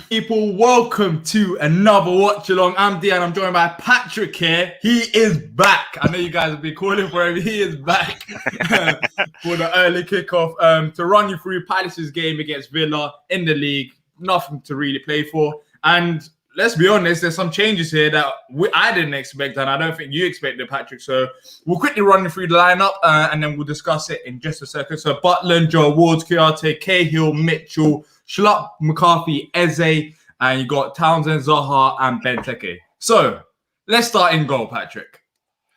People, welcome to another watch along. I'm Diyar and I'm joined by Patrick here. He is back. I know you guys have been calling for him. He is back for the early kickoff to run you through Palace's game against Villa in the league. Nothing to really play for. And let's be honest, there's some changes here that I didn't expect, and I don't think you expected, Patrick. So we'll quickly run you through the lineup and then we'll discuss it in just a second. So Butland, Joe Ward, Kouyaté, Cahill, Mitchell, Schlupp, McCarthy, Eze, and you got Townsend, Zaha, and Benteke. So let's start in goal, Patrick.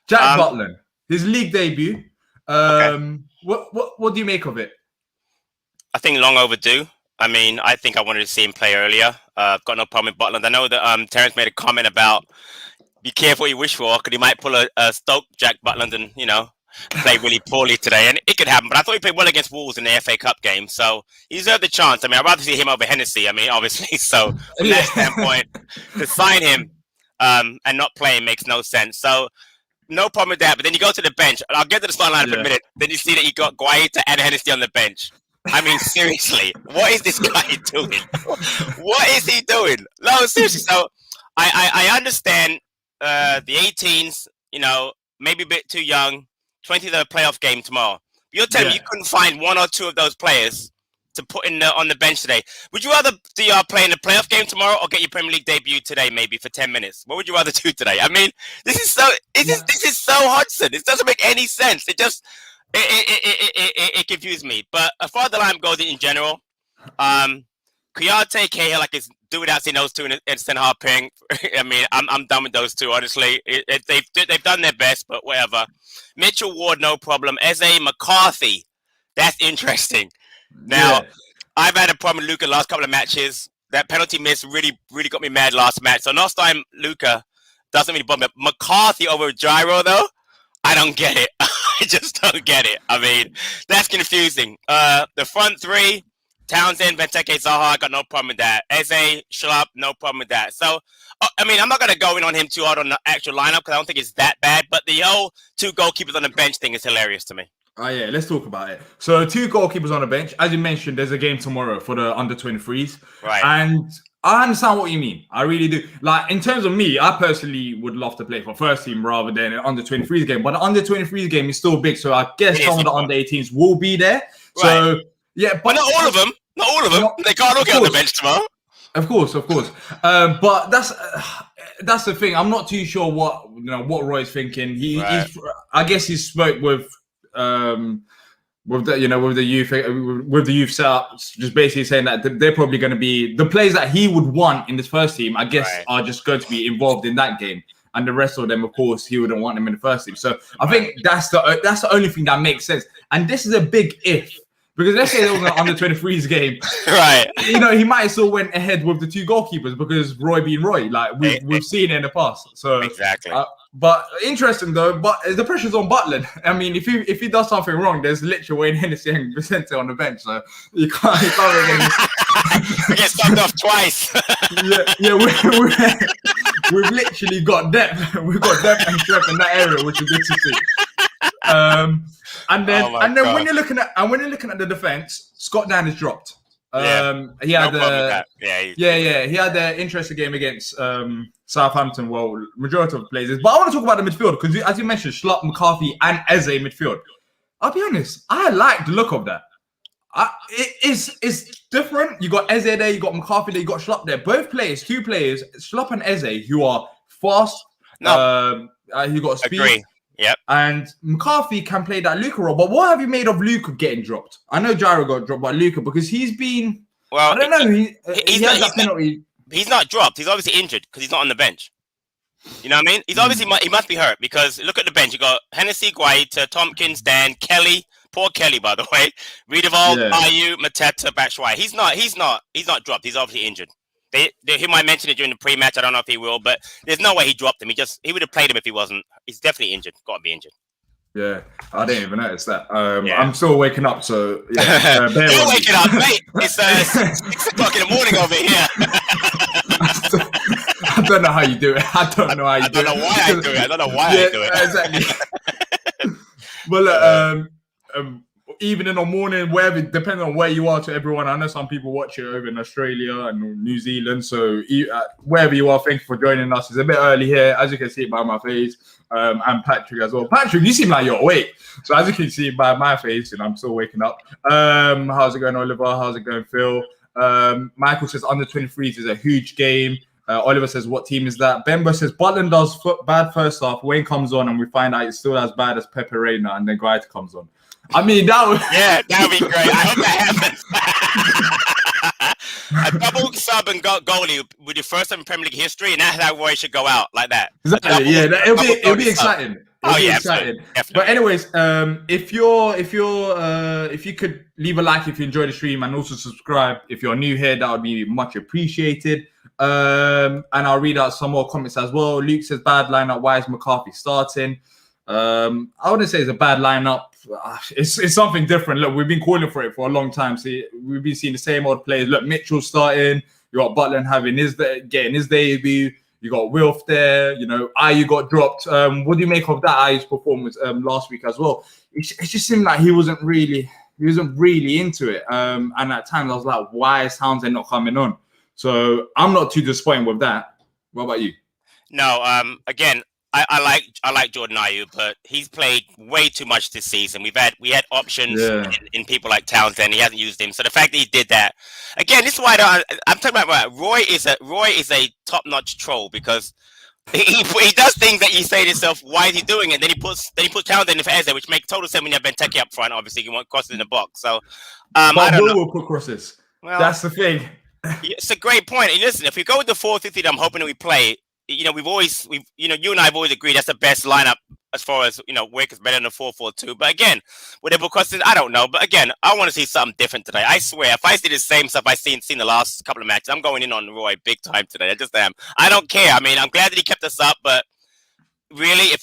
Jack Butland, his league debut. Okay. What do you make of it? I think long overdue. I think I wanted to see him play earlier. I've got no problem with Butland. I know that Terence made a comment about be careful what you wish for, because he might pull a Stoke Jack Butland and, play really poorly today. And it could happen. But I thought he played well against Wolves in the FA Cup game. So he deserved the chance. I'd rather see him over Hennessy. Obviously. So from that standpoint, to sign him and not play him makes no sense. So no problem with that. But then you go to the bench. I'll get to the starting line in a minute. Then you see that you got Guaita and Hennessy on the bench. Seriously, what is this guy doing? What is he doing? No, seriously. So I understand the 18s, maybe a bit too young. 20 to the playoff game tomorrow. You're telling me you couldn't find one or two of those players to put on the bench today. Would you rather Diyar play in the playoff game tomorrow or get your Premier League debut today, maybe for 10 minutes? What would you rather do today? This is so Hodgson. It doesn't make any sense. It confused me. But as far as the line goes in general, Kouyaté, Cahill, it's do without seeing those two in centre half pairing. I'm done with those two, honestly. They've done their best, but whatever. Mitchell, Ward, no problem. Eze, McCarthy, that's interesting. Now, I've had a problem with Luka last couple of matches. That penalty miss really, really got me mad last match. So last time Luka doesn't really bother me. McCarthy over Gyro, though, I don't get it. I just don't get it. That's confusing. The front three, Townsend, Benteke, Zaha, I got no problem with that. Eze, Schlupp, no problem with that. So, I'm not going to go in on him too hard on the actual lineup because I don't think it's that bad. But the whole two goalkeepers on the bench thing is hilarious to me. Oh, yeah, let's talk about it. So, two goalkeepers on the bench. As you mentioned, there's a game tomorrow for the under-23s. Right. And I understand what you mean. I really do. In terms of me, I personally would love to play for first team rather than an under-23s game. But the under-23s game is still big. So, I guess some of the under-18s will be there. Right. So, yeah. But not all of them. Not all of them. They can't all get on the bench tomorrow. Of course. But that's the thing. I'm not too sure what Roy's thinking. I guess he spoke with the youth setup, just basically saying that they're probably going to be the players that he would want in this first team. I guess are just going to be involved in that game, and the rest of them, of course, he wouldn't want them in the first team. So I think that's the only thing that makes sense. And this is a big if. Because let's say there was an under-23s game, right? He might have still went ahead with the two goalkeepers because Roy being Roy, we've seen it in the past. So exactly. But interesting though. But the pressure's on Butland. If he does something wrong, there's literally Wayne Hennessy and Vicente on the bench, so you can't really get subbed off twice. We've literally got depth. We've got depth and strength in that area, which is good to see. And then when you're looking at the defense, Scott Dan is dropped. He had he had an interesting game against Southampton. Well, majority of the players, but I want to talk about the midfield because, as you mentioned, Schlupp, McCarthy, and Eze midfield. I'll be honest, I like the look of that. It's different. You got Eze there, you got McCarthy there, you got Schlupp there. Both players, two players, Schlupp and Eze, who are fast. You got speed. Agree. Yep. And McCarthy can play that Luka role. But what have you made of Luka getting dropped? I know Gyro got dropped by Luka because he's been... Well, I don't know. He's not dropped. He's obviously injured because he's not on the bench. You know what I mean? He's obviously he must be hurt because look at the bench. You got Hennessy, Guaita, Tompkins, Dan, Kelly. Poor Kelly, by the way. Riedewald, Ayew, Mateta, Batshuayi. He's not dropped. He's obviously injured. He might mention it during the pre-match. I don't know if he will, but there's no way he dropped him. He would have played him if he wasn't. He's definitely injured. Got to be injured. Yeah, I didn't even notice that. I'm still waking up, so yeah. You're waking up, mate. It's 6 o'clock in the morning over here. I don't know how you do it. I don't know why I do it. I don't know why I do it. Exactly. Well, evening or morning, wherever, depending on where you are to everyone. I know some people watch it over in Australia and New Zealand. So wherever you are, thank you for joining us. It's a bit early here, as you can see by my face, and Patrick as well. Patrick, you seem like you're awake. So as you can see by my face, and I'm still waking up. How's it going, Oliver? How's it going, Phil? Michael says under 23s is a huge game. Oliver says, what team is that? Bembo says, Butland does bad first half. Wayne comes on and we find out it's still as bad as Pepe Reina, and then Guaita comes on. I mean, that would... Yeah, that would be great. I hope that happens. A double sub and goalie with the first time in Premier League history, and that's how Roy should go out, like that. Exactly, yeah. It'll be exciting. It'll be exciting. Definitely. But anyways, if you could leave a like if you enjoy the stream, and also subscribe if you're new here, that would be much appreciated. And I'll read out some more comments as well. Luke says, bad lineup. Why is McCarthy starting? I wouldn't say it's a bad lineup. It's something different. Look, we've been calling for it for a long time. See, we've been seeing the same old players. Look, Mitchell starting. You got Butland getting his debut. You got Wilf there. You know, Ayew got dropped. What do you make of that Ayew's performance last week as well? It just seemed like he wasn't really into it. And at times I was like, why is Townsend not coming on? So I'm not too disappointed with that. What about you? No, again, I like Jordan Ayew, but he's played way too much this season. We had options in people like Townsend. He hasn't used him. So the fact that he did that, again, this is why I'm talking about. Roy is a top-notch troll, because he does things that you say to yourself, why is he doing it? Then he puts Townsend in for Eze, which makes total sense when you have Benteke up front. Obviously, you want crosses in the box. So I don't know. Will put crosses. Well, that's the thing. It's a great point. And listen, if we go with the 4-3 that I'm hoping that we play, you know, you and I have always agreed that's the best lineup as far as, you know, Wick is better than a 4-4-2. But again, whatever questions, I don't know. But again, I want to see something different today. I swear, if I see the same stuff I've seen the last couple of matches, I'm going in on Roy big time today. I just am. I don't care. I mean, I'm glad that he kept us up, but really, if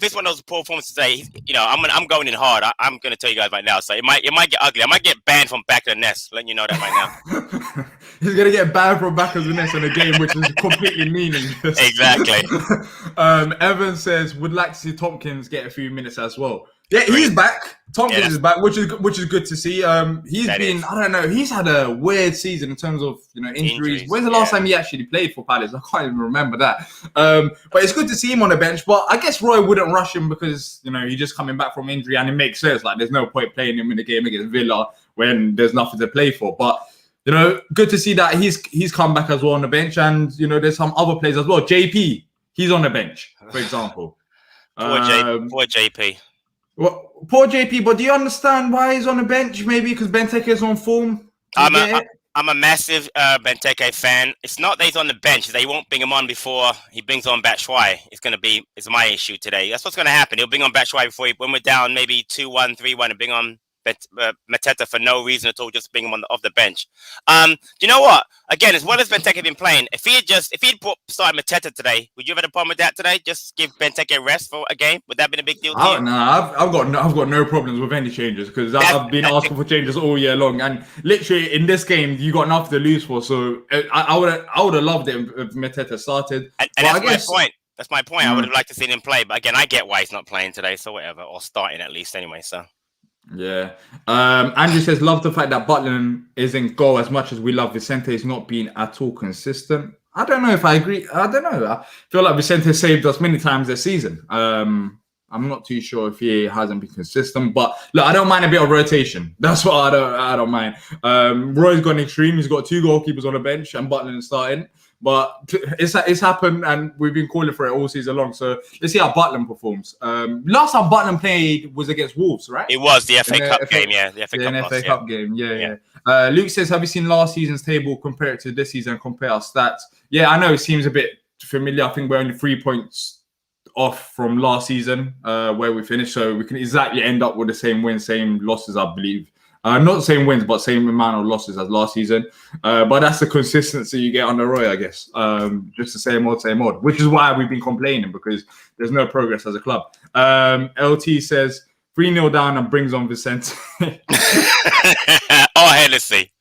it's one of those performances today, you know, I'm going in hard. I'm going to tell you guys right now. So it might get ugly. I might get banned from Back of the Nest, letting you know that right now. He's going to get banned from Back of the Nest in a game which is completely meaningless. Exactly. Evan says, would like to see Tompkins get a few minutes as well. Yeah, he's back. Tompkins is back, which is good to see. I don't know, he's had a weird season in terms of, you know, injuries. When's the last time he actually played for Palace? I can't even remember that. But it's good to see him on the bench. But I guess Roy wouldn't rush him because, you know, he's just coming back from injury, and it makes sense. Like, there's no point playing him in the game against Villa when there's nothing to play for. But, you know, good to see that he's come back as well on the bench. And, you know, there's some other players as well. JP, he's on the bench, for example. Poor JP. Well, poor JP, but do you understand why he's on the bench? Maybe because Benteke is on form? I'm a massive Benteke fan. It's not that he's on the bench. They won't bring him on before he brings on Batshuayi. It's my issue today. That's what's going to happen. He'll bring on Batshuayi before when we're down maybe 2-1, 3-1, and bring on Mateta for no reason at all, just bring him off the bench. Do you know what? Again, as well as Benteke been playing, if he'd started Mateta today, would you have had a problem with that today? Just give Benteke a rest for a game? Would that have been a big deal to you? No, I've got no problems with any changes, because I've been asking for changes all year long, and literally in this game you got nothing to lose for. So I would have loved it if Mateta started. And that's my point. That's my point. I would have liked to see him play, but again, I get why he's not playing today. So whatever, or starting at least anyway. So. Yeah. Andrew says, love the fact that Butland is in goal as much as we love Vicente is not being at all consistent. I don't know if I agree. I don't know. I feel like Vicente saved us many times this season. I'm not too sure if he hasn't been consistent, but look, I don't mind a bit of rotation. That's what I don't mind. Roy's gone extreme. He's got 2 goalkeepers on the bench and Butland is starting. But it's happened, and we've been calling for it all season long. So let's see how Butland performs. Last time Butland played was against Wolves, right? It was the FA Cup game, yeah. The FA Cup game, yeah. Luke says, have you seen last season's table, compare it to this season, and compare our stats? Yeah, I know it seems a bit familiar. I think we're only 3 points off from last season where we finished. So we can exactly end up with the same wins, same losses, I believe. Not the same wins, but same amount of losses as last season. But that's the consistency you get on the Roy, I guess. Just the same old, which is why we've been complaining, because there's no progress as a club. LT says 3-0 down and brings on Vicente. Or Hennessy.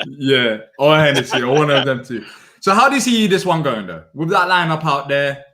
Yeah, or Hennessy, or one of them too. So how do you see this one going, though? With that lineup out there,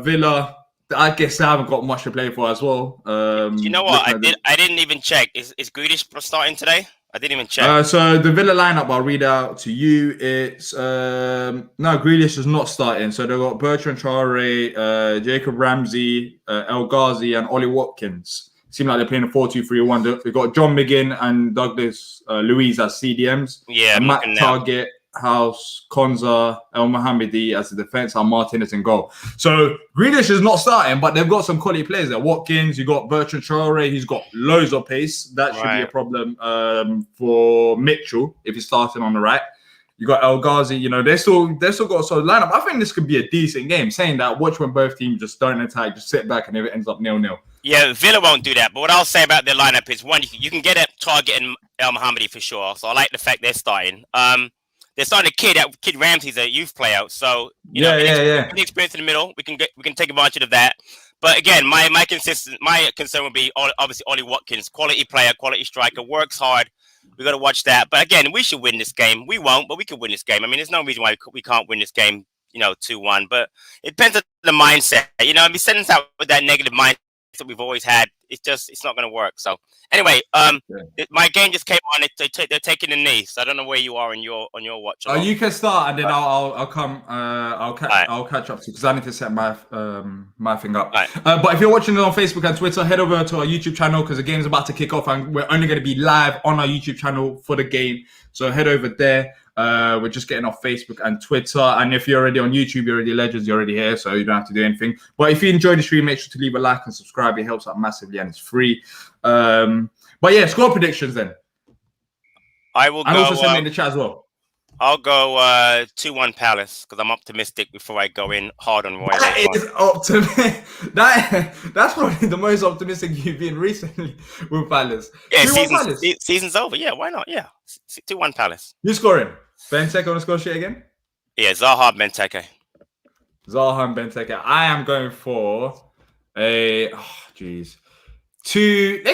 Villa, I guess they haven't got much to play for as well. You know what? I didn't even check. Is Grealish starting today? I didn't even check. So the Villa lineup, I'll read out to you. It's no, Grealish is not starting. So they've got Bertrand Traore, Jacob Ramsey, El Ghazi, and Ollie Watkins. Seem like they're playing a 4-2-3-1. They've got John McGinn and Douglas Luiz as CDMs. Yeah, Matt Target, House, Konza, El Mohammedi as the defense, and Martinez in goal. So Grealish is not starting, but they've got some quality players there. Watkins, you got Bertrand Traore, he's got loads of pace. That should be a problem for Mitchell if he's starting on the right. You got El Ghazi, you know, they still got a solid lineup. I think this could be a decent game. Saying that, watch when both teams just don't attack, just sit back, and if it ends up 0-0. Yeah, Villa won't do that. But what I'll say about their lineup is, one, you can get at Target and El Mohammedi for sure. So I like the fact they're starting. They're starting Kid Ramsey's a youth player, so experience in the middle. We can take advantage of that. But again, my concern would be obviously Ollie Watkins, quality player, quality striker, works hard. We got to watch that. But again, we should win this game. We won't, but we can win this game. I mean, there's no reason why we can't win this game, 2-1. But it depends on the mindset. If sending us out with that negative mindset that we've always had, it's not going to work. So anyway, my game just came on. They're taking the knee. So I don't know where you are on your watch. Oh, you can start, and then I'll come. I'll catch up to you because I need to set my my thing up. Right. But if you're watching it on Facebook and Twitter, head over to our YouTube channel because the game's about to kick off, and we're only going to be live on our YouTube channel for the game. So head over there. We're just getting off Facebook and Twitter, and if you're already on YouTube, you're already legends, you're already here, so you don't have to do anything. But if you enjoy the stream, make sure to leave a like and subscribe. It helps out massively and it's free. But yeah, score predictions then. I will and go, also send me in the chat as well. I'll go 2-1 Palace because I'm optimistic before I go in hard on Roy. That's probably the most optimistic you've been recently with Palace. Yeah, season's over. Yeah, why not? Yeah, 2-1 Palace. Who's scoring? Benteke on the score sheet again? Yeah, Zaha, Benteke. Zaha and Benteke. I am going for let's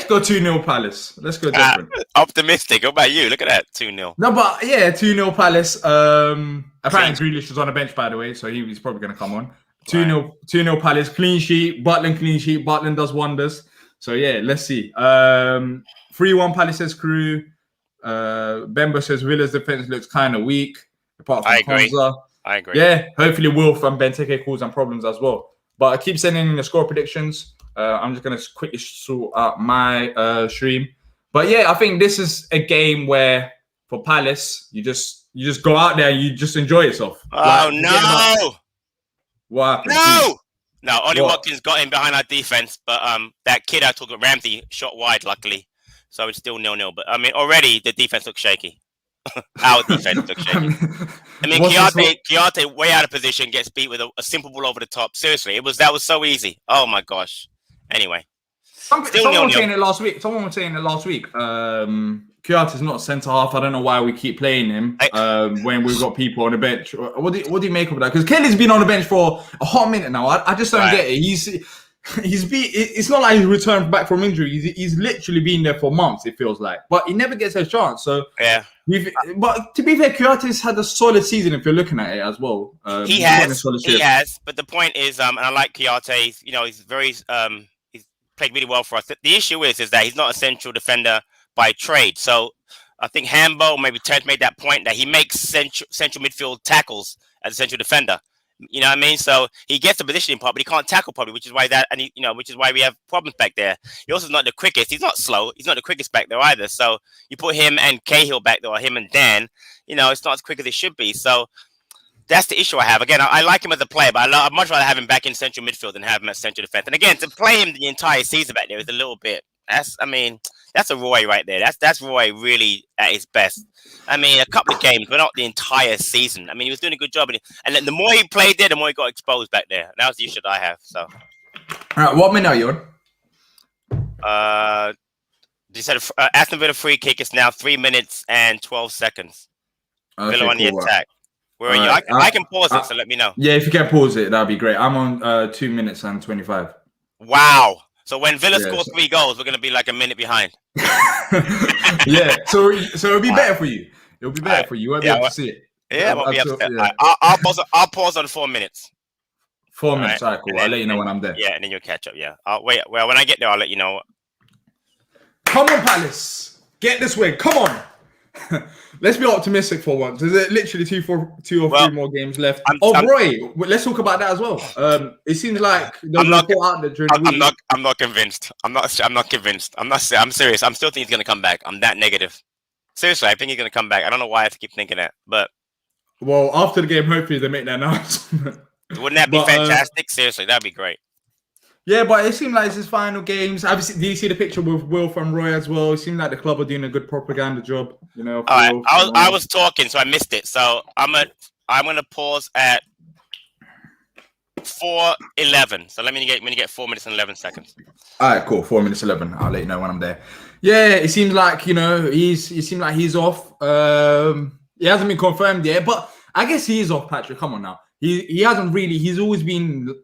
go 2-0 Palace. Let's go different. Optimistic. What about you? Look at that. 2-0. No, but yeah, 2-0 Palace. Apparently Grealish was on the bench, by the way, so he's probably going to come on. 2-0 Palace. Clean sheet. Butland clean sheet. Butland does wonders. So yeah, let's see. 3-1 Palace says Crew. Bemba says Villa's defense looks kind of weak. Apart from Konza. I agree. Yeah, hopefully Wolf and Benteke cause some problems as well. But I keep sending in the score predictions. I'm just going to quickly sort out my stream. But yeah, I think this is a game where for Palace, you just go out there and you just enjoy yourself. Oh, no. What happened? No, Ollie Watkins got in behind our defense, but that kid I took, Ramsey, shot wide, luckily. So it's still 0-0. But I mean, already the defense looks shaky. Our defense looks shaky. I mean, Kiyate way out of position, gets beat with a simple ball over the top. Seriously, that was so easy. Oh my gosh. Anyway, someone was saying it last week. Kiyate's not centre half. I don't know why we keep playing him when we've got people on the bench. What do you make of that? Because Kelly's been on the bench for a hot minute now. I just don't get it. It's not like he's returned back from injury. He's literally been there for months, it feels like. But he never gets a chance. So yeah. But to be fair, Kiyate's had a solid season if you're looking at it as well. He has. But the point is, and I like Kiyate. He's very he's played really well for us. The issue is that he's not a central defender by trade. So I think Hambo, maybe Terence made that point that he makes central midfield tackles as a central defender. You know what I mean? So he gets the positioning part, but he can't tackle properly, which is why which is why we have problems back there. He also is not the quickest. He's not slow. He's not the quickest back there either. So you put him and Cahill back there, or him and Dan, it's not as quick as it should be. So that's the issue I have. Again, I like him as a player, but I'd much rather have him back in central midfield than have him at central defense. And again, to play him the entire season back there is a little bit. That's a Roy right there. That's Roy really at his best. I mean, a couple of games, but not the entire season. I mean, he was doing a good job. And then the more he played there, the more he got exposed back there. And that was the issue that I have. So, all right, what minute are you on? You said Aston Villa free kick is now 3 minutes and 12 seconds. Okay, Villa on the attack. Where are you? I can pause it, so let me know. Yeah, if you can pause it, that'd be great. I'm on 2 minutes and 25. Wow. So when Villa scores 3 goals, we're going to be like a minute behind. Yeah. So it'll be better for you. It'll be better for you. You won't be able to see it. Yeah, I won't be upset. I'll pause on 4 minutes. 4 minutes. All right, cool. I'll let you know when I'm there. Yeah, and then you'll catch up. Yeah. I'll wait. Well, when I get there, I'll let you know. Come on, Palace. Get this win. Come on. Let's be optimistic for once. There's literally two or three more games left. Roy, let's talk about that as well. It seems like there's a report out there during the week. I'm not convinced. I'm not convinced. I'm serious. I'm still thinking he's going to come back. I'm that negative. Seriously, I think he's going to come back. I don't know why I keep thinking that, but well, after the game, hopefully they make that announcement. Wouldn't that be fantastic? Seriously, that'd be great. Yeah, but it seemed like it's his final games. Obviously, do you see the picture with Will from Roy as well? It seemed like the club are doing a good propaganda job. You know. All right, I was talking, so I missed it. So I'm gonna pause at 4:11. So let me get 4 minutes and 11 seconds. All right, cool. 4 minutes 11. I'll let you know when I'm there. Yeah, it seems like he's off. He hasn't been confirmed yet, but I guess he is off. Patrick, come on now. He hasn't really. He's always been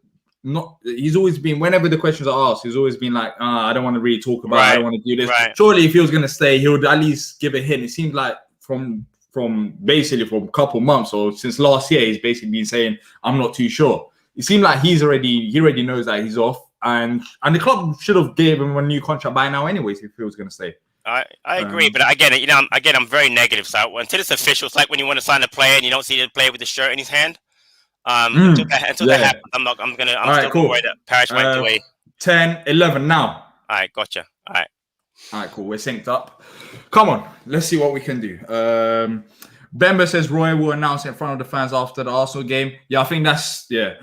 whenever the questions are asked, he's always been like, I don't want to really talk about it. I don't want to do this. Right. Surely if he was going to stay, he would at least give a hint. It seems like from basically from a couple months or since last year, he's basically been saying, I'm not too sure. It seemed like he already knows that he's off, and the club should have gave him a new contract by now anyways if he was going to stay. I agree, but again, I'm very negative. So until it's official, it's like when you want to sign a player and you don't see the player with the shirt in his hand. Until that happens, I'm still cool. worried that Parrish went away. 10, 11 now. All right, gotcha. All right, cool. We're synced up. Come on, let's see what we can do. Bemba says Roy will announce in front of the fans after the Arsenal game. Yeah, I think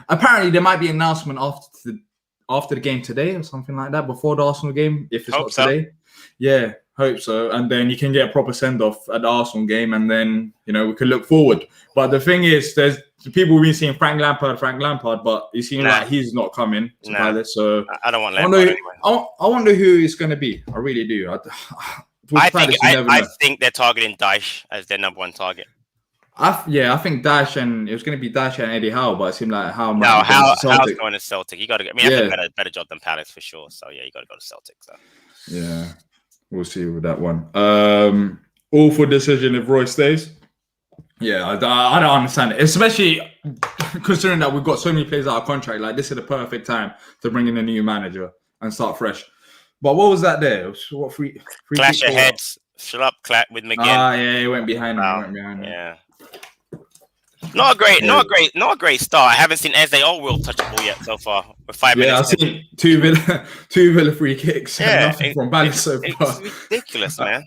apparently there might be an announcement after the game today or something like that, before the Arsenal game, if it's not today. Yeah, hope so. And then you can get a proper send-off at the Arsenal game, and then we can look forward. But the thing is, there's people we've been seeing Frank Lampard, but it seems like he's not coming to Palace. So I don't want Lampard anyway. I wonder who it's going to be. I really do. I think they're targeting Daesh as their number one target. I think Daesh, and it was going to be Daesh and Eddie Howe, but it seemed like Howe. Howe's going to Celtic. You got to. I think better job than Palace for sure. So yeah, you got to go to Celtic. So yeah, we'll see with that one. Awful decision if Roy stays. Yeah, I don't understand it, especially considering that we've got so many players out of contract. Like, this is the perfect time to bring in a new manager and start fresh. But what was that there? What free clash of heads? Shut up, clap with McGinn. Yeah, he went behind him. Yeah. Not a great start. I haven't seen Eze or Will touch the ball yet so far. With 5 minutes. Yeah, I've seen two Villa free kicks. And nothing from Palace so far. It's ridiculous, man.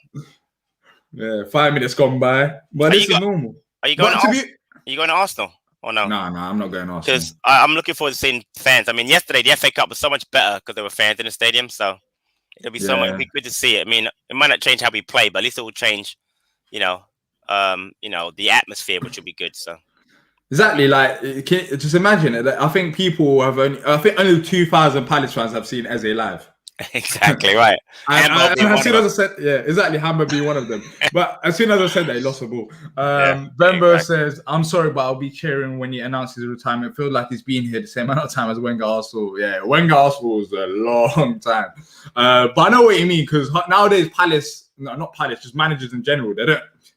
Yeah, 5 minutes gone by, but this is normal. Are you going to Arsenal or no? No, I'm not going to Arsenal. Because I'm looking forward to seeing fans. I mean, yesterday the FA Cup was so much better because there were fans in the stadium. So it'll be it'll be good to see it. I mean, it might not change how we play, but at least it will change, the atmosphere, which will be good. So exactly, like just imagine it. I think only 2,000 Palace fans have seen Eze live. Exactly right. And as soon as I said, exactly, Hammer being one of them. But as soon as I said that, he lost the ball. Bembo says, "I'm sorry, but I'll be cheering when he announces his retirement. It feels like he's been here the same amount of time as Wenger Arsenal. Yeah, Wenger Arsenal was a long time. But I know what you mean, because nowadays not Palace, just managers in general,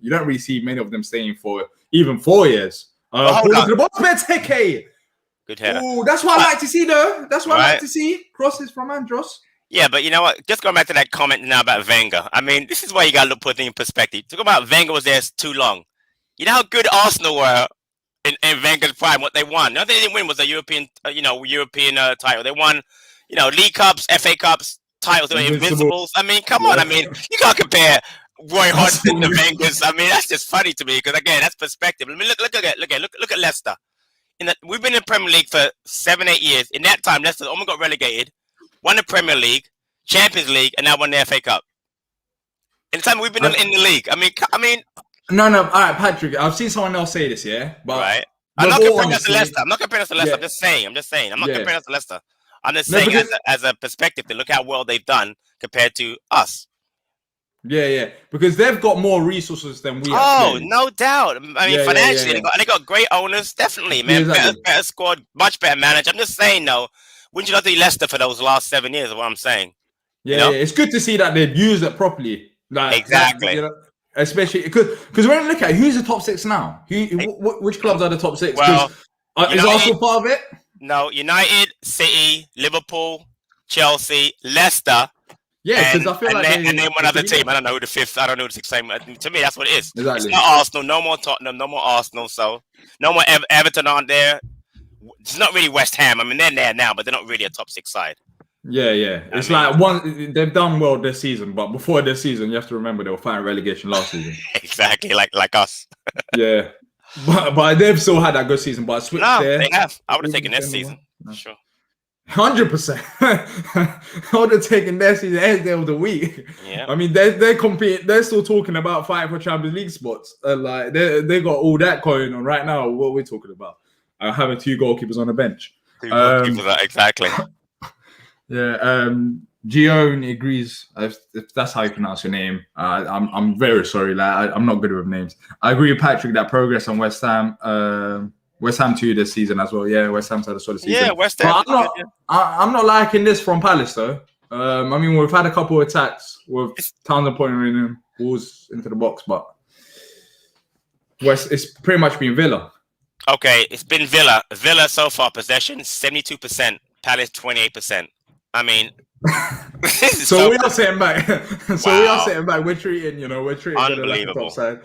you don't really see many of them staying for even 4 years. Hold on. Good header. Oh, that's what I like to see, though. That's what I like to see. Crosses from Andros. Yeah, but you know what? Just going back to that comment now about Wenger. I mean, this is why you got to put things in perspective. Talk about Wenger was there too long. You know how good Arsenal were in Wenger's prime. What they won. Nothing they didn't win was a European title. They won, League Cups, FA Cups, titles. They were invincibles. I mean, come on. I mean, you can't compare Roy Hodgson to Wenger's. I mean, that's just funny to me because again, that's perspective. I mean, look at Leicester. We've been in the Premier League for 7-8 years. In that time, Leicester almost got relegated. Won the Premier League, Champions League, and now won the FA Cup. In the time we've been in the league, I mean. No. All right, Patrick. I've seen someone else say this, yeah. But right. I'm not comparing us to Leicester. I'm not comparing us to Leicester. I'm just saying. I'm not comparing us to Leicester. I'm just saying as a perspective to look how well they've done compared to us. Yeah. Because they've got more resources than we have. Oh, no doubt. I mean, financially, they got great owners. Definitely, man. Yeah, exactly. Better squad, much better manager. I'm just saying, though. Wouldn't you not do Leicester for those last 7 years? Is what I'm saying. Yeah, it's good to see that they've used it properly. Exactly. Especially because when you look at who's the top six now, which clubs are the top six? Well, is Arsenal part of it? No, United, City, Liverpool, Chelsea, Leicester. Yeah, because I feel like and then one they other could be team. there. I don't know who the fifth. I don't know who the sixth team. To me, that's what it is. It's Exactly. not Arsenal. No more Tottenham. No more Arsenal. So no more Everton on there. It's not really West Ham. I mean, they're there now, but they're not really a top 6 side. Yeah. It's like they've done well this season, but before this season, you have to remember they were fighting relegation last season. Exactly, like us. Yeah, but they've still had that good season. But I switched there. They have. I would have taken this season. Sure. 100%. I would have taken their season any day of the week. Yeah. I mean, they're competing. They're still talking about fighting for Champions League spots. Like they got all that going on right now. What we're talking about, having 2 goalkeepers on the bench. Exactly. Yeah. Gion agrees. If that's how you pronounce your name, I'm very sorry. Like I'm not good with names. I agree with Patrick that progress on West Ham. West Ham 2 this season as well. Yeah, West Ham's had a solid season. Yeah, West Ham. But I'm not liking this from Palace though. I mean, we've had a couple of attacks with Townsend pointing in balls into the box, but it's pretty much been Villa. Okay, it's been Villa. Villa so far possession 72%, Palace 28%. I mean, so we are sitting back. We are sitting back. We're treating Villa like the top side.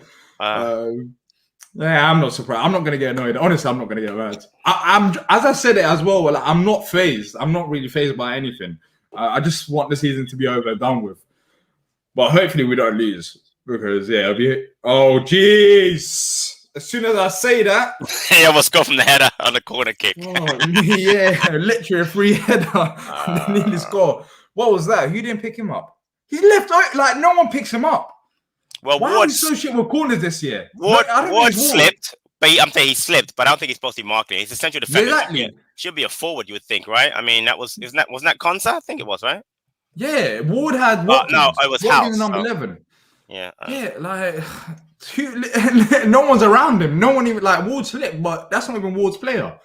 Yeah, I'm not surprised. I'm not going to get annoyed. Honestly, I'm not going to get mad. I'm as I said it as well. Like, I'm not phased. I'm not really phased by anything. I just want the season to be over and done with. But hopefully we don't lose because it'll be. Oh jeez! As soon as I say that, he almost got from the header on the corner kick. Yeah, literally a free header. Nearly score. What was that? Who didn't pick him up? He's left. Like no one picks him up. Well, why are we so shit with corners this year? Ward slipped, but I'm saying he slipped, but I don't think he's supposed to be marking. He's essentially defender. Exactly. Should be a forward, you would think, right? I mean, wasn't that Konsa? I think it was, right? Yeah, Ward had no, it was House. Number 11. Yeah. Like no one's around him. No one even like Ward slipped, but that's not even Ward's player.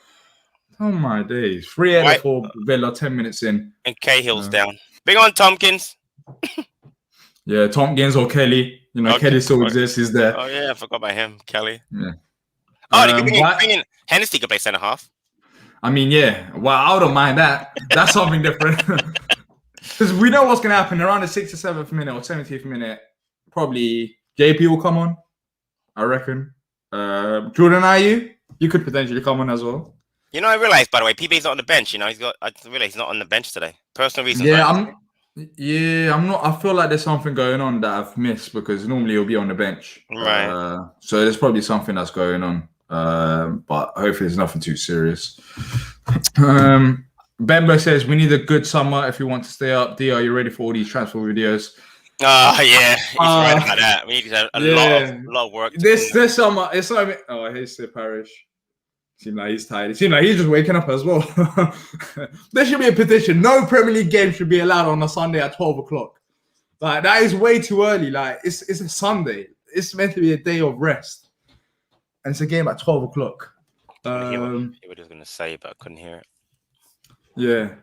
Oh my days! 3 header for Villa, 10 minutes in, and Cahill's down. Big on Tompkins. Yeah, Tompkins or Kelly. You know, Kelly still exists. He's there. Oh yeah, I forgot about him, Kelly. Yeah. Oh, they can bring in Hennessy could play centre half. I mean, yeah. Well, I don't mind that. That's something different. Because we know what's going to happen around the 67th minute or 70th minute. Probably JP will come on. I reckon. Jordan Ayew, you could potentially come on as well. You know, I realized, by the way, PB's not on the bench. You know, I realized he's not on the bench today. Personal reasons. Yeah, I'm not. I feel like there's something going on that I've missed because normally he'll be on the bench. Right. So there's probably something that's going on. But hopefully there's nothing too serious. Bembo says we need a good summer if we want to stay up. Diyar, are you ready for all these transfer videos? Oh yeah, he's right about that. We need a lot of work. This summer, it's like here's the parish. Seems like he's tired. It seems like he's just waking up as well. There should be a petition. No Premier League game should be allowed on a Sunday at 12 o'clock. Like that is way too early. Like it's a Sunday. It's meant to be a day of rest, and it's a game at 12 o'clock. I hear what he was going to say, but I couldn't hear it. Yeah.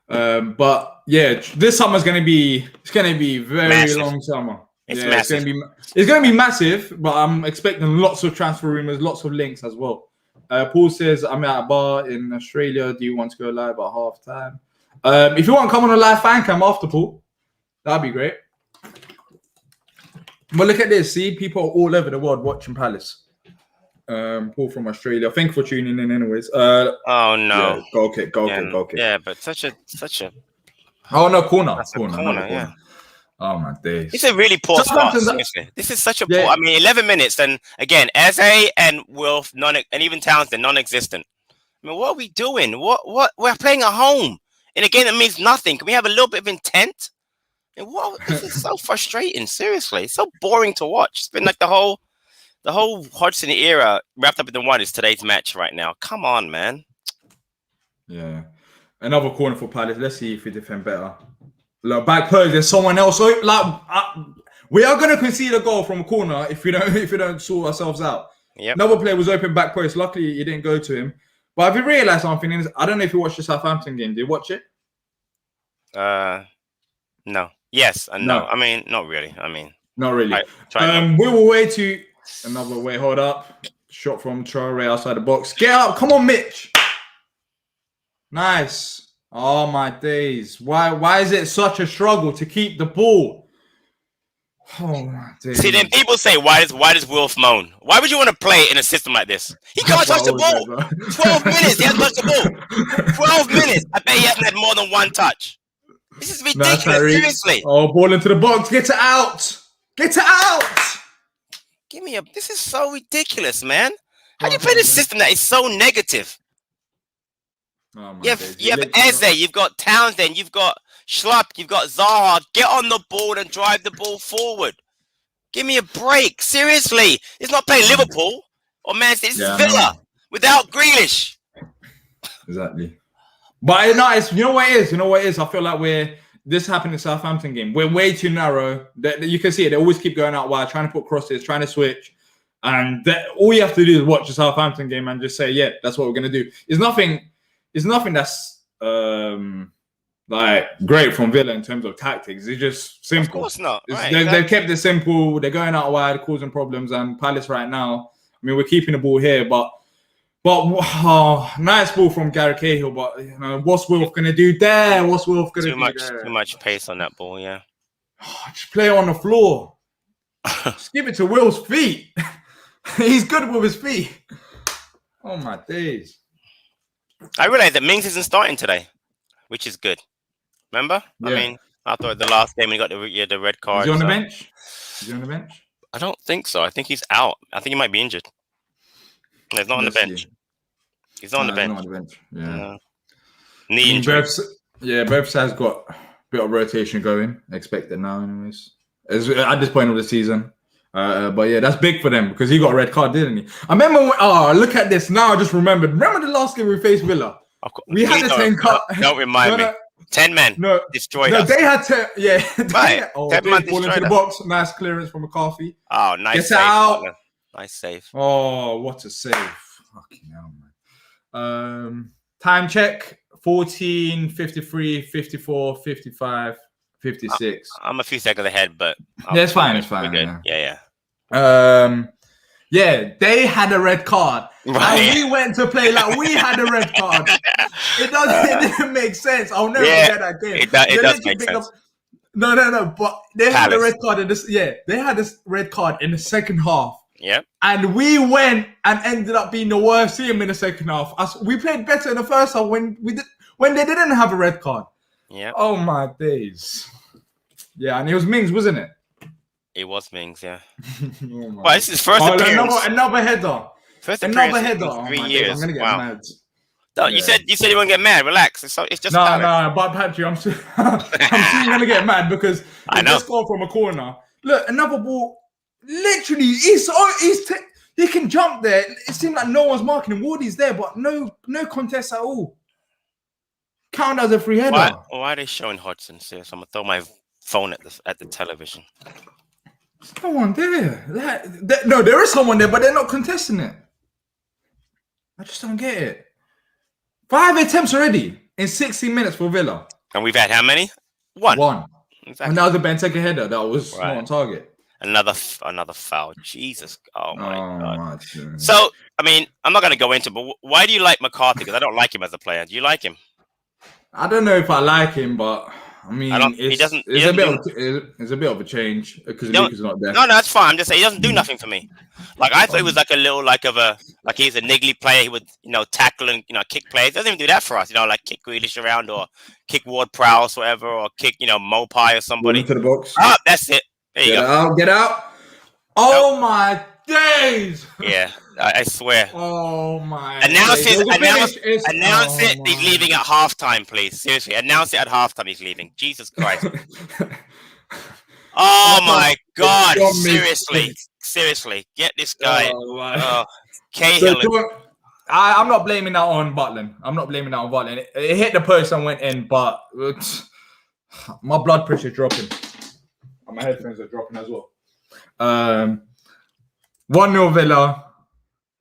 But yeah, this summer's gonna be very massive. long summer. It's massive. It's gonna be massive, but I'm expecting lots of transfer rumors, lots of links as well. Paul says I'm at a bar in Australia. Do you want to go live at halftime? If you want to come on a live fan cam after Paul, that'd be great. But look at this, see, people are all over the world watching Palace. Paul from Australia. Thank you for tuning in anyways. Oh no. Yeah, goal kick. Yeah, but such a Oh no, corner. Yeah. Oh my days. It's a really poor start. Seriously. This is such a poor. I mean, 11 minutes, and again, Eze and Wilf and even Townsend non-existent. I mean, what are we doing? What we're playing at home in a game that means nothing. Can we have a little bit of intent? And this is so frustrating. Seriously, it's so boring to watch. It's been like the whole Hodgson era wrapped up in one is today's match right now. Come on, man. Yeah. Another corner for Palace. Let's see if we defend better. Look, back post. There's someone else. So, we are going to concede a goal from a corner if we don't sort ourselves out. Yep. Another player was open back post. Luckily, you didn't go to him. But have you realised something? I don't know if you watched the Southampton game. Did you watch it? No. Yes and no. I mean, not really. Not really. We will wait to another way. Hold up. Shot from Traore outside the box. Get up. Come on, Mitch. Nice. Oh my days. Why is it such a struggle to keep the ball? Oh my days. See, then people say, why does Wolf moan? Why would you want to play in a system like this? He can't touch the ball. 12 minutes, he hasn't touched the ball. 12 minutes. I bet he hasn't had more than one touch. This is ridiculous, seriously. Oh, ball into the box. Get it out. Get it out. Give me this is so ridiculous, man. How do you play this system that is so negative? Oh, you have Eze, you've got Townsend, you've got Schlupp, you've got Zaha. Get on the ball and drive the ball forward. Give me a break. Seriously. It's not playing Liverpool or Man City. This is Villa without Grealish. Exactly. But no, you know what it is? You know what it is? I feel like this happened in the Southampton game. We're way too narrow. You can see it. They always keep going out wide, trying to put crosses, trying to switch. And all you have to do is watch the Southampton game and just say, yeah, that's what we're going to do. It's nothing that's like great from Villa in terms of tactics. It's just simple. Of course not. Right, they've kept it simple. They're going out wide, causing problems. And Palace right now, I mean, we're keeping the ball here, but nice ball from Gary Cahill. But what's Wilf gonna do there? What's Wilf gonna do there? Too much pace on that ball. Yeah. Just play it on the floor. Just give it to Will's feet. He's good with his feet. Oh my days. I realized that Mings isn't starting today, which is good. Remember? Yeah. I mean, I thought the last game when he got the red card. Is he on the bench? Is he on the bench? I don't think so. I think he's out. I think he might be injured. No, he's not on the bench. He's not on the bench. Not on the bench. Yeah. Knee injury. Both sides got a bit of rotation going. Expected now, anyways. At this point of the season. But yeah, that's big for them because he got a red card, didn't he? I remember look at this. Now I just remembered. Remember the last game we faced Villa? We had the 10 cut. Don't remind me. 10 men destroyed us. They had 10. Yeah. 10 men ball into the box. Nice clearance from McCarthy. Oh, nice Get save. Out. Nice save. Oh, what a save. Fucking hell, man. Time check. 14, 53, 54, 55, 56. I'm a few seconds ahead, but... Yeah, it's fine. It's fine. Yeah. Yeah, they had a red card. Right. And we went to play like we had a red card. It didn't make sense. I'll never forget that game. It does make sense. No. But they had a red card in this. Yeah, they had this red card in the second half. Yeah. And we went and ended up being the worst team in the second half. We played better in the first half when they didn't have a red card. Yeah. Oh my days. Yeah, and it was Mings, wasn't it? It was Mings, yeah. Well, this is first appearance. Another header. Another header. In 3 years. I'm gonna get mad. No, you said you won't get mad. Relax. It's just no. But Patrick, I'm still gonna get mad because I just scored from a corner. Look, another ball. Literally, he can jump there. It seemed like no one's marking him. Wardy's there, but no contest at all. Count as a free header. Why are they showing Hodgson? Serious? I'm gonna throw my phone at the television. There's no one there. No, there is someone there, but they're not contesting it. I just don't get it. 5 attempts already in 16 minutes for Villa. And we've had how many? One. Exactly. And that was a Benteke header that was not on target. Another foul. Jesus. Oh my God. So, I mean, I'm not going to go into, but why do you like McCarthy? Because I don't like him as a player. Do you like him? I don't know if I like him, but I mean, it's a bit of a change because Luka's not there. No, that's fine. I'm just saying he doesn't do nothing for me. Like I thought he was like a little like he's a niggly player. He would tackle and kick players. He doesn't even do that for us. Like kick Grealish around or kick Ward-Prowse or whatever, or kick Mopai or somebody into the box. Ah, that's it. There you go. Get out. Oh my days. Yeah, I swear. Oh my. Announce it. He's leaving at halftime, please. Seriously, announce it at halftime. He's leaving. Jesus Christ. Oh my God. Seriously. Get this guy. Cahill. I'm not blaming that on Butland. It hit the post and went in, but my blood pressure dropping. My headphones are dropping as well. 1-0 Villa.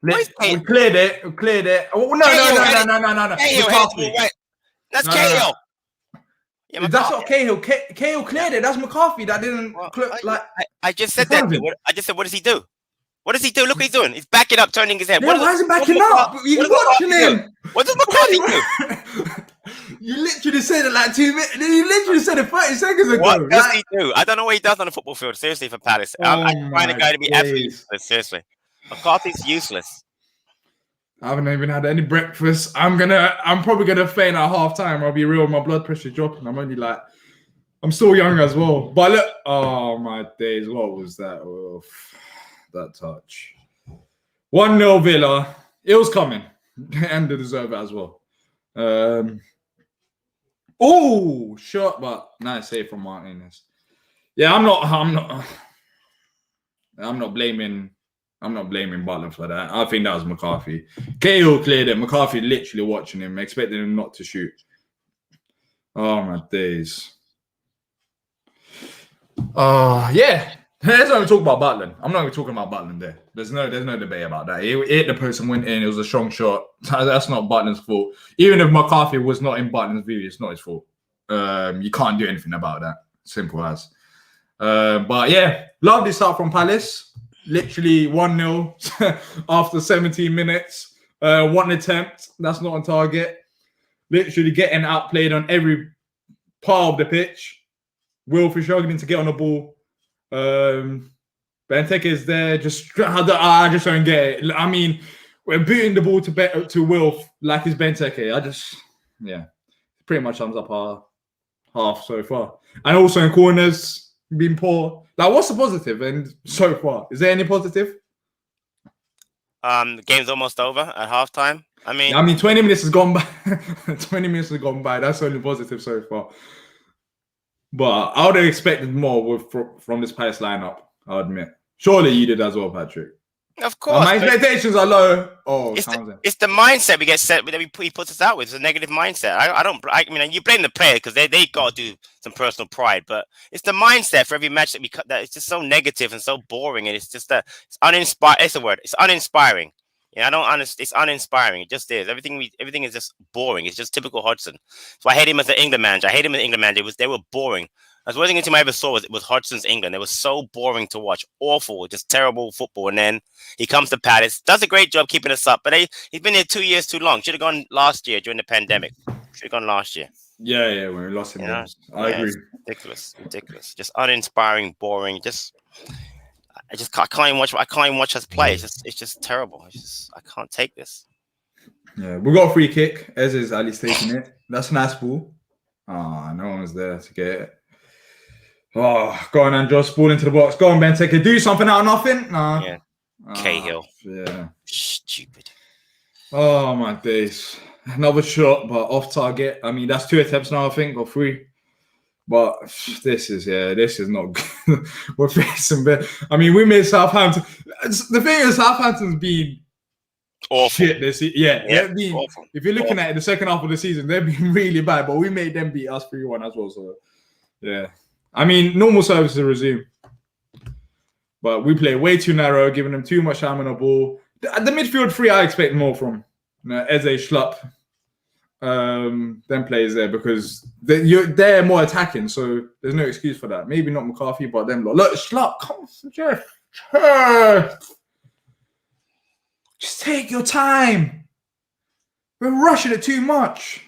We cleared it. Oh, no. Cahill, that's Cahill. Yeah, that's not Cahill. Cahill cleared it. That's McCarthy. That didn't I just said that. I just said, what does he do? What does he do? Look what he's doing. He's backing up, turning his head. Yeah, why is he backing up? You're watching him. What does McCarthy do? You literally said it like 2 minutes. You literally said it 30 seconds ago. What does Like, he do? I don't know what he does on the football field. Seriously, for Palace, oh I find the my guy to be absolutely days. useless. Seriously, McCarthy's useless. I haven't even had any breakfast. I'm probably gonna faint at half time. I'll be real, my blood pressure's dropping. I'm still young as well. But look, oh my days, what was that? Oh, that touch. 1-0 Villa. It was coming. And they deserve it as well. Oh, shot, but nice save from Martinez. Yeah, I'm not blaming Butland for that. I think that was McCarthy. Cahill cleared it. McCarthy literally watching him, expecting him not to shoot. Oh my days. Yeah. Let's not even talk about Butland. I'm not even talking about Butland there. There's no debate about that. He hit the post and went in. It was a strong shot. That's not Butland's fault. Even if McCarthy was not in Butland's view, it's not his fault. You can't do anything about that. Simple as. But yeah, lovely start from Palace. Literally 1-0 after 17 minutes. One attempt. That's not on target. Literally getting outplayed on every part of the pitch. Wilf is struggling to get on the ball. Benteke is there. I just don't get it. I mean, we're booting the ball to Wilf like it's Benteke. Pretty much sums up our half so far. And also in corners, been poor. Like, what's the positive? And so far, is there any positive? The game's almost over at halftime. I mean, 20 minutes has gone by. 20 minutes has gone by. That's only positive so far. But I would have expected more from this Palace lineup, I'll admit. Surely you did as well, Patrick. Of course. My expectations are low. It's the mindset we get set that he puts us out with. It's a negative mindset. I mean, you blame the player because they got to do some personal pride, but it's the mindset for every match that we cut. That it's just so negative and so boring, and it's just it's uninspiring. It's the word. It's uninspiring. Yeah, it's uninspiring. It just is. Everything is just boring. It's just typical Hodgson. So I hate him as an England manager. They were boring. That's one thing I ever saw was Hodgson's England. It was so boring to watch. Awful, just terrible football. And then he comes to Palace, does a great job keeping us up. But he's been here 2 years too long. Should have gone last year during the pandemic. Should have gone last year. Yeah, when we lost him. I agree. Ridiculous. Just uninspiring, boring. I can't even watch us play. It's just terrible. I can't take this. Yeah, we got a free kick. Ez is at least taking it. That's a nice ball. No one was there to get it. Oh, go on, Andros. Ball into the box. Go on, Benteke. Do something out of nothing. Nah. Yeah. Cahill. Yeah. Stupid. Oh my days. Another shot, but off target. I mean, that's 2 attempts now, I think, or 3. But this is not good. We're facing bit. I mean, we made Southampton. The thing is, Southampton's been awful. Shit this season. Yeah, awful. If you're looking at it, the second half of the season, they've been really bad, but we made them beat us 3-1 as well. So, yeah. I mean, normal services resume. But we play way too narrow, giving them too much time on the ball. The midfield 3, I expect more from. Eze, Schlupp, them players there because they're more attacking, so there's no excuse for that. Maybe not McCarthy, but them. Look, Schlupp, come on, Jeff. Just take your time. We're rushing it too much.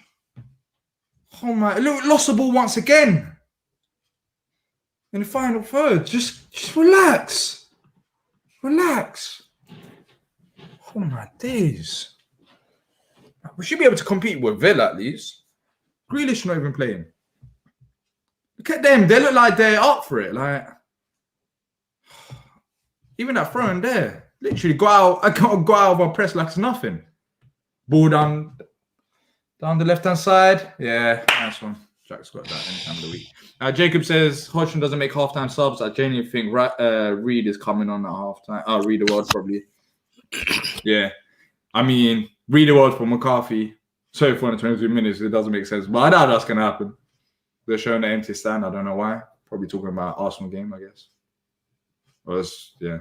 Oh my! Look, lost the ball once again. In the final third, just relax. Relax. Oh my days. We should be able to compete with Villa at least. Grealish not even playing. Look at them. They look like they're up for it. Like, even that throw in there. Literally go out of our press like it's nothing. Ball down the left-hand side. Yeah, nice one. Jack's got that any time of the week. Jacob says Hodgson doesn't make halftime subs. I genuinely think Reed is coming on at halftime. Reed the world probably. Yeah. I mean, Reed the world for McCarthy. So far in 22 minutes, it doesn't make sense. But I doubt that's going to happen. They're showing the empty stand. I don't know why. Probably talking about Arsenal game, I guess. Yeah.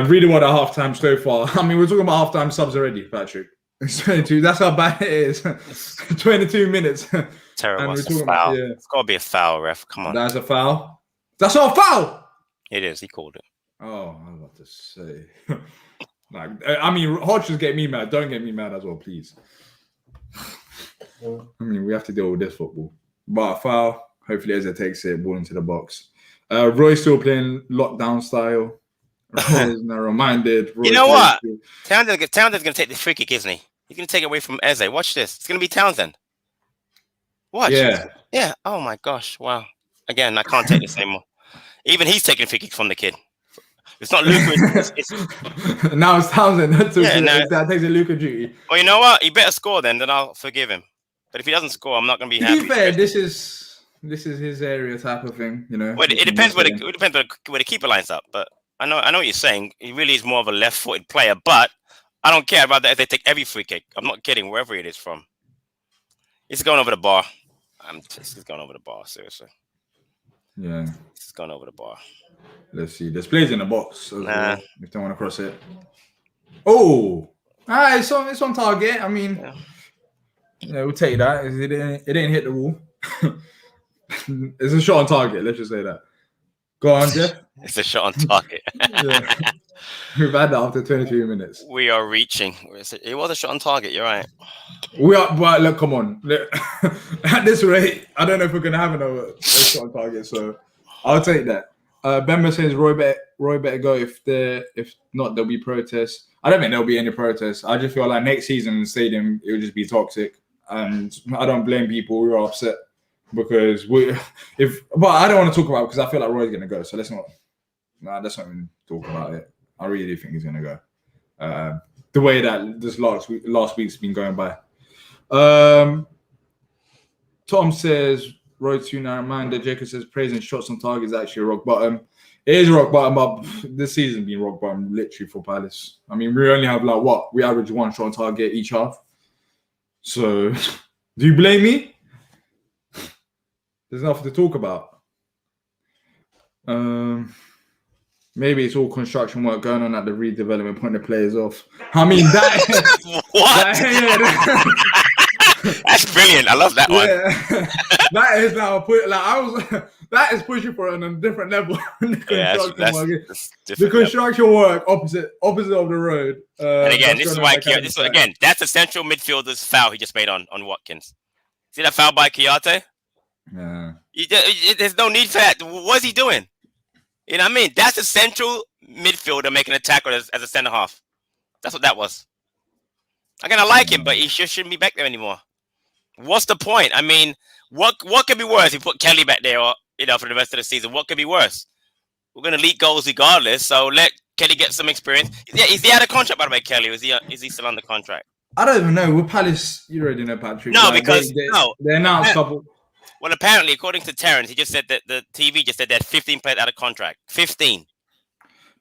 Reed the world at halftime so far. I mean, we're talking about halftime subs already, Patrick. It's 22. That's how bad it is. 22 minutes. Terrible. It's a foul. Yeah. It's got to be a foul, ref. Come on. That's a foul. That's not a foul. It is. He called it. Oh, I was about to say. I mean, Hodgson's get me mad. Don't get me mad as well, please. I mean, we have to deal with this football. But a foul. Hopefully, Eze takes it, ball into the box. Roy's still playing lockdown style. Roy's now reminded. You know what? Townsend's going to take the free kick, isn't he? He's going to take it away from Eze. Watch this. It's going to be Townsend. Watch. Yeah. Yeah. Oh, my gosh. Wow. Again, I can't take this anymore. Even he's taking a free kick from the kid. It's not Luca. Now it's Townsend. That takes a Luca duty. Well, you know what? He better score then I'll forgive him. But if he doesn't score, I'm not going to be happy. To be fair, this is his area type of thing, you know. Well, it depends where the keeper lines up. But I know what you're saying. He really is more of a left-footed player. But I don't care about that if they take every free kick. I'm not kidding. Wherever it is from, it's going over the bar. It's going over the bar. Seriously. Yeah. It's going over the bar. Let's see. There's players in the box as well, if they want to cross it. Oh, it's on target. I mean, yeah, we'll take that. It didn't hit the wall. It's a shot on target. Let's just say that. Go on, Jeff. It's a shot on target. Yeah. We've had that after 23 minutes. We are reaching. It was a shot on target. You're right. We are. But look, come on. Look, at this rate, I don't know if we're gonna have another shot on target. So I'll take that. Bemba says Roy better go if not there'll be protests. I don't think there'll be any protests. I just feel like next season in the stadium it will just be toxic, and I don't blame people who are upset because but I don't want to talk about it because I feel like Roy's gonna go. So let's not even talk about it. I really do think he's gonna go. The way that this last week's been going by. Tom says. Roy to narrow-minded. Jacob says praising shots on target is actually rock bottom. It is rock bottom, but this season been rock bottom literally for Palace. I mean, we only have we average one shot on target each half. So, do you blame me? There's nothing to talk about. Maybe it's all construction work going on at the redevelopment, putting the players off. I mean, that what? That's brilliant. I love that one. Yeah. That is now that is pushing for it on a different level. The construction work opposite of the road. And again, this is why that's a central midfielder's foul he just made on Watkins. See that foul by Kiyate? Yeah. There's no need for that. What's he doing? You know what I mean? That's a central midfielder making a tackle as a centre half. That's what that was. I'm gonna like him, but he shouldn't be back there anymore. What's the point? I mean, what could be worse? If you put Kelly back there, or for the rest of the season, what could be worse? We're gonna leak goals regardless, so let Kelly get some experience. Is he out of contract by the way, Kelly? Or is he still under contract? I don't even know. With Palace, you already know Patrick. No, because they announced a couple. Well, apparently, according to Terence, he just said that the TV just said they had 15 players out of contract. 15.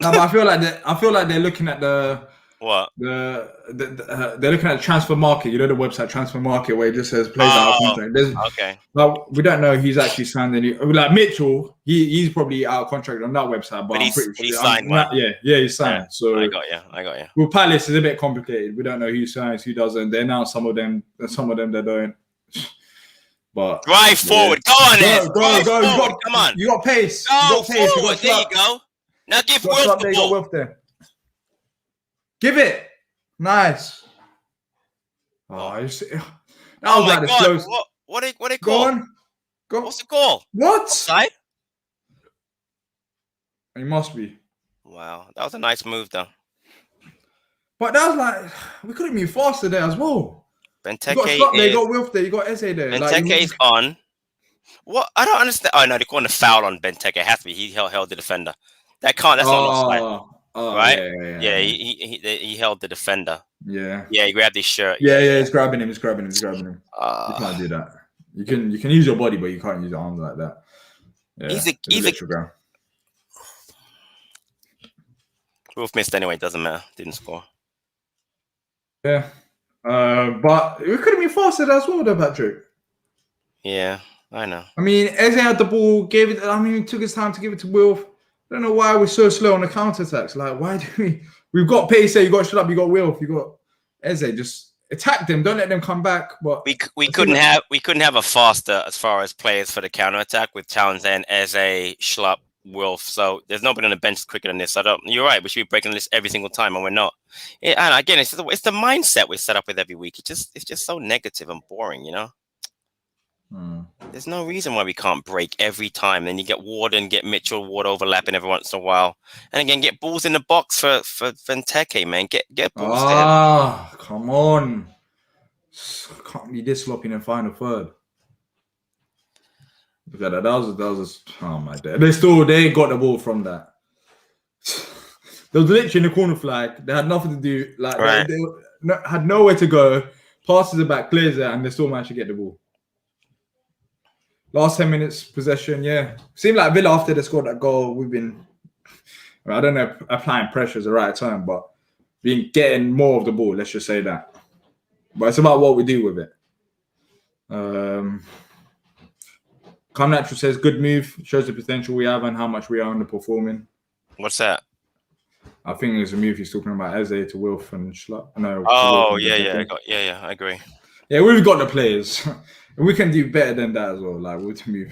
No, but I feel like they're looking at the. What? They're looking at transfer market. You know the website transfer market where it just says players out of contract. Okay. Well, we don't know if he's actually signed any. Like Mitchell, he's probably out of contract on that website, but I'm pretty sure he's signed. He's signed. Yeah, so I got you. With Palace, it's a bit complicated. We don't know who signs, who doesn't. They announced some of them they don't. But drive forward. Go on, go. Come on. You got pace. Go forward. There you go. Now give Wilf the ball. Give it. Nice. Oh, you see. Oh my God. What they call? Go on. Go. What's the call? What? Offside? It must be. Wow. That was a nice move, though. But that was like, we could have been faster there as well. Benteke you got Wilf there. You got Eze there. Benteke is on. What? I don't understand. Oh, no. They're calling a foul on Benteke. It has to be. He held the defender. That's not offside. Right? Yeah. He held the defender. Yeah. Yeah, he grabbed his shirt. Yeah, he's grabbing him. You can't do that. You can use your body, but you can't use your arms like that. Yeah, he's a Wolf missed anyway, doesn't matter. Didn't score. Yeah. But we could have been faster as well though, Patrick. Yeah, I know. I mean, Eze had the ball, he took his time to give it to Wilf. I don't know why we're so slow on the counter-attacks. Like, why do we've got pace there, you got Shlap, you got Wilf, you got Eze. Just attack them, don't let them come back. But we couldn't have a faster as far as players for the counter-attack with Townsend, Eze, Schlupp, Wilf. So there's nobody on the bench quicker than this. You're right. We should be breaking this every single time, and we're not. And again, it's the mindset we set up with every week. It's just so negative and boring, you know. There's no reason why we can't break every time. Then you get Ward and get Mitchell, Ward overlapping every once in a while, and again get balls in the box for Benteke, man. Get balls there. Come on. Can't be this sloppy in the final third. Look at that. That was oh my god. They got the ball from that. They was literally in the corner flag. They had nothing to do. Like they had nowhere to go. Passes it back, clears it, and they still managed to get the ball. Last 10 minutes possession, yeah. Seemed like Villa after they scored that goal, we've been, I don't know if applying pressure is the right term, but been getting more of the ball, let's just say that. But it's about what we do with it. Come Natural says, good move, shows the potential we have and how much we are underperforming. What's that? I think there's a move he's talking about, Eze to Wilf and Schlupp. No. Oh, yeah, I agree. Yeah, we've got the players. We can do better than that as well. Like, we'll move.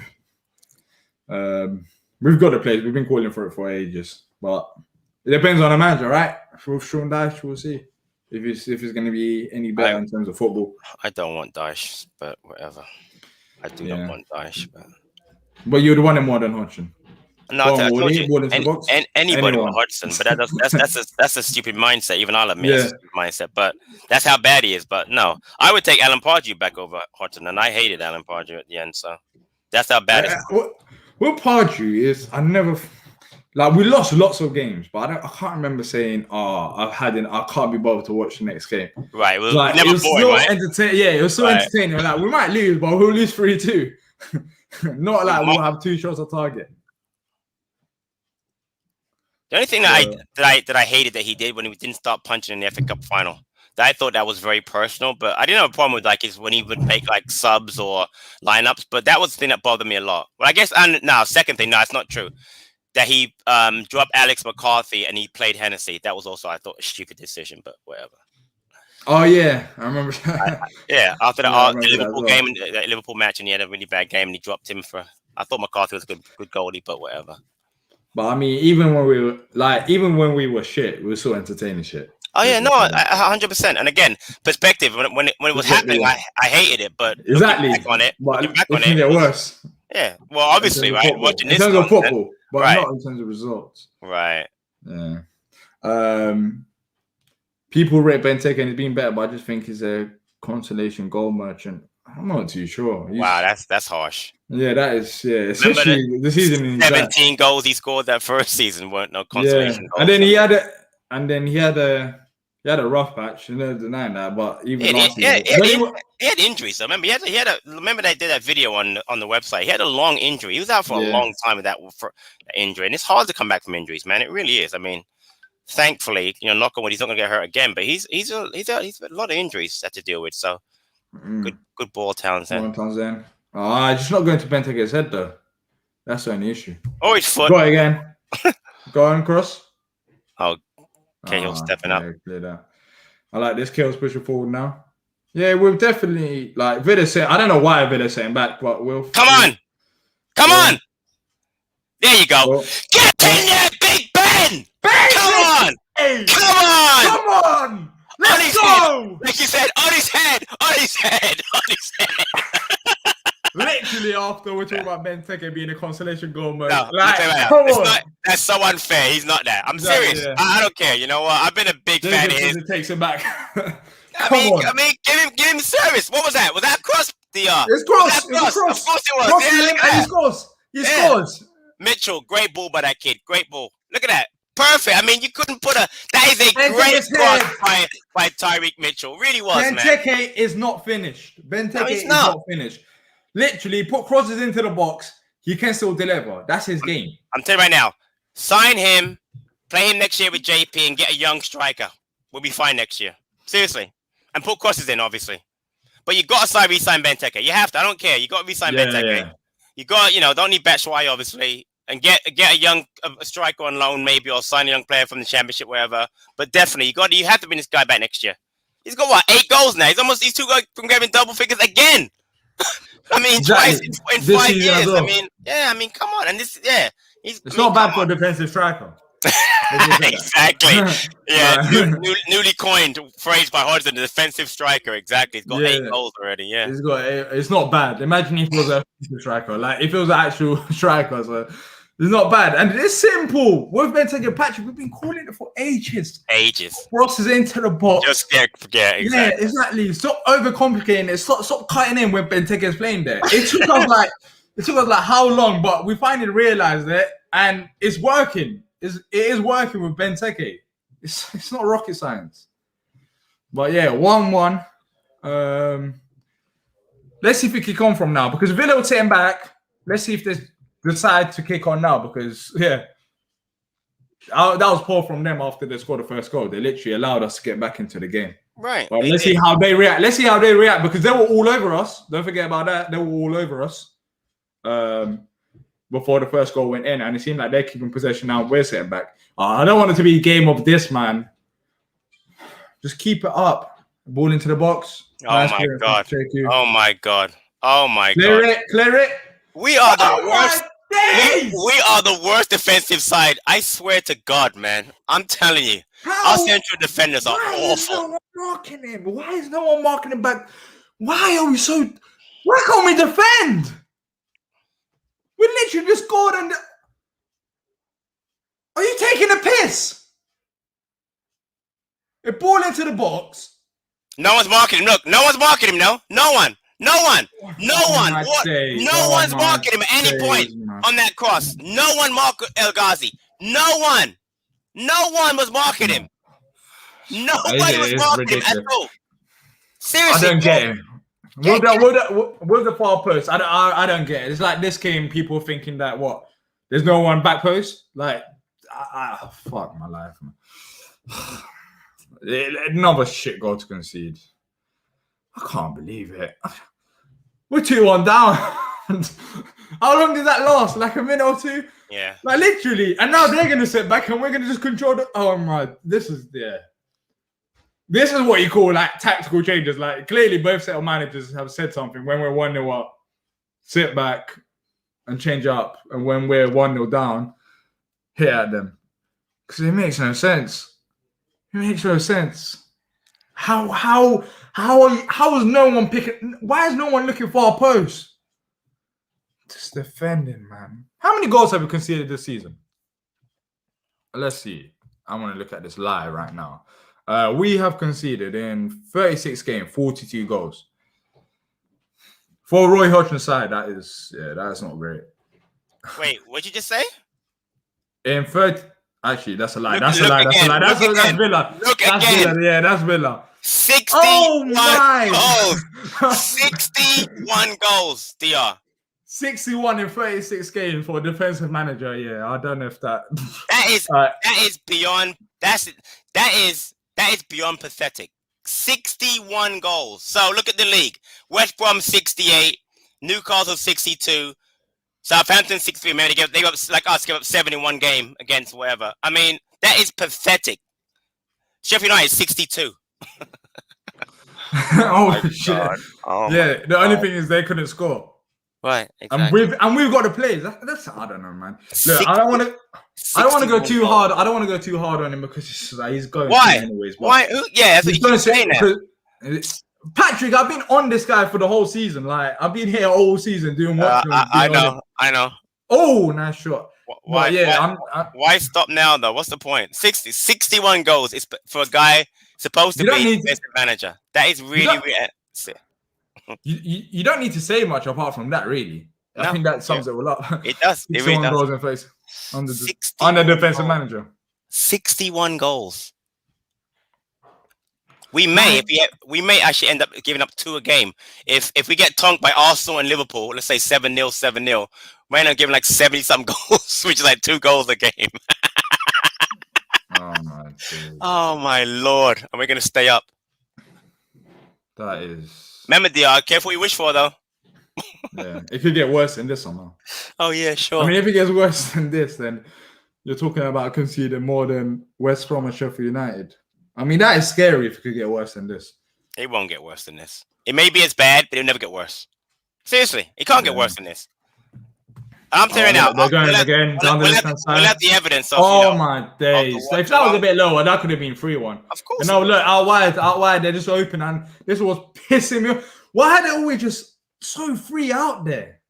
We've got the players. We've been calling for it for ages. But it depends on the manager, right? With Sean Dyche, we'll see if it's going to be any better in terms of football. I don't want Dyche, but whatever. I do not want Dyche. But you'd want him more than Hodgson. No, I told you, anybody but Hodgson, but that's a stupid mindset. Even I'll admit it's a stupid mindset, but that's how bad he is. But no, I would take Alan Pardew back over Hodgson, and I hated Alan Pardew at the end. So that's how bad it is. What Pardew is, I never like. We lost lots of games, but I can't remember saying, I can't be bothered to watch the next game. Right, it was like, never boring, right? It was so entertaining. Like, we might lose, but we'll lose 3-2. Not like we'll have 2 shots on target. The only thing that I hated that he did when he didn't start punching in the FA Cup final, that I thought that was very personal. But I didn't have a problem with is when he would make subs or lineups. But that was the thing that bothered me a lot. But I guess second thing, no, it's not true. That he dropped Alex McCarthy and he played Hennessy. That was also, I thought, a stupid decision. But whatever. Oh yeah, I remember. After the Liverpool game, the Liverpool match, and he had a really bad game, and he dropped him for. I thought McCarthy was a good goalie, but whatever. But I mean, even when we were shit, we were still entertaining shit. Oh yeah, no, 100%. And again, perspective when it was happening, I hated it, but exactly back on it, can get worse. Yeah, well, obviously, right? Watching in terms of football, but not in terms of results. Right. Yeah. People rate Benteke and he's been better, but I just think he's a consolation goal merchant. I'm not too sure. Wow, that's harsh. Yeah, that is. Yeah, especially the season. 17 goals he scored that first season weren't no consolation goals. And then he had a rough patch. No denying that. But even last season, he had injuries. So remember, remember they did that video on the website. He had a long injury. He was out for a long time with that injury, and it's hard to come back from injuries, man. It really is. I mean, thankfully, knock on wood, he's not going to get hurt again. But he's a lot of injuries to deal with. So good ball, Townsend. Just not going to Benteke's head though. That's the only issue. Oh, his foot. Go again. Go on, cross. Oh, Cahill's stepping up. Clear that. I like this. Cahill's pushing forward now. Yeah, we've definitely Villa saying. I don't know why Villa's saying back, but we'll. Come on. There you go. Oh. Get in there, Big Ben. Come on. Hey. Come on. Let's go. Like you said, on his head. Literally after we're talking about Benteke being a consolation goal mode. No, that's so unfair. He's not that. I'm serious. Yeah. I don't care. You know what? I've been a big fan of his. It takes him back. I mean, give him service. What was that? Was that cross? It's cross. Of course it was. He scores. Mitchell, great ball by that kid. Great ball. Look at that. Perfect. I mean, you couldn't put that is a great cross by Tyreek Mitchell. Really was, man. Benteke is not finished. Benteke is not finished. Literally, put crosses into the box. He can still deliver. That's his game. I'm telling you right now. Sign him. Play him next year with JP and get a young striker. We'll be fine next year. Seriously. And put crosses in, obviously. But you got to re-sign Benteke. You have to. I don't care. You got to re-sign Benteke. Yeah. You got, don't need Batshuayi, obviously. And get a young striker on loan, maybe, or sign a young player from the championship, wherever. But definitely, you have to bring this guy back next year. He's got 8 goals now. He's 2 goals from getting double figures again. I mean, twice in 5 years. Well. I mean, come on. And It's not bad for a defensive striker. Exactly. Yeah, Right. newly coined phrase by Hodgson, the defensive striker. Exactly. He's got 8 goals already. Yeah, It's not bad. Imagine if it was a striker, like if it was an actual striker. So it's not bad, and it's simple. We've been taking Patrick. We've been calling it for ages. Crosses into the box. Just forget. Exactly. Yeah, exactly. Stop overcomplicating it. Stop cutting in when Benteke's playing there. It took us like how long, but we finally realized it, and it's working. It is working with Benteke. It's not rocket science. But yeah, 1-1. Let's see if we kick on from now, because Villa will take him back. Let's see if they decide to kick on now, because that was poor from them after they scored the first goal. They literally allowed us to get back into the game. Right. But let's see how they react. Because they were all over us. Don't forget about that. They were all over us before the first goal went in, and it seemed like they're keeping possession now. We're sitting back. I don't want it to be a game of this, man. Just keep it up. Ball into the box. Oh my god. Oh my god. Oh my god. Clear it. We are the worst. We are the worst defensive side. I swear to God, man. I'm telling you. Our central defenders are awful. Why is no one marking him? Why is no one marking him back? Why are we so... Why can't we defend? We literally just scored and... Are you taking a piss? A ball into the box. No one's marking him. Look, no one's marking him. No one. What? No one's marking him at any point on that cross. No one marked El Ghazi. No one was marking him. Nobody was marking him at all. Seriously, I don't get it. With the far post, I don't get it. It's like this game, people thinking that there's no one back post. Like, fuck my life, man. Another shit goal to concede. I can't believe it. We're 2-1 down. How long did that last? Like a minute or two? Yeah. Like literally. And now they're gonna sit back and we're gonna just control the. Oh my! This is what you call like tactical changes. Like clearly, both set of managers have said something when we're 1-0 up, sit back and change up, and when we're 1-0 down, hit at them because it makes no sense. It makes no sense. How is no one picking? Why is no one looking for our post? Just defending, man. How many goals have we conceded this season? Let's see. I want to look at this live right now. We have conceded in 36 games, 42 goals. For Roy Hodgson's side, that is not great. Wait, what'd you just say? In 30. Actually, that's a lie. That's a lie. That's Villa. That's Villa. 61 goals. 61 goals, Diyar. 61 in 36 games for a defensive manager. Yeah, I don't know if that. That is beyond. That is beyond pathetic. 61 goals. So look at the league. West Brom 68, Newcastle 62. Southampton 63, man, they gave up 71 game against whatever. I mean, that is pathetic. Sheffield United 62. Shit. The only thing is they couldn't score. Right, exactly. And we've got the players. That's I don't know, man. Look, I don't want to go too hard. I don't want to go too hard on him because he's going. Why? Anyways. Why? Yeah, that's what you're saying now. Patrick, I've been on this guy for the whole season. Like I've been here all season doing what? I know. Oh, nice shot. Why stop now though? What's the point? 61 goals is for a guy supposed to be a defensive manager. That is really. You don't need to say much apart from that, really. I think that sums it all up. It does. It really does. Goals in place under defensive manager. 61 goals. We may actually end up giving up 2 a game. If we get tonked by Arsenal and Liverpool, let's say 7-0, 7-0, we end up giving like 70-some goals, which is like 2 goals a game. Oh my Lord. And we're going to stay up. That is... Remember, Diyar, careful what you wish for, though. Yeah, it could get worse than this somehow. Oh, yeah, sure. I mean, if it gets worse than this, then you're talking about conceding more than West Brom and Sheffield United. I mean, that is scary if it could get worse than this. It won't get worse than this. It may be as bad, but it'll never get worse. Seriously, it can't get worse than this. I'm tearing look, out. they're going again down the left hand We'll side. have the evidence of, Oh my days! of the If that was a watch-along. bit lower, that could have been 3-1. Of course. And now look, out wide, they're just open, and this was pissing me off. Why are they always just so free out there?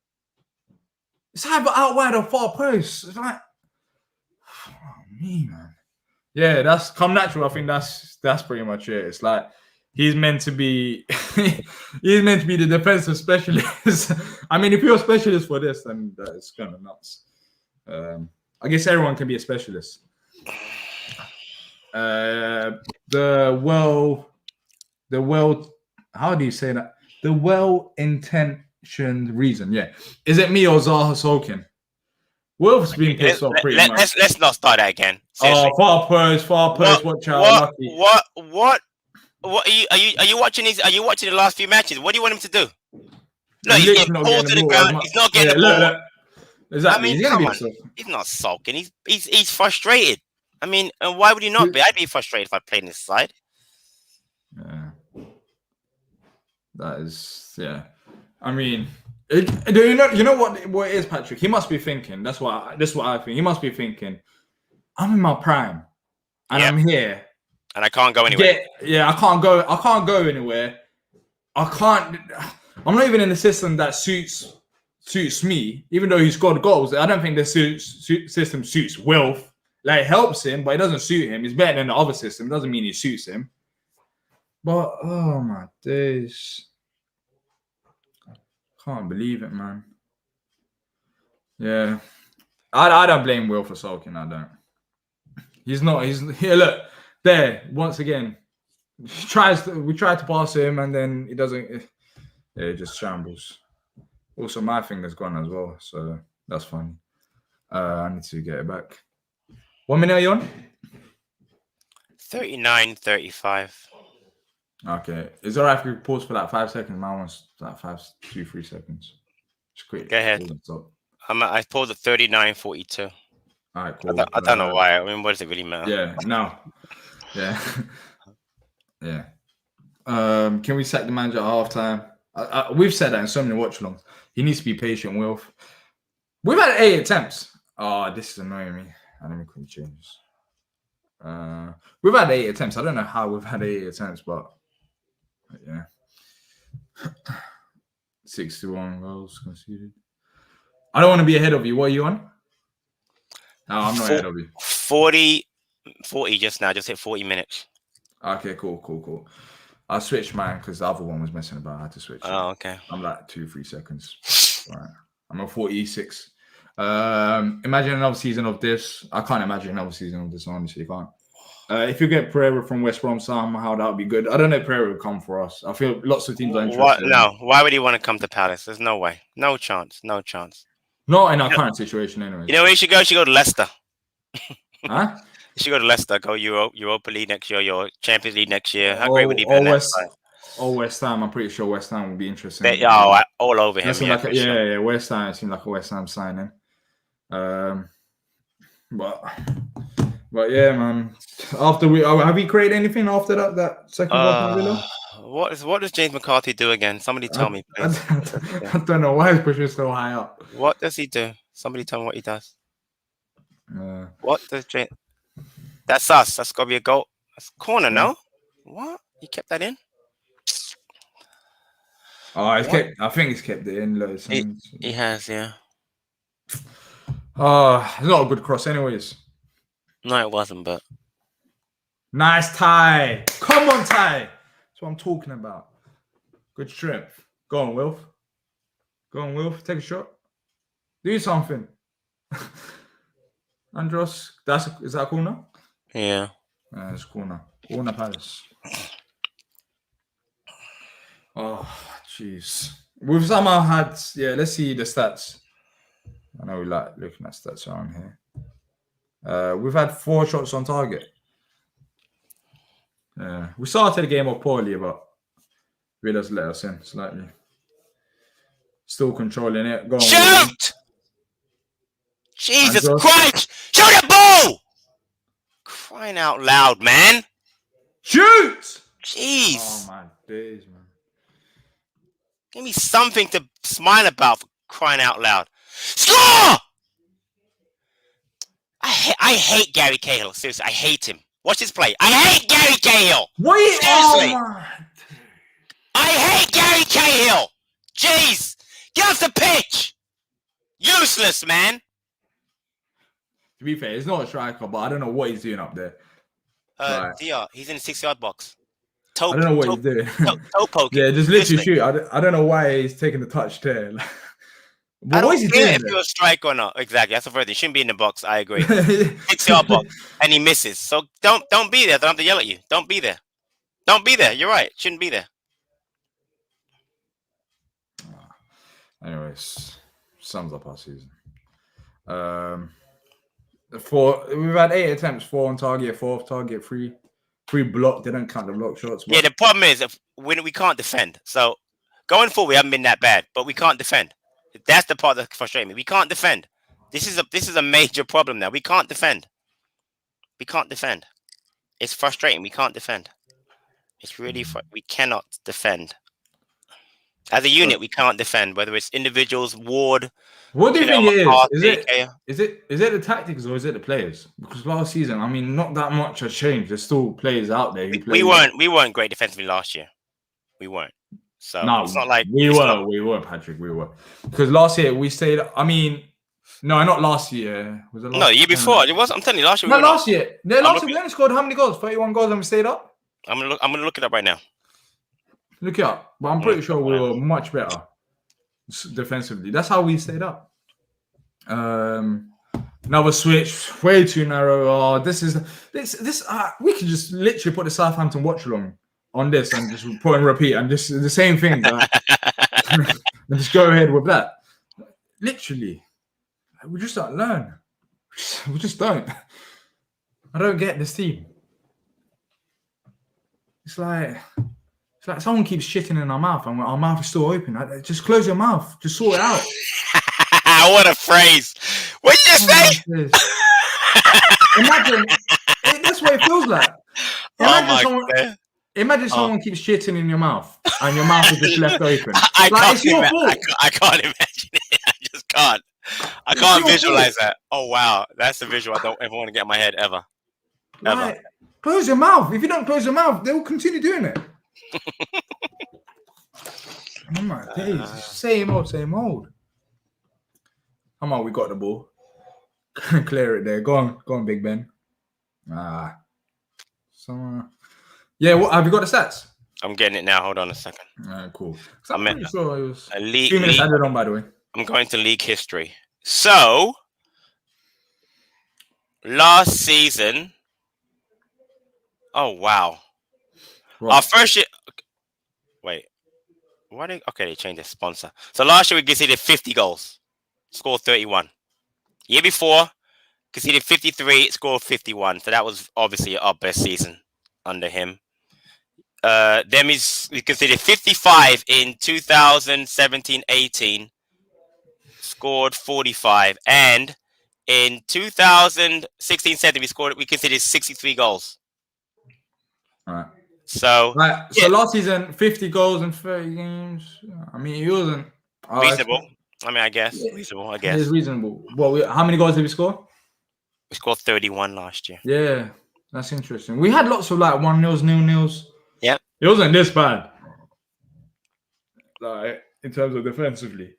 It's either out wide or far post. It's like, oh, me, man. Yeah, that's come natural. I think that's pretty much it. It's like he's meant to be he's meant to be the defensive specialist. I mean, if you're a specialist for this, then it's kind of nuts. I guess everyone can be a specialist. The how do you say that? The well-intentioned reason, yeah. Is it me or Zaha sulking? Wolf's been pissed off pretty much. Let's not start that again. Seriously. Oh, far post. Watch out, lucky. What are you watching these? Are you watching the last few matches? What do you want him to do? Look, he's getting pulled to the ground. He's not getting the ball. Look. Exactly. I mean, come on. He's not sulking. He's frustrated. I mean, and why would he not be? I'd be frustrated if I played in this side. Yeah. That is, yeah. I mean, you know what it is, Patrick? He must be thinking. That's what I think. He must be thinking. I'm in my prime, and I'm here, and I can't go anywhere. I can't go. I can't go anywhere. I'm not even in the system that suits me. Even though he scored goals, I don't think the system suits Wilf. Like, it helps him, but it doesn't suit him. It's better than the other system. It doesn't mean it suits him. But oh my days. Can't believe it, man. Yeah. I don't blame Will for sulking. I don't. He's not. He's here. Look, there. Once again, we try to pass him, and then he doesn't. Yeah, it just shambles. Also, my finger's gone as well, so that's funny. I need to get it back. 1 minute are you on? 39:35. Okay. Is it alright if we pause for like 5 seconds? My one's like 3 seconds. Just quick. Go ahead. I paused at 39:42. All right, cool. I don't know why. I mean, what does it really matter? Yeah, no. Yeah. Yeah. Can we sack the manager at halftime? We've said that in so many watch-alongs. He needs to be patient, Wilf. We've had 8 attempts. Oh, this is annoying me. Let me quickly change this. We've had 8 attempts. I don't know how we've had 8 attempts, but yeah. 61 goals conceded. I don't want to be ahead of you. What are you on? No, I'm not ahead of you. 40 just now. Just hit 40 minutes. Okay, cool. I switched mine because the other one was messing about. I had to switch. Oh, okay. I'm like 2-3 seconds. All right. I'm on 46. Imagine another season of this. I can't imagine another season of this, honestly. Can't. If you get Pereira from West Brom somehow, that would be good. I don't know if Pereira would come for us. I feel lots of teams are interested. No. Why would he want to come to Palace? There's no way. No chance. Not in our current situation, anyway. You know where you should go? You should go to Leicester. Huh? You should go to Leicester. Go Europa League next year. Your Champions League next year. How great would he be? West Ham. I'm pretty sure West Ham would be interesting. All over him. Yeah, West Ham seemed like a West Ham signing. But yeah, man. After have we created anything after that second goal from Villa? What does James McCarthy do again? Somebody tell me, please. I don't know why he's pushing so high up. What does he do? Somebody tell me what he does. What does James? That's us. That's got to be a goal. That's corner, no? What? He kept that in? Oh, I think he's kept it in. He has, yeah. Oh, it's not a good cross, anyways. No, it wasn't, but nice tie. Come on, tie. That's what I'm talking about. Good strength. Go on, Wilf. Take a shot. Do something. Andros, is that a corner? Yeah. It's corner. Corner Palace. Oh, jeez. We've somehow had, let's see the stats. I know we like looking at stats around here. We've had 4 shots on target. We started the game off poorly, but Villa's let us in slightly. Still controlling it. Go on. Shoot! Jesus Christ! Shoot the ball! Crying out loud, man. Shoot! Jeez. Oh, my days, man. Give me something to smile about for crying out loud. Score! I hate Gary Cahill. Seriously, I hate him. Watch his play. I hate Gary Cahill. Wait, Seriously. oh my. I hate Gary Cahill. Jeez. Get off the pitch. Useless, man. To be fair, he's not a striker, but I don't know what he's doing up there. Diyar, he's in the 6-yard box. I don't know what he's doing. Toe poking. Yeah, just literally shoot. I don't know why he's taking the touch there. But I don't what is he care doing if there? you're a strike or not. Exactly. That's the first thing. He shouldn't be in the box. I agree. 6-yard box. And he misses. So don't be there. I don't have to yell at you. Don't be there. Don't be there. You're right. Shouldn't be there. Anyways, sums up our season. We've had 8 attempts, 4 on target, 4 off target, 3 blocked. They don't count the block shots. Yeah, the problem is when we can't defend. So going forward, we haven't been that bad, but we can't defend. That's the part that frustrates me. We can't defend. This is a major problem now. We can't defend. We can't defend. It's frustrating. We can't defend. It's really we cannot defend. As a unit, we can't defend. Whether it's individuals, Ward. What do you think it is? Is it the tactics or is it the players? Because last season, I mean, not that much has changed. There's still players out there who play. We weren't great defensively last year. We weren't. So no, it's not like we were, Patrick. We were, because last year we stayed. I mean, no, not last year. Was it last the year before? It was. I'm telling you, last year. No, last year. Yeah, last year we only scored how many goals? 31 goals, and we stayed up. I'm gonna look it up right now. Look it up, but I'm pretty sure we were much better defensively. That's how we stayed up. Another switch, way too narrow. Oh, this. We could just literally put the Southampton watch along on this and just put and repeat and just the same thing. And just go ahead with that. Literally, we just don't learn. We just don't. I don't get this team. It's like someone keeps shitting in our mouth and our mouth is still open. Just close your mouth. Just sort it out. What a phrase. What did you say? Imagine. That's what it feels like. Imagine someone keeps shitting in your mouth and your mouth is just left open. It's your fault. I can't imagine it. I just can't. I can't visualize that. Oh, wow. That's the visual I don't ever want to get in my head ever. Ever. Close your mouth. If you don't close your mouth, they will continue doing it. Oh my days. Same old. Come on, we got the ball. Clear it there. Go on, Big Ben. Yeah, what have you got the stats? I'm getting it now. Hold on a second. Cool. I'm pretty sure it was a league. 2 minutes added on, by the way. I'm going to league history. So last season. Oh wow. Right. Our first year. Wait. They changed their sponsor. So last year we conceded 50 goals, scored 31. Year before, conceded 53, scored 51. So that was obviously our best season under him. Then we conceded 55 in 2017-18, scored 45, and in 2016-17 we conceded 63 goals. All right. So last season 50 goals in 30 games. I mean, it wasn't reasonable. I guess reasonable. It's reasonable. Well, how many goals did we score? We scored 31 last year. Yeah, that's interesting. We had lots of 1-0, 0-0. Yeah, it wasn't this bad. In terms of defensively.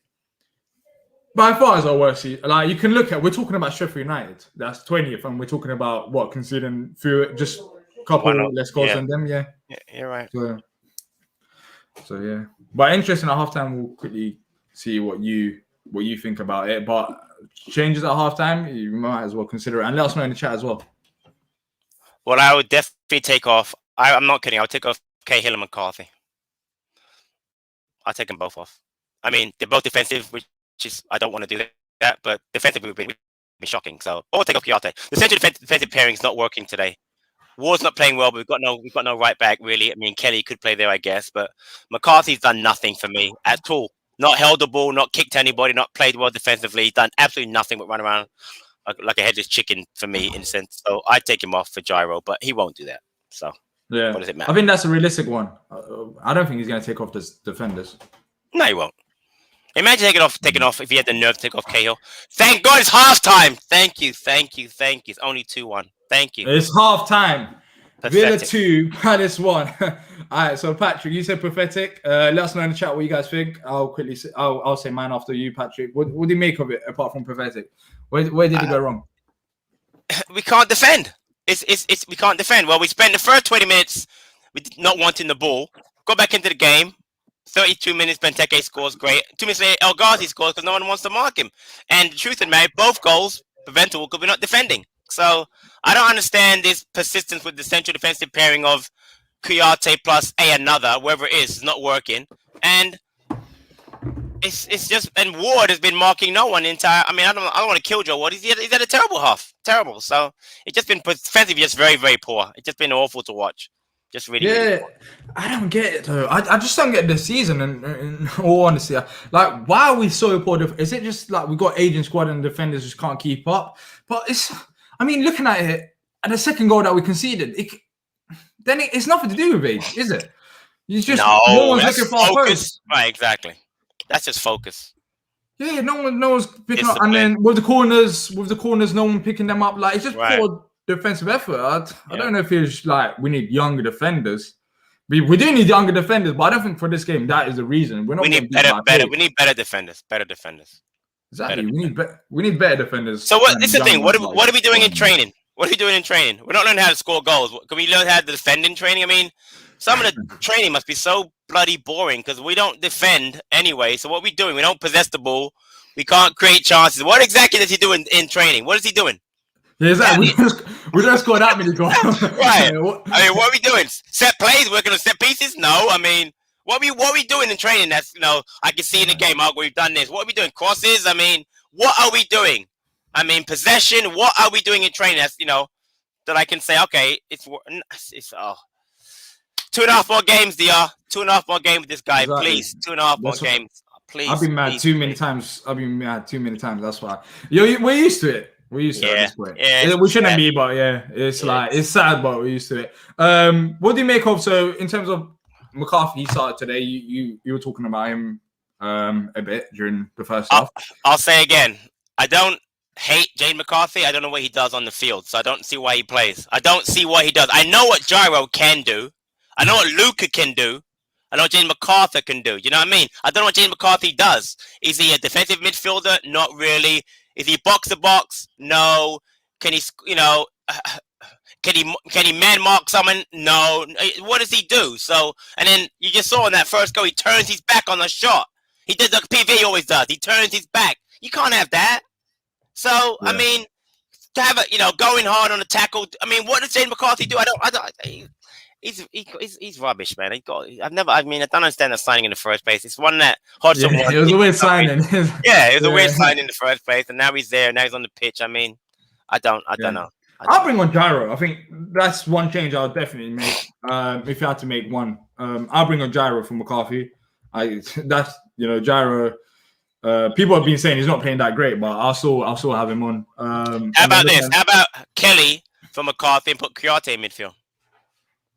By far is our worst season. You can look at. We're talking about Sheffield United. That's 20th, and we're talking about considering few just. Couple less goals than them, yeah, you're right. So yeah, but interesting. At halftime, we'll quickly see what you think about it. But changes at halftime, you might as well consider it, and let us know in the chat as well. Well, I would definitely take off. I'm not kidding. I'll take off Cahill and McCarthy. I'll take them both off. I mean, they're both defensive, which is I don't want to do that, but defensively would be shocking. So, or take off Chiarte. The central defensive pairing is not working today. Ward's not playing well, but we've got no right back really. I mean, Kelly could play there, I guess, but McCarthy's done nothing for me at all. Not held the ball, not kicked anybody, not played well defensively. Done absolutely nothing but run around like a headless chicken for me, in a sense. So I'd take him off for Gyro, but he won't do that. So yeah, what does it matter? I think that's a realistic one. I don't think he's going to take off the defenders. No, he won't. Imagine taking off if he had the nerve to take off Cahill. Thank God it's halftime. Thank you. It's only 2-1. Thank you. It's half time. Villa Pathetic. 2, Palace 1. All right, so Patrick, you said pathetic. Let us know in the chat what you guys think. I'll quickly say, I'll say mine after you, Patrick. What do you make of it apart from pathetic? Where did it go wrong? We can't defend. We can't defend. Well, we spent the first 20 minutes with not wanting the ball. Go back into the game. 32 minutes, Benteke scores, great. 2 minutes later, El Ghazi scores because no one wants to mark him. And the truth of the matter, both goals preventable because we're not defending. So I don't understand this persistence with the central defensive pairing of Kuyate plus another, whoever it is not working. And it's just, and Ward has been marking no one entire. I mean, I don't want to kill Joe Ward. He's had a terrible half. Terrible. So it's just been defensively just very, very poor. It's just been awful to watch. Just really, really poor. I don't get it though. I just don't get the season. And in all honesty, like, why are we so poor? Is it just like we got aging squad and defenders just can't keep up? But I mean, looking at it, and the second goal that we conceded, it's nothing to do with age, is it? It's just no one's looking for our post. Right, exactly. That's just focus. Yeah, no one's picking up, and then with the corners, no one picking them up. Like, it's just poor defensive effort. I don't know if it's like we need younger defenders. We do need younger defenders, but I don't think for this game that is the reason. We need better. We need better defenders. Better defenders. Exactly. We need better defenders. So this is the thing. What are we doing in training? What are we doing in training? We're not learning how to score goals. Can we learn how to defend in training? I mean, some of the training must be so bloody boring because we don't defend anyway. So what are we doing? We don't possess the ball. We can't create chances. What exactly does he do in training? What is he doing? Yeah, exactly. We don't score that many goals. Right. I mean, what are we doing? Set plays? Working on set pieces? No. I mean, what are we doing in training? That's I can see in the game. Oh, we've done this. What are we doing? Crosses? I mean, what are we doing? I mean, possession. What are we doing in training? That's that I can say. Okay, it's 2.5 more games, Diyar. 2.5 more games with this guy, exactly. Please. 2.5 more games, please. I've been mad too many times. That's why. We're used to it. We're used to it at this point. Yeah, we shouldn't be, but it's like it's sad, but we're used to it. What do you make of? So in terms of McCarthy, he started today. You were talking about him a bit during the first half. I'll say again, I don't hate Jane McCarthy. I don't know what he does on the field, so I don't see why he plays. I don't see what he does. I know what Gyro can do. I know what Luca can do. I know what Jane McCarthy can do. You know what I mean? I don't know what Jane McCarthy does. Is he a defensive midfielder? Not really. Is he box to box? No. Can he, can he man mark someone? No. What does he do? So, and then you just saw in that first goal, he turns his back on the shot. He did the PV always does. He turns his back. You can't have that. So, I mean, to have going hard on the tackle. I mean, what does Jane McCarthy do? He's rubbish, man. I don't understand the signing in the first place. It's one that Hodgson it was a weird signing. It was a weird signing in the first place, and now he's there. Now he's on the pitch. I mean, I don't know. I'll bring on Gyro. I think that's one change I'll definitely make. If you had to make one, I'll bring on Gyro for McCarthy. Gyro. People have been saying he's not playing that great, but I'll still have him on. How about this? How about Kelly for McCarthy and put Kuyate in midfield?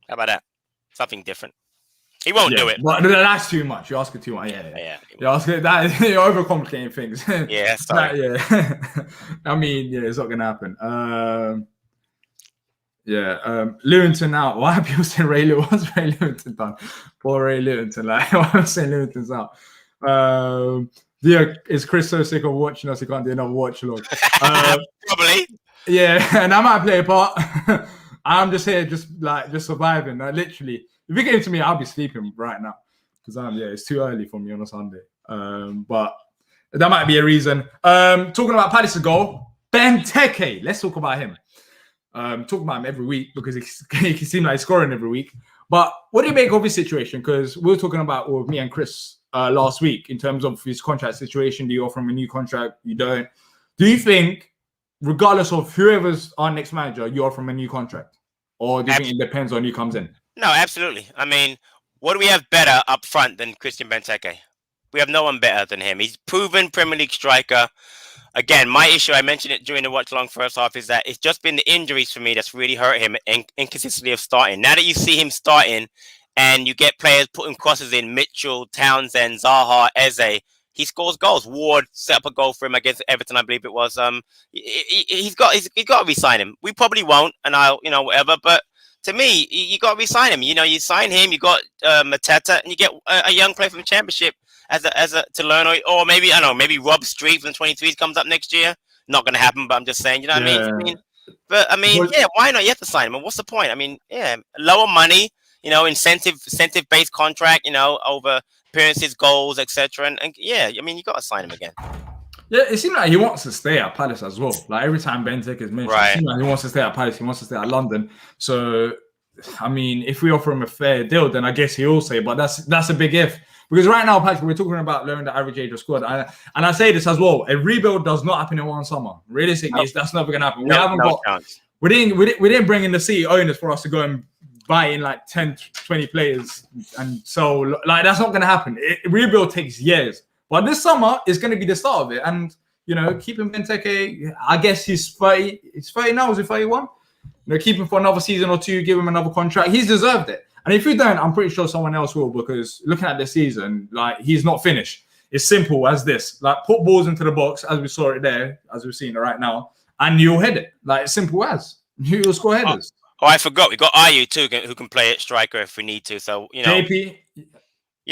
How about that? Something different. He won't do it. But that's too much. You're asking too much. Yeah. You're asking that. You're overcomplicating things. Yeah, sorry. I mean, it's not gonna happen. Lewington out. Why are people saying Ray Lewington? What's Ray Lewington done? Poor Ray Lewington. Like, why am I saying Lewington's out? Is Chris so sick of watching us? He can't do another watch along. Probably. Yeah, and I might play a part. I'm just here, just surviving. Literally, if it came to me, I'll be sleeping right now because it's too early for me on a Sunday. But that might be a reason. Talking about Palace's goal, Benteke. Let's talk about him. Talk about him every week because he seems like he's scoring every week. But what do you make of his situation? Because we were talking about with me and Chris last week in terms of his contract situation. Do you offer him a new contract? You don't. Do you think, regardless of whoever's our next manager, you offer him a new contract? Or do you think it depends on who comes in? No, absolutely. I mean, what do we have better up front than Christian Benteke? We have no one better than him. He's proven Premier League striker. Again, my issue, I mentioned it during the watch-along first half, is that it's just been the injuries for me that's really hurt him and inconsistency of starting. Now that you see him starting and you get players putting crosses in, Mitchell, Townsend, Zaha, Eze, he scores goals. Ward set up a goal for him against Everton, I believe it was. He's got to re-sign him. We probably won't, and I'll whatever. But to me, you got to re-sign him. You sign him. You got Mateta, and you get a young player from the Championship as a to learn, or maybe I don't know, maybe Rob Street from the 23s comes up next year. Not going to happen, but I'm just saying, you know what I mean? But I mean, yeah, why not? You have to sign him. And what's the point? I mean, yeah, lower money, incentive-based contract, over appearances, goals, etc. And yeah, I mean, you got to sign him again. Yeah, it seems like he wants to stay at Palace as well. Like every time Benteke is mentioned, it seems like he wants to stay at Palace. He wants to stay at London. So, I mean, if we offer him a fair deal, then I guess he'll say. But that's a big if. Because right now, Patrick, we're talking about lowering the average age of squad. And I say this as well. A rebuild does not happen in one summer. Realistically, that's never going to happen. We haven't got chance. We didn't bring in the city owners for us to go and buy in like 10, 20 players. And so, like, that's not going to happen. Rebuild takes years. But this summer is going to be the start of it. And, keeping Benteke, I guess he's 30. He's 30 now. Is he 31? Keep him for another season or two, give him another contract. He's deserved it. And if you don't, I'm pretty sure someone else will, because looking at the season, like, he's not finished. It's simple as this. Like, put balls into the box, as we saw it there, as we're seeing it right now, and you'll hit it. Like, it's simple as. You'll score headers. Oh, I forgot. We got Ayew too, who can play at striker if we need to. So, JP.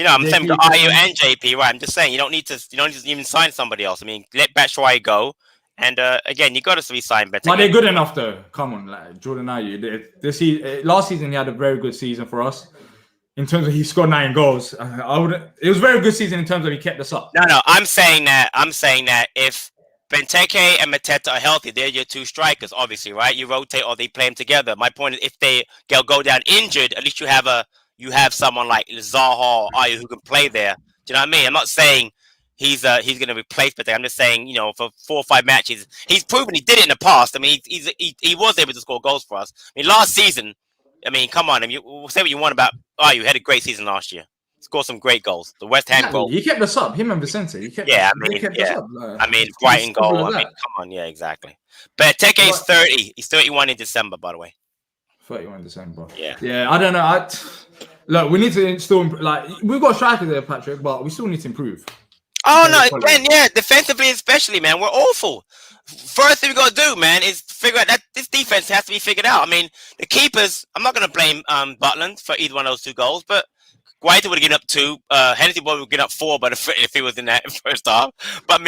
I'm saying the Ayew and JP, right? I'm just saying you don't need to even sign somebody else. I mean, let Batshuayi go. And again, you got to re-sign better. But they're good enough, though. Come on, like Jordan Ayew. Last season, he had a very good season for us. In terms of he scored 9 goals, it was a very good season in terms of he kept us up. No, I'm saying that if Benteke and Mateta are healthy, they're your 2 strikers, obviously, right? You rotate or they play them together. My point is, if they'll go down injured, at least you have someone like Zaha or Ayew who can play there. Do you know what I mean? I'm not saying he's going to replace Benteke. I'm just saying, for 4 or 5 matches, he's proven he did it in the past. I mean, he was able to score goals for us. I mean, last season, I mean, come on. I mean, say what you want about Ayew. Had a great season last year. Scored some great goals. The West Ham goal. He kept us up. Him and Vicente. I mean, Brighton goal. I mean, come on. Yeah, exactly. But Benteke is 30. He's 31 in December, by the way. 31 December. Yeah. I don't know. Look, we need to still, like, we've got strikers there, Patrick, but we still need to improve. Oh, no, again, yeah, defensively especially, man, we're awful. First thing we got to do, man, is figure out that this defense has to be figured out. I mean, the keepers, I'm not going to blame Butland for either one of those 2 goals, but Guaita would have given up 2. Hennessy would have given up 4, but if he was in that first half. But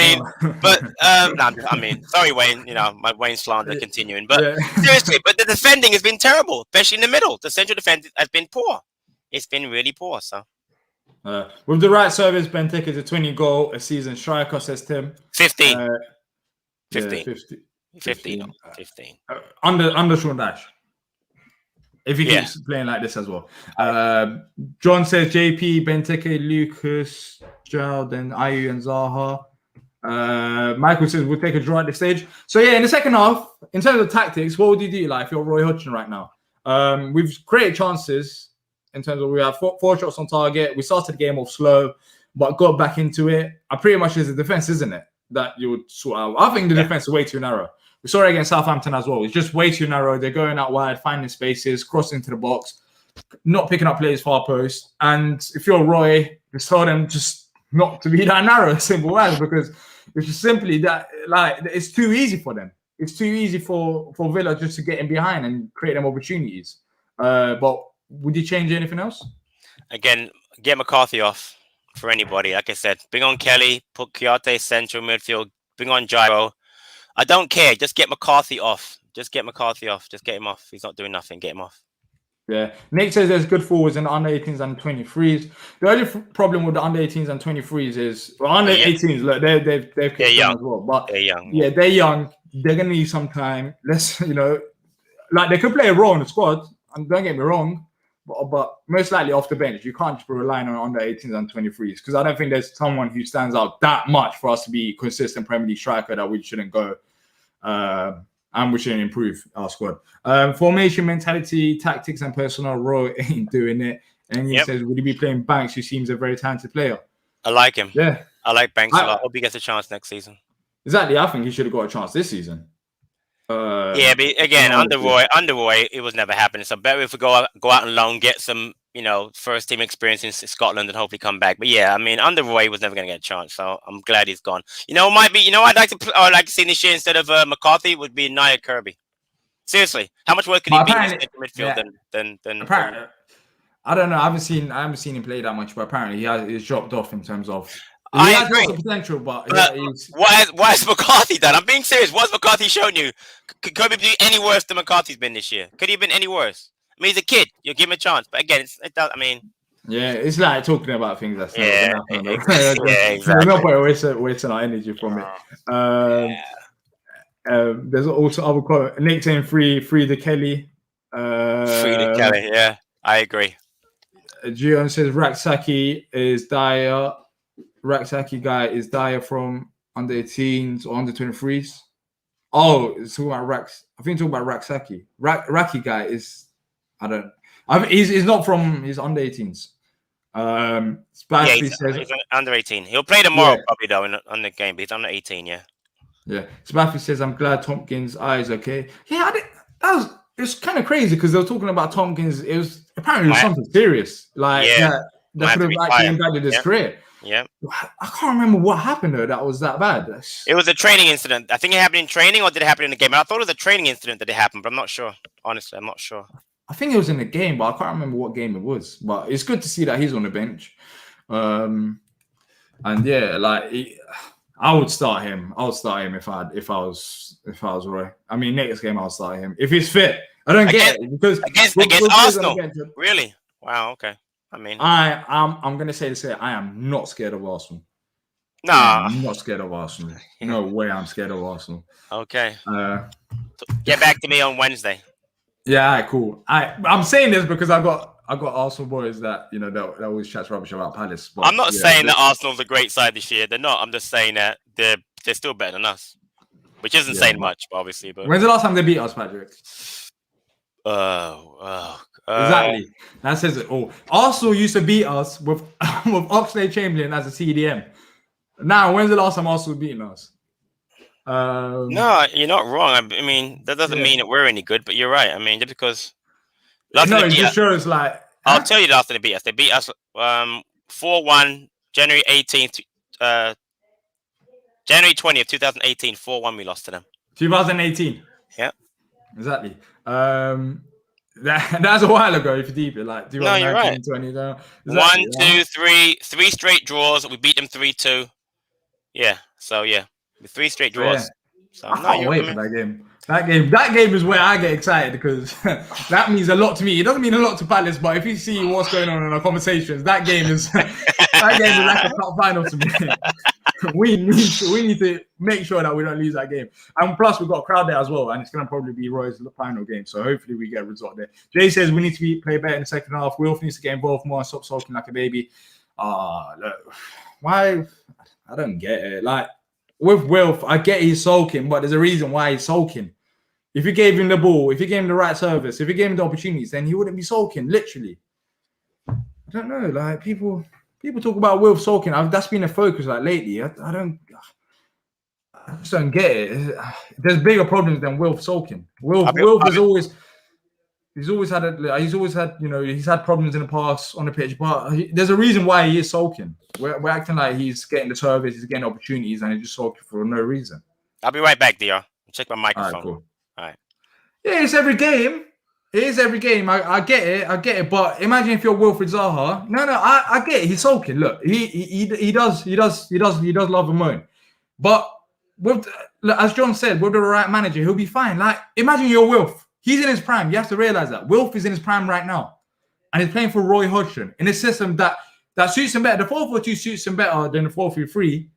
I mean, sorry, Wayne, my Wayne slander continuing. But seriously, but the defending has been terrible, especially in the middle. The central defense has been poor. It's been really poor, so. With the right service, Benteke is a 20-goal a season striker, says Tim. 15. 15. 15. Under Sean Dash. If he keeps playing like this as well. John says JP, Benteke, Lucas, Gerald, Ayew, and Zaha. Michael says we'll take a draw at this stage. So yeah, in the second half, in terms of tactics, what would you do like if you're Roy Hodgson right now? We've created chances. In terms of we have 4 shots on target. We started the game off slow, but got back into it. Pretty much is the defense, isn't it? That you would sort out. I think the defense is way too narrow. We saw it against Southampton as well. It's just way too narrow. They're going out wide, finding spaces, crossing to the box, not picking up players far post. And if you're Roy, just tell them just not to be that narrow, simple as, because it's just simply that, like, it's too easy for them. It's too easy for Villa just to get in behind and create them opportunities. But would you change anything else? Again, get McCarthy off for anybody. Like I said, bring on Kelly, put Kouyaté central midfield, bring on Gyro. I don't care. Just get McCarthy off. Just get him off. He's not doing nothing. Get him off. Yeah. Nick says there's good forwards in the under 18s and 23s. The only problem with the under 18s and 23s is under 18s. Look, they're young as well. But they're young. Yeah, they're young. They're gonna need some time. Let's like they could play a role in the squad. And don't get me wrong. But most likely off the bench. You can't just be relying on under 18s and 23s, because I don't think there's someone who stands out that much for us to be consistent Premier League striker that we shouldn't go and we shouldn't improve our squad. Formation, mentality, tactics, and personnel. Roy ain't doing it. And he says, would he be playing Banks, who seems a very talented player? I like him. Yeah. I like Banks a lot. I hope he gets a chance next season. Exactly. I think he should have got a chance this season. But again, under Roy, it was never happening. So better if we go out and loan, get some first team experience in Scotland and hopefully come back. But yeah, I mean, under Roy was never going to get a chance, so I'm glad he's gone. Might be. I'd like to. I'd like to see this year instead of McCarthy would be Nia Kirby. Seriously, how much worse could he be in midfield than? Apparently, I don't know. I haven't seen him play that much, but apparently he's dropped off in terms of. He has lots of potential, but why is McCarthy done? I'm being serious. What's McCarthy shown you? Could Kirby be any worse than McCarthy's been this year? Could he have been any worse? I mean, he's a kid. You give him a chance, but again, it does. I mean, yeah, it's like talking about things that's not going to happen. Exactly. There's no point wasting our energy from it. There's also other comments. Nick saying free the Kelly. Free the Kelly. Yeah, I agree. Gion says Raksaki is Diyar. Raksaki guy is Diyar from under 18s or under 23s. Oh, it's talking about Rax. I think talking about Raksaki. Raki guy is. He's not from. He's under 18s. He's under 18. He'll play tomorrow probably though on the game. But he's under 18. Yeah. Yeah. Spaffy says I'm glad Tompkins' eyes okay. Yeah, it's kind of crazy because they were talking about Tompkins. It was apparently something serious. Like that could have actually impacted his career. Yeah. I can't remember what happened though. That was that bad. It was a training incident. I think it happened in training, or did it happen in the game? I thought it was a training incident that it happened, but I'm not sure. Honestly, I'm not sure. I think it was in the game, but I can't remember what game it was. But it's good to see that he's on the bench. And yeah, I would start him. I would start him if I was Roy. I mean, next game I'll start him if he's fit. I don't get it because against Arsenal. Really? Wow. Okay. I mean, I'm gonna say this here. I am not scared of Arsenal. Nah, I'm not scared of Arsenal. No way, I'm scared of Arsenal. Okay. Get back to me on Wednesday. Yeah, all right, cool. I'm saying this because I got Arsenal boys that that always chat rubbish about Palace. But, I'm not saying that Arsenal's a great side this year. They're not. I'm just saying that they're still better than us, which isn't saying much, obviously. But when's the last time they beat us, Patrick? Exactly. That says it all. Arsenal used to beat us with Oxlade-Chamberlain as a CDM. Now, when's the last time Arsenal beaten us? No, you're not wrong. I mean, that doesn't mean that we're any good, but you're right. I mean, just because. It just shows like. I'll tell you the last time they beat us. They beat us 4-1, January 18th, January 20th, 2018, 4-1. We lost to them. 2018. Yeah. Exactly. That's a while ago. If you deep it, like no, you're right. 20, exactly. 3 straight draws. We beat them 3-2. Yeah. So yeah, 3 straight draws. Yeah. So I can't wait for that game. That game is where I get excited because that means a lot to me. It doesn't mean a lot to Palace, but if you see what's going on in our conversations, that game is like a cup final to me. we need to make sure that we don't lose that game. And plus, we've got a crowd there as well, and it's going to probably be Roy's final game. So hopefully we get a result there. Jay says we need to play better in the second half. Wilf needs to get involved more and stop sulking like a baby. Look, why? I don't get it. Like with Wilf, I get he's sulking, but there's a reason why he's sulking. If you gave him the ball, if you gave him the right service, if you gave him the opportunities, then he wouldn't be sulking, literally. I don't know. Like, people talk about Wilf sulking. That's been a focus, like, lately. I just don't get it. There's bigger problems than Wilf sulking. Wilf has always... He's always had he's had problems in the past on the pitch, but there's a reason why he is sulking. We're acting like he's getting the service, he's getting opportunities, and he's just sulking for no reason. I'll be right back, Diyar. Check my microphone. All right, cool. All right. Yeah, it's every game. It is every game. I get it. But imagine if you're Wilfried Zaha. No, I get it. He's sulking. Look, he does love and moan. But as John said, with the right manager, he'll be fine. Like, imagine you're Wilf. He's in his prime. You have to realize that. Wilf is in his prime right now. And he's playing for Roy Hodgson in a system that suits him better. The 4-4-2 suits him better than the 4-3-3.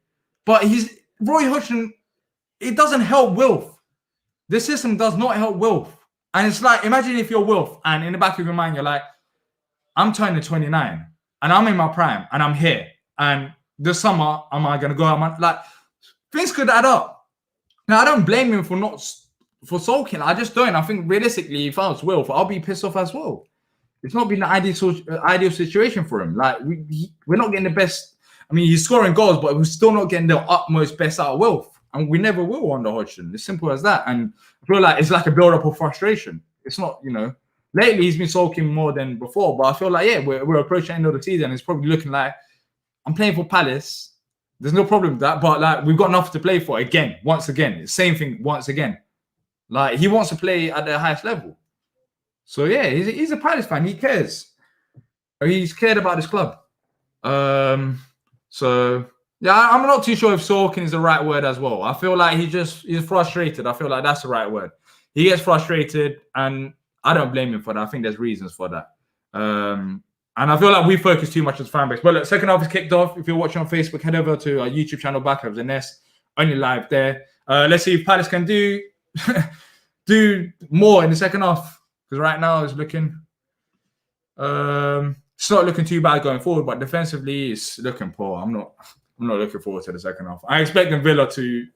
But Roy Hodgson, it doesn't help Wilf. The system does not help Wilf. And it's like, imagine if you're Wilf and in the back of your mind, you're like, I'm turning 29 and I'm in my prime and I'm here. And this summer, am I going to go? Like, things could add up. Now, I don't blame him for sulking. I just don't. I think realistically, if I was Wilf, I'll be pissed off as well. It's not been the ideal situation for him. Like, we're not getting the best. I mean, he's scoring goals, but we're still not getting the utmost best out of Wilf. And we never will under Hodgson. It's simple as that. And I feel like it's like a build-up of frustration. It's not, lately he's been sulking more than before. But I feel like, yeah, we're approaching the end of the season. It's probably looking like I'm playing for Palace. There's no problem with that. But like, we've got nothing to play for again. Once again, same thing. Once again, like he wants to play at the highest level. So yeah, he's a Palace fan. He cares. He's cared about his club. So yeah, I'm not too sure if sulking is the right word as well. I feel like he's frustrated. I feel like that's the right word. He gets frustrated, and I don't blame him for that. I think there's reasons for that. And I feel like we focus too much as fan base. But look, second half is kicked off. If you're watching on Facebook, head over to our YouTube channel, Backups and Nest, only live there. Let's see if Palace can do more in the second half, because right now it's looking it's not looking too bad going forward, but defensively it's looking poor. I'm not looking forward to the second half. I expect Villa to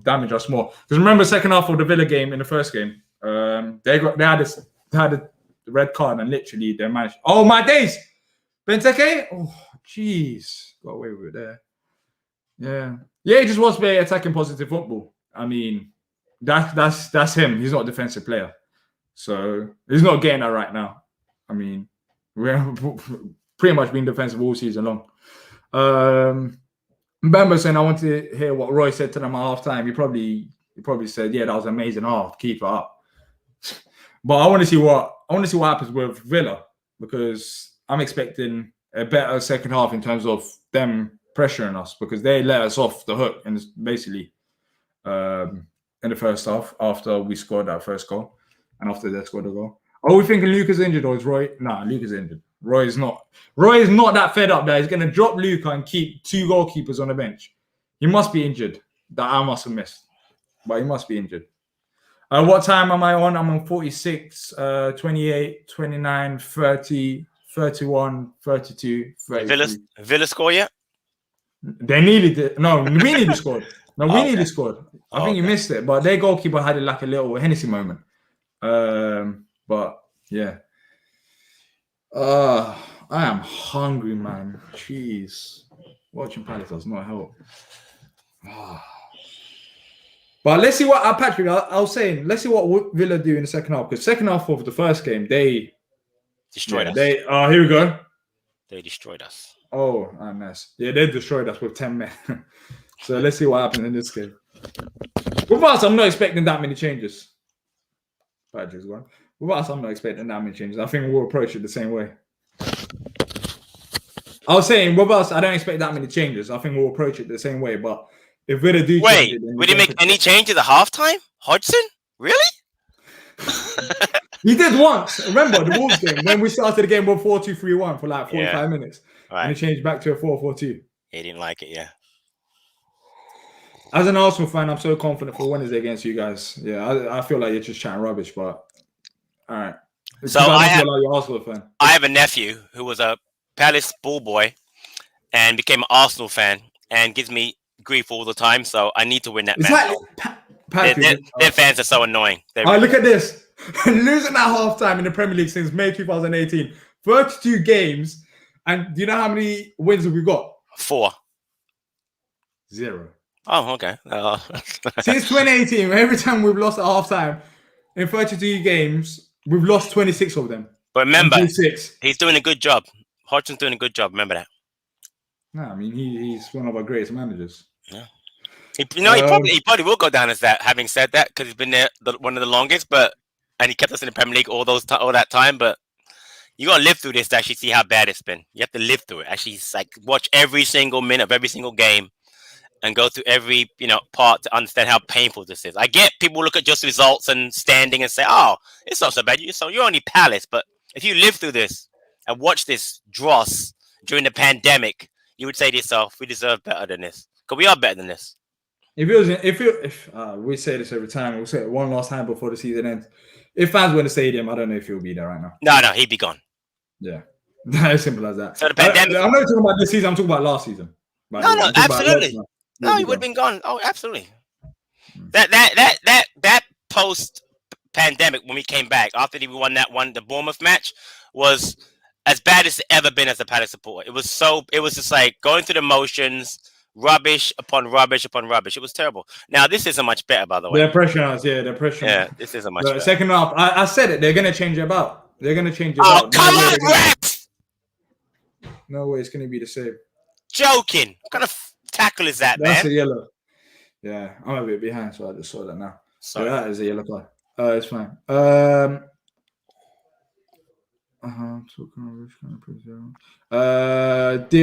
damage us more, because remember second half of the Villa game in the first game, they had a red card and literally they managed. Oh my days, Benteke! Oh jeez, got away with it there. Yeah, he just wants to play attacking positive football. I mean, that's him. He's not a defensive player, so he's not getting that right now. I mean, we're pretty much been defensive all season long. Mbemba saying, I want to hear what Roy said to them at halftime. He probably said, yeah, that was an amazing half, keep it up. But I want to see what happens with Villa, because I'm expecting a better second half in terms of them pressuring us, because they let us off the hook and basically in the first half after we scored that first goal and after they scored a goal. Are we thinking Luke is injured or is Roy? Nah, Luke is injured. Roy is not that fed up that he's going to drop Luke and keep two goalkeepers on the bench. He must be injured. That I must have missed. But he must be injured. What time am I on? I'm on 46, 28, 29, 30, 31, 32, 33. Villa score yet? They nearly did. No, we nearly scored. No, we nearly scored. I think you missed it. But their goalkeeper had like a little Hennessy moment. But yeah. I am hungry, man. Jeez. Watching Palace does not help. But let's see what Patrick, I was saying, let's see what Villa do in the second half. Because second half of the first game, they destroyed us. Here we go. They destroyed us. Oh, nice. Yeah, they destroyed us with 10 men. So let's see what happens in this game. With us, I'm not expecting that many changes. Patrick's gone. With us, I'm not expecting that many changes. I think we'll approach it the same way. I was saying, with us, I don't expect that many changes. I think we'll approach it the same way. But if Villa do wait, we didn't make any changes at halftime? Hodgson? Really? He did once. Remember the Wolves game when we started the game with 4-2-3-1 for like 45 minutes. Right. And he changed back to a 4-4-2. He didn't like it, yeah. As an Arsenal fan, I'm so confident for Wednesday against you guys. Yeah, I feel like you're just chatting rubbish, but all right. So I have a nephew who was a Palace ball boy and became an Arsenal fan and gives me grief all the time. So I need to win that match. Their fans are so annoying. Look at this. Losing at halftime in the Premier League since May 2018. 32 games. And do you know how many wins have we got? 4. 0. Oh, okay. Since 2018, every time we've lost at halftime in 32 games, we've lost 26 of them. But remember, he's doing a good job. Hodgson's doing a good job. Remember that. No, I mean, he's one of our greatest managers. Yeah. He probably will go down as that, having said that, because he's been there one of the longest, and he kept us in the Premier League all that time. But you got to live through this to actually see how bad it's been. You have to live through it. Actually, watch every single minute of every single game and go through every part to understand how painful this is. I get people look at just results and standing and say, "Oh, it's not so bad. You're only Palace." But if you live through this and watch this dross during the pandemic, you would say to yourself, "We deserve better than this." Because we are better than this. If we say this every time, we'll say it one last time before the season ends. If fans were in the stadium, I don't know if he'll be there right now. No, he'd be gone. Yeah, as simple as that. So the pandemic. I'm not talking about this season. I'm talking about last season. No, absolutely. No, he would have been gone. Oh, absolutely. That post pandemic when we came back after we won the Bournemouth match was as bad as it's ever been as a Palace supporter. It was just like going through the motions, rubbish upon rubbish upon rubbish. It was terrible. Now this isn't much better, by the way. They're pressuring us. Yeah, they're pressuring. Yeah, this isn't much better. Second half, I said it. They're gonna change it about. They're gonna change it Oh, about. come on, refs! No way, it's gonna be the same. Joking. What kind of tackle is that, That's man? a yellow. Yeah, I'm a bit behind, so I just saw that now. Sorry. Yeah, that is a yellow card. It's fine. Diyar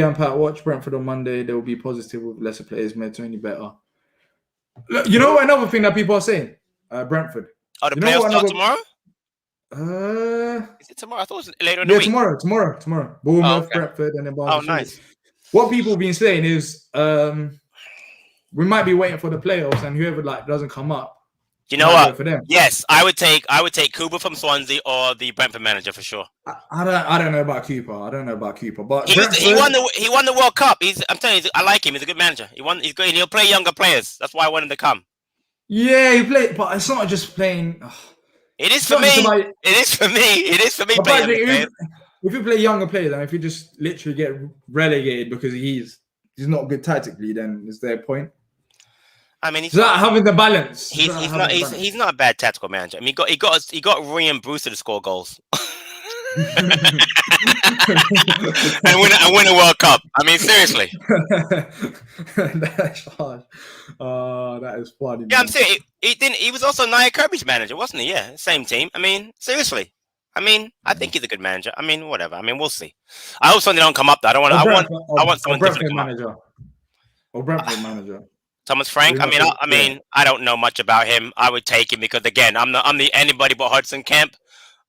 and Pat, watch Brentford on Monday. They will be positive with lesser players, made only better. Look, you know what? Another thing that people are saying, Brentford. Oh, the playoffs start tomorrow? Is it tomorrow? I thought it was later in the week. Tomorrow. Bournemouth, Brentford, and then Barnsley. Oh, nice. What people have been saying is, we might be waiting for the playoffs, and whoever doesn't come up. You know what? For them. Yes, I would take Cooper from Swansea or the Brentford manager for sure. I don't know about Cooper. But he won the World Cup. I'm telling you, I like him. He's a good manager. He's good. He'll play younger players. That's why I want him to come. Yeah, he played, but it's not just playing. It is for me. It is for me. If you play younger players, and if you just literally get relegated because he's not good tactically, then is there a point? I mean, he's not having the balance. He's not a bad tactical manager. I mean, he got Ryan Brewster to score goals and win a World Cup. I mean, seriously. That's harsh. That is funny. Yeah, man. I'm saying he was also Nia Kirby's manager, wasn't he? Yeah, same team. I mean, seriously. I mean, I think he's a good manager. I mean, whatever. I mean, we'll see. I hope something don't come up. I want someone different to come manager. Or Brentford manager. Thomas Frank. I mean, I don't know much about him. I would take him because again, I'm the anybody but Hodgson camp.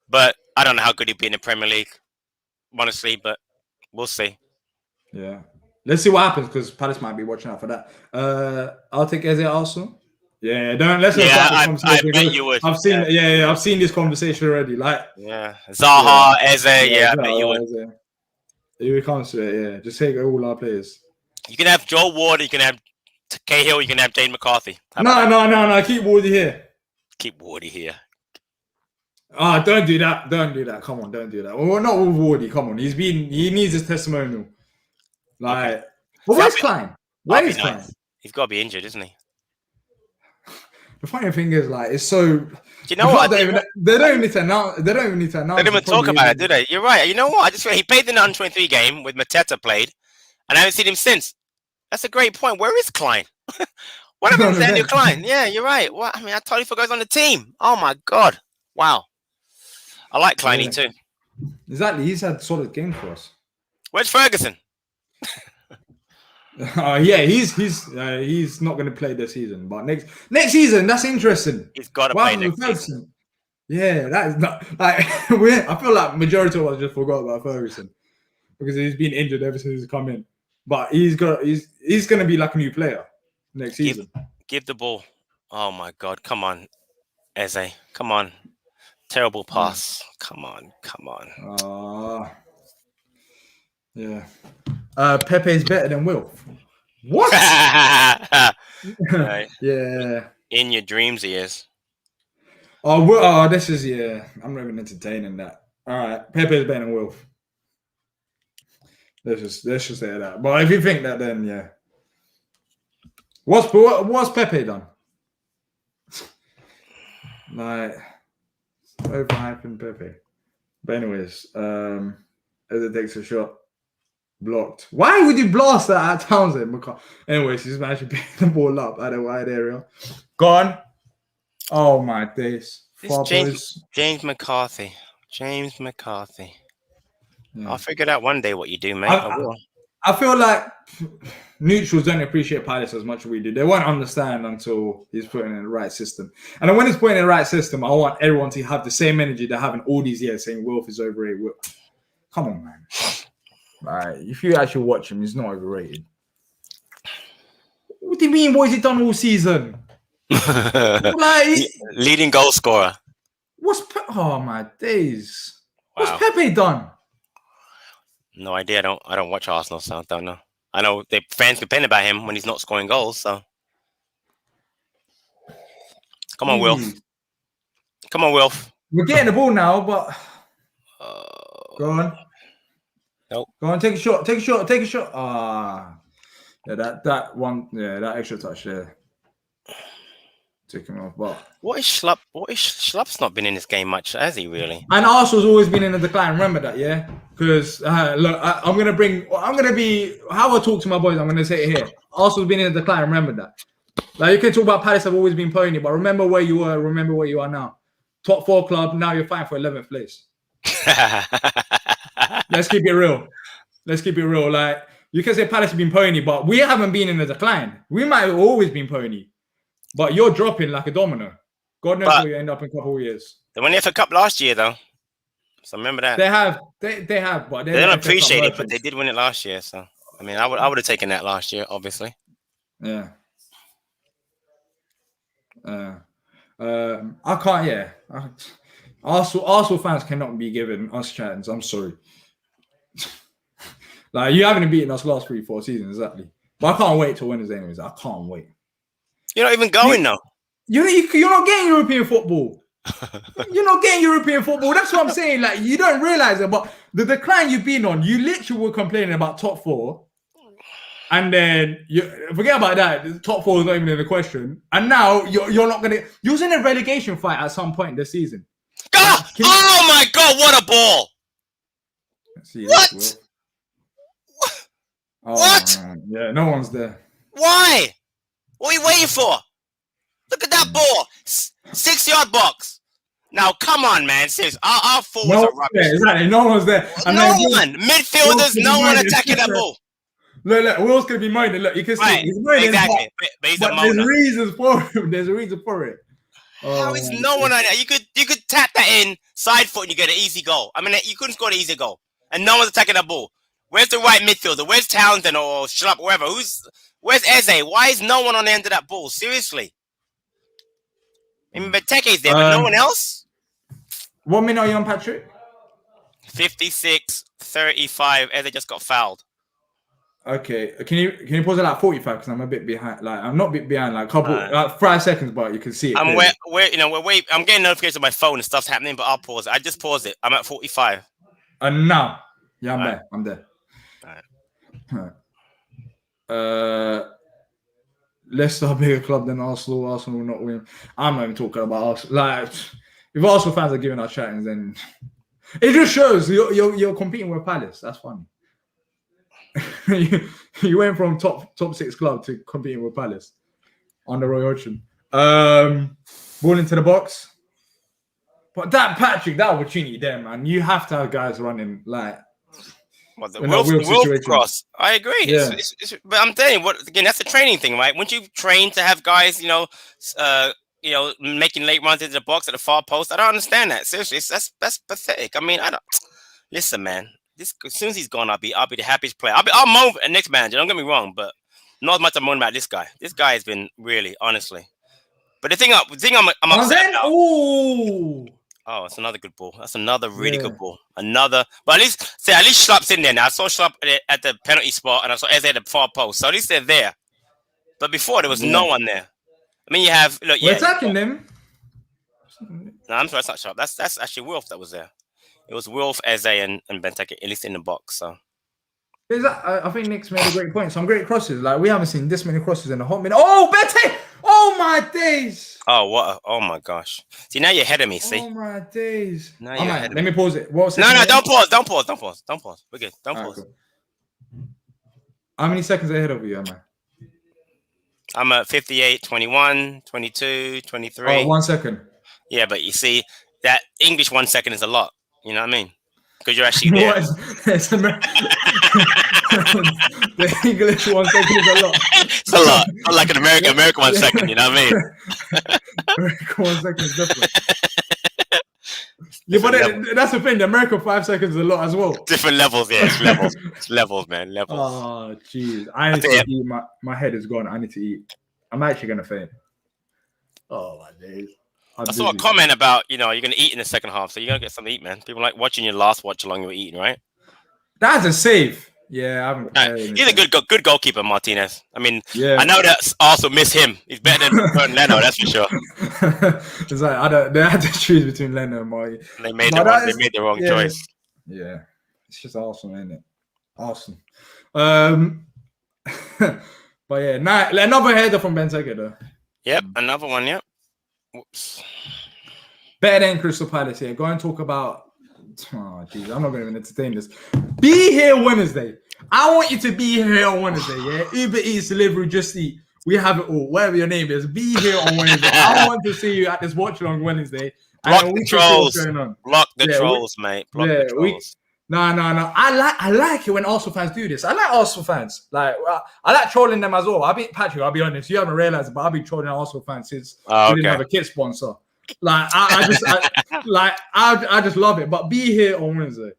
But I don't know how good he'd be in the Premier League, honestly. But we'll see. Yeah, let's see what happens because Palace might be watching out for that. I'll take Eze also. Yeah, let's not start this conversation. I bet you would. I've seen this conversation already. Zaha, Eze. I bet you would. Eze. Here it comes to it. Yeah, just take all our players. You can have Joel Ward. You can have Cahill, you can have Jane McCarthy. No. Keep Wardy here. Keep Wardy here. Don't do that. Come on, don't do that. Well, not with Wardy. Come on, he needs his testimonial. But where's Klein? Where is Klein? He's got to be injured, isn't he? The funny thing is, it's so. Do you know what? They don't even need to announce. They don't even talk about it, do they? You're right. You know what? I just feel he played in the under-23 game with Mateta played, and I haven't seen him since. That's a great point. Where is Klein? What happened to Daniel Klein? Yeah, you're right. Well, I mean, I totally forgot he's on the team. Oh my god! Wow, I like Kleiny too. Exactly, he's had solid games for us. Where's Ferguson? He's not going to play this season, but next season, that's interesting. He's got to play next season. Yeah, that is not I feel like majority of us just forgot about Ferguson because he's been injured ever since he's come in. But he's going to be like a new player next season. Give the ball. Oh my God! Come on, Eze. Come on. Terrible pass. Come on. Yeah. Pepe's better than Wilf. What? Right. Yeah. In your dreams, he is. This is I'm not even entertaining that. All right, Pepe's better than Wilf. Let's just say that. But if you think that, then yeah. What's Pepe done? Overhyping Pepe. But anyways, as it takes a shot, blocked. Why would you blast that at Townsend? Anyways, he's managed to pick the ball up at a wide area. Gone. Oh my days. James McCarthy. Yeah. I'll figure out one day what you do, mate. I feel like neutrals don't appreciate Palace as much as we do. They won't understand until he's putting in the right system. And then when he's putting in the right system, I want everyone to have the same energy they're having all these years saying Wilf is overrated. Come on, man. Right. If you actually watch him, he's not overrated. What do you mean? What has he done all season? Leading goal scorer. Oh my days. Wow. What's Pepe done? No idea. I don't watch Arsenal, so I don't know. I know the fans complain about him when he's not scoring goals. So come on, Wilf. We're getting the ball now, but go on. Nope. Go on, take a shot. Yeah, that one, yeah, that extra touch there took him off. But What is Schlupp? Schlupp's not been in this game much, has he really? and Arsenal's always been in a decline. Remember that, yeah? Because look, I'm gonna be how I talk to my boys. I'm gonna say it here. Arsenal's been in a decline. Remember that. Like you can talk about Palace have always been pony, but remember where you were. Remember where you are now. Top 4 club. Now you're fighting for 11th place. Let's keep it real. Like you can say Palace have been pony, but we haven't been in a decline. We might have always been pony, but you're dropping like a domino. God knows where you end up in a couple of years. They won the FA Cup last year, though. So remember that. They have, but they don't appreciate it, but they did win it last year. So I mean, I would have taken that last year, obviously. Yeah. I can't. Yeah. Arsenal fans cannot be given us chance. I'm sorry. Like you haven't beaten us last 3-4 seasons exactly, but I can't wait till Wednesday. Anyways, I can't wait. You're not even going though. You're not getting European football. You're not getting European football. That's what I'm saying. Like you don't realize it, but the decline you've been on, you literally were complaining about top 4, and then you forget about that. The top 4 is not even in the question, and now you're not gonna. You was in a relegation fight at some point this season. Oh my God! What a ball! See, what? Oh, what? Man. Yeah, no one's there. Why? What are you waiting for? Look at that ball. 6-yard box. Now, come on, man. Seriously, our forwards are rubbish. Yeah, exactly. No one's there. And no one. Midfielders, no one attacking that ball. Look, we're always going to be moaning. Look, you can see he's moaning. Exactly. But he's a moaner. There's reasons for him. There's a reason for it. How is no one on that? You could tap that in, side foot, and you get an easy goal. I mean, you couldn't score an easy goal. And no one's attacking that ball. Where's the right midfielder? Where's Townsend or Schlupp, whoever? Where's Eze? Why is no one on the end of that ball? Seriously. I mean, Benteke's there, but no one else? What minute are you on, Patrick? 56, 35. Eze just got fouled. Okay. Can you pause it at 45? Because I'm a bit behind. Like I'm not a bit behind, like couple 5 seconds, but you can see it. I'm I'm getting notifications on my phone and stuff's happening, but I'll pause it. I just paused it. I'm at 45. And now. Yeah, I'm there. All right. Leicester are a bigger club than Arsenal. Arsenal will not win. I'm not even talking about Arsenal. Like, if Arsenal fans are giving us chattings, then it just shows you're competing with Palace. That's funny. you went from top 6 club to competing with Palace under Roy Hodgson. Ball into the box. But that Patrick, that opportunity there, man. You have to have guys running like. Well, the Wolf cross. I agree. Yeah. But I'm telling you, again, that's a training thing, right? Once you train to have guys, making late runs into the box at the far post, I don't understand that. Seriously, that's pathetic. I mean, I don't. Listen, man. As soon as he's gone, I'll be the happiest player. I'll moan at next manager. Don't get me wrong, but not as much I'm moaning about this guy. This guy has been really, honestly. But the thing I'm upset about. Oh, it's another good ball. That's another really good ball. But at least Schlupp's in there now. I saw Schlupp at the penalty spot, and I saw Eze at the far post. So at least they're there. But before there was no one there. I mean, we're attacking them. No, I'm sorry, that's not Schlupp. That's actually Wilf that was there. It was Wilf, Eze, and Benteke, at least in the box. So I think Nick's made a great point. Some great crosses. Like we haven't seen this many crosses in a hot minute. Oh, Benteke! Oh my days! Oh my gosh! See, now you're ahead of me. See? Oh my days! Now you're ahead of me. Let me pause it. No, don't pause. We're good. Don't pause. Cool. How many seconds ahead of you am I? I'm at 58, 21, 22, 23. Oh, 1 second. Yeah, but you see, that English 1 second is a lot. You know what I mean? Because you're actually there. The English 1 second is a lot. It's a lot. Not like an American 1 second, you know what I mean? American 1 second is different. Yeah, but that's the thing. The American 5 seconds is a lot as well. Different levels, yeah. It's levels. It's levels, man. Levels. Oh, jeez. I need to eat. My head is gone. I need to eat. I'm actually going to faint. Oh, my days. I saw a comment about, you're going to eat in the second half, so you're going to get something to eat, man. People like watching your last watch along you were eating, right? That's a save. Yeah, I haven't. He's a good goalkeeper, Martinez. I mean, I know that also miss him. He's better than Leno, that's for sure. It's like they had to choose between Leno and Marty. They made the wrong choice. Yeah, it's just awesome, isn't it? Awesome. But yeah, another header from Benteke though. Yep, another one. Yep. Whoops. Better than Crystal Palace here. Go and talk about. Oh, jeez, I'm not going to even entertain this. Be here Wednesday. I want you to be here on Wednesday. Yeah, Uber Eats, delivery, Just Eat. We have it all. Whatever your name is, be here on Wednesday. I want to see you at this watch along Wednesday. Block the trolls. Block the trolls, mate. Block the trolls. No. I like it when Arsenal fans do this. I like Arsenal fans. Like I like trolling them as well. Patrick, I'll be honest. You haven't realized it, but I've been trolling Arsenal fans since we didn't have a kit sponsor. Like I just love it. But be here on Wednesday.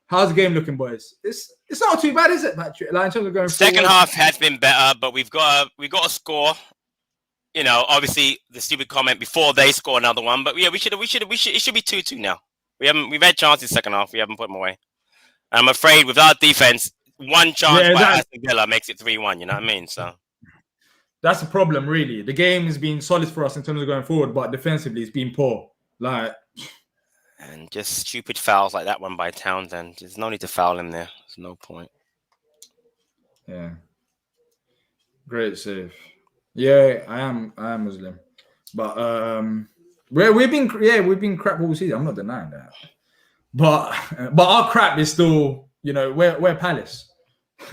How's the game looking, boys? It's not too bad, is it, Patrick? Like in terms of going second forward. half has been better, but we've got a score. You know, obviously the stupid comment before they score another one, but yeah, we should. It should be 2-2 now. We've had chances second half. We haven't put them away. I'm afraid with our defense, one chance by Aston Villa makes it 3-1. You know what I mean? So that's the problem, really. The game has been solid for us in terms of going forward, but defensively it's been poor. Like, and just stupid fouls like that one by Townsend. There's no need to foul him there. There's no point. Yeah. Great save. Yeah, I am Muslim, but we've been crap all season. I'm not denying that, but our crap is still, you know, we're Palace.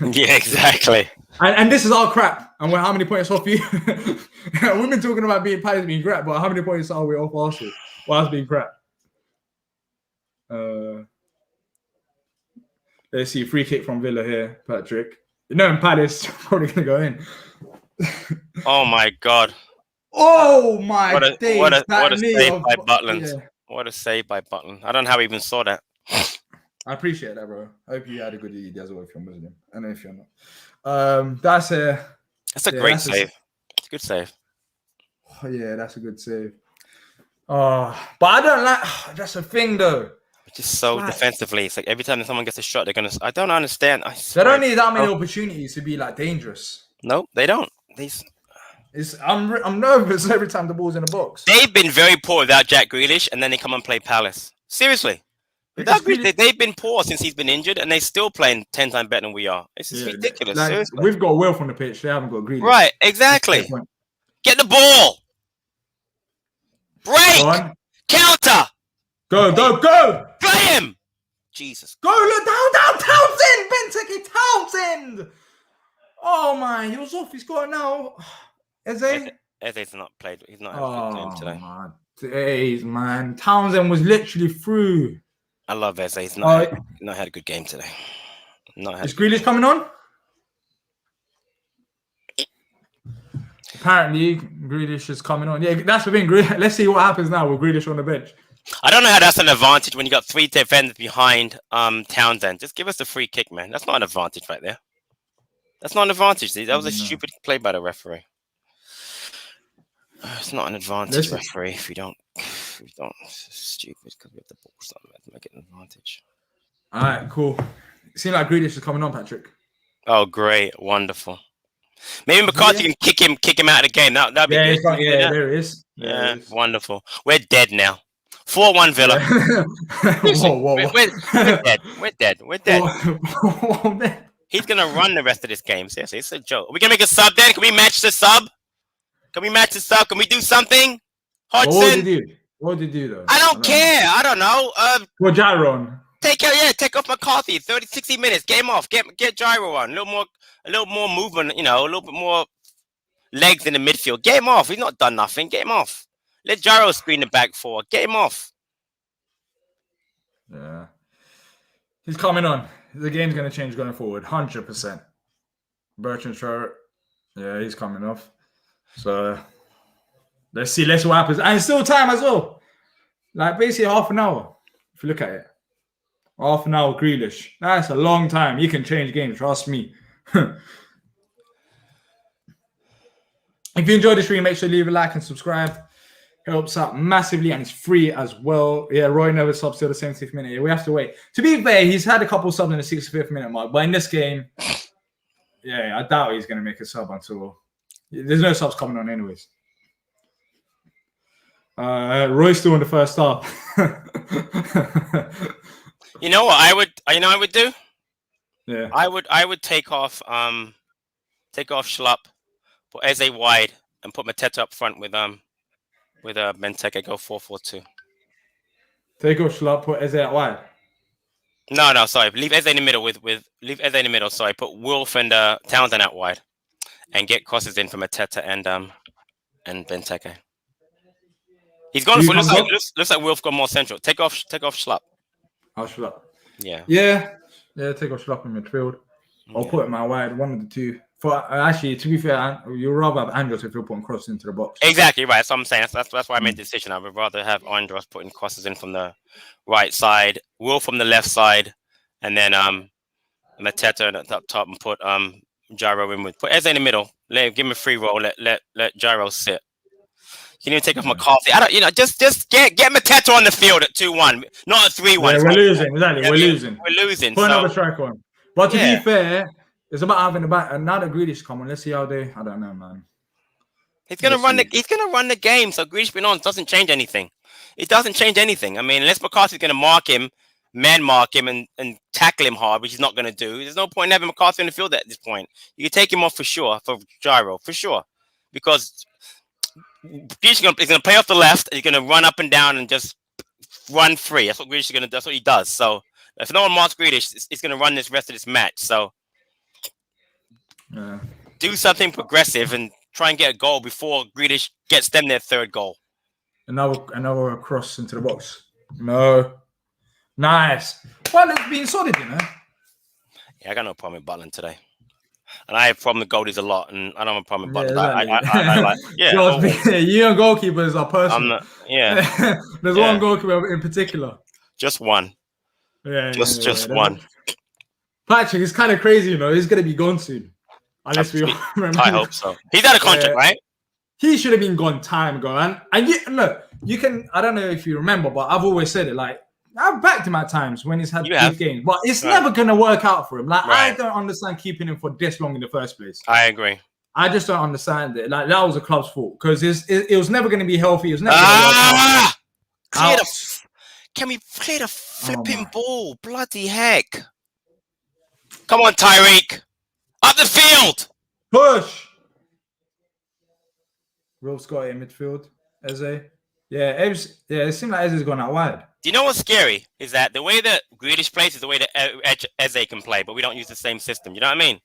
Yeah, exactly. And this is our crap. And we're how many points off you? We've been talking about being Palace being crap, but how many points are we off Arsenal? Well, that's being crap. Let's see, free kick from Villa here, Patrick. You know, Palace probably gonna go in. Oh my God! Oh my days! What a save by Butland! Yeah. What a save by Butland! I don't know how he even saw that. I appreciate that, bro. I hope you had a good Eid as well if you're Muslim. I know if you're not. That's a great save. It's a good save. Oh, yeah, that's a good save. But I don't like. That's a thing, though. Just so defensively, it's like every time someone gets a shot, they're gonna. I don't understand. They don't need that many opportunities to be like dangerous. No, they don't. I'm nervous every time the ball's in the box. They've been very poor without Jack Grealish, and then they come and play Palace. Seriously, without Grealish, they've been poor since he's been injured, and they're still playing 10 times better than we are. It's just ridiculous. Like, seriously, we've got Will from the pitch. They haven't got Grealish. Right, exactly. Get the ball. Break. Counter. Go. Play him. Jesus. Go, look down, Townsend. Benteke Townsend. Oh my, he was off. He's got it now. Eze's not played. He's not had a good game today. My days, man. Townsend was literally through. I love Eze. He's not had a good game today. Is Grealish coming on? Apparently, Grealish is coming on. Yeah, that's the thing. Let's see what happens now with Grealish on the bench. I don't know how that's an advantage when you got 3 defenders behind Townsend. Just give us the free kick, man. That's not an advantage right there. That's not an advantage. That was a stupid play by the referee. It's not an advantage, referee. If we don't, it's stupid because we have the ball. So let's make it an advantage. All right, cool. It seems like Grealish is coming on, Patrick. Oh, great, wonderful. Maybe McCarthy can kick him out of the game. That'd be good. There he is. Yeah, wonderful. We're dead now. 4-1 Villa. Whoa. We're dead. He's going to run the rest of this game. Seriously, it's a joke. Are we going to make a sub then? Can we match the sub? Can we do something? Hodgson? What did you do, though? I don't care. I don't know. Well, Gyron. Take off McCarthy. 60 minutes. Game off. Get Gyro on. A little more movement, you know, a little bit more legs in the midfield. Get him off. He's not done nothing. Get him off. Let Gyro screen the back four. Get him off. Yeah. He's coming on. The game's going to change going forward. 100%. Bertrand Traore. Yeah, he's coming off. So, let's see what happens. And it's still time as well. Like, basically half an hour. If you look at it. Half an hour Grealish. That's a long time. You can change games. Trust me. If you enjoyed the stream, make sure to leave a like and subscribe. Helps out massively and it's free as well. Yeah, Roy never subs till the 70th minute. Yeah, we have to wait. To be fair, he's had a couple subs in the 65th minute mark, but in this game, yeah, I doubt he's going to make a sub until there's no subs coming on anyways. Roy's still in the first half. You know what I would do? Yeah. I would take off Schlupp, put Eze wide, and put Mateta up front with Benteke. Go 4-4-2. Take off Schlupp, put Eze out wide. No, sorry. Leave Eze in the middle leave Eze in the middle. Sorry, put Wolf and Townsend out wide, and get crosses in for Mateta and Benteke. He's gone for looks like Wolf got more central. Take off Schlupp. I'll Schlupp. Yeah. Take off Schlupp in midfield. I'll put him out wide. One of the two. For actually, to be fair, you'd rather have Andros if you're putting crosses into the box. Exactly right. That's what I'm saying. That's why I made the decision. I would rather have Andros putting crosses in from the right side, Will from the left side, and then Mateta up top, and put Gyro in with. Put Eze in the middle. Give him a free roll. Let Gyro sit. You can even take off McCarthy. Just get Mateta on the field at 2-1, not at 3-1. Yeah, we're losing. Exactly, we're losing. Put another striker on. But to be fair, it's about having the back. And now that Grealish come on, let's see how they. I don't know, man. He's gonna run the game. So Grealish being on doesn't change anything. It doesn't change anything. I mean, unless McCarthy's gonna mark him, and tackle him hard, which he's not gonna do. There's no point in having McCarthy on the field at this point. You can take him off for sure for Gyro for sure, because Grealish is gonna play off the left. And he's gonna run up and down and just run free. That's what Grealish is gonna. That's what he does. So if no one marks Grealish, he's gonna run this rest of this match. So do something progressive and try and get a goal before Grealish gets them their third goal. Another cross into the box. No. Nice. Well, it's been solid, you know. Yeah, I got no problem with Butland today. And I have a problem with goalies a lot, and I don't have a problem with Butland. Exactly. You and goalkeepers are personal. There's one goalkeeper in particular. Just one. Just one. Patrick, it's kind of crazy, you know. He's going to be gone soon. Unless we remember. I hope so. He's out of contract, right? He should have been gone time ago. And look, you can, I don't know if you remember, but I've always said it, like, I've backed him at times when he's had good games, but it's never going to work out for him. Like, I don't understand keeping him for this long in the first place. I agree. I just don't understand it. Like, that was the club's fault because it was never going to be healthy. It was never going to work. Can we play the flipping ball? Bloody heck. Come on, Tyreek. Up the field. Push. Will Scott in midfield. Eze. Yeah, it seems like Eze's gone out wide. Do you know what's scary? Is that the way that Grealish plays is the way that Eze can play, but we don't use the same system. You know what I mean?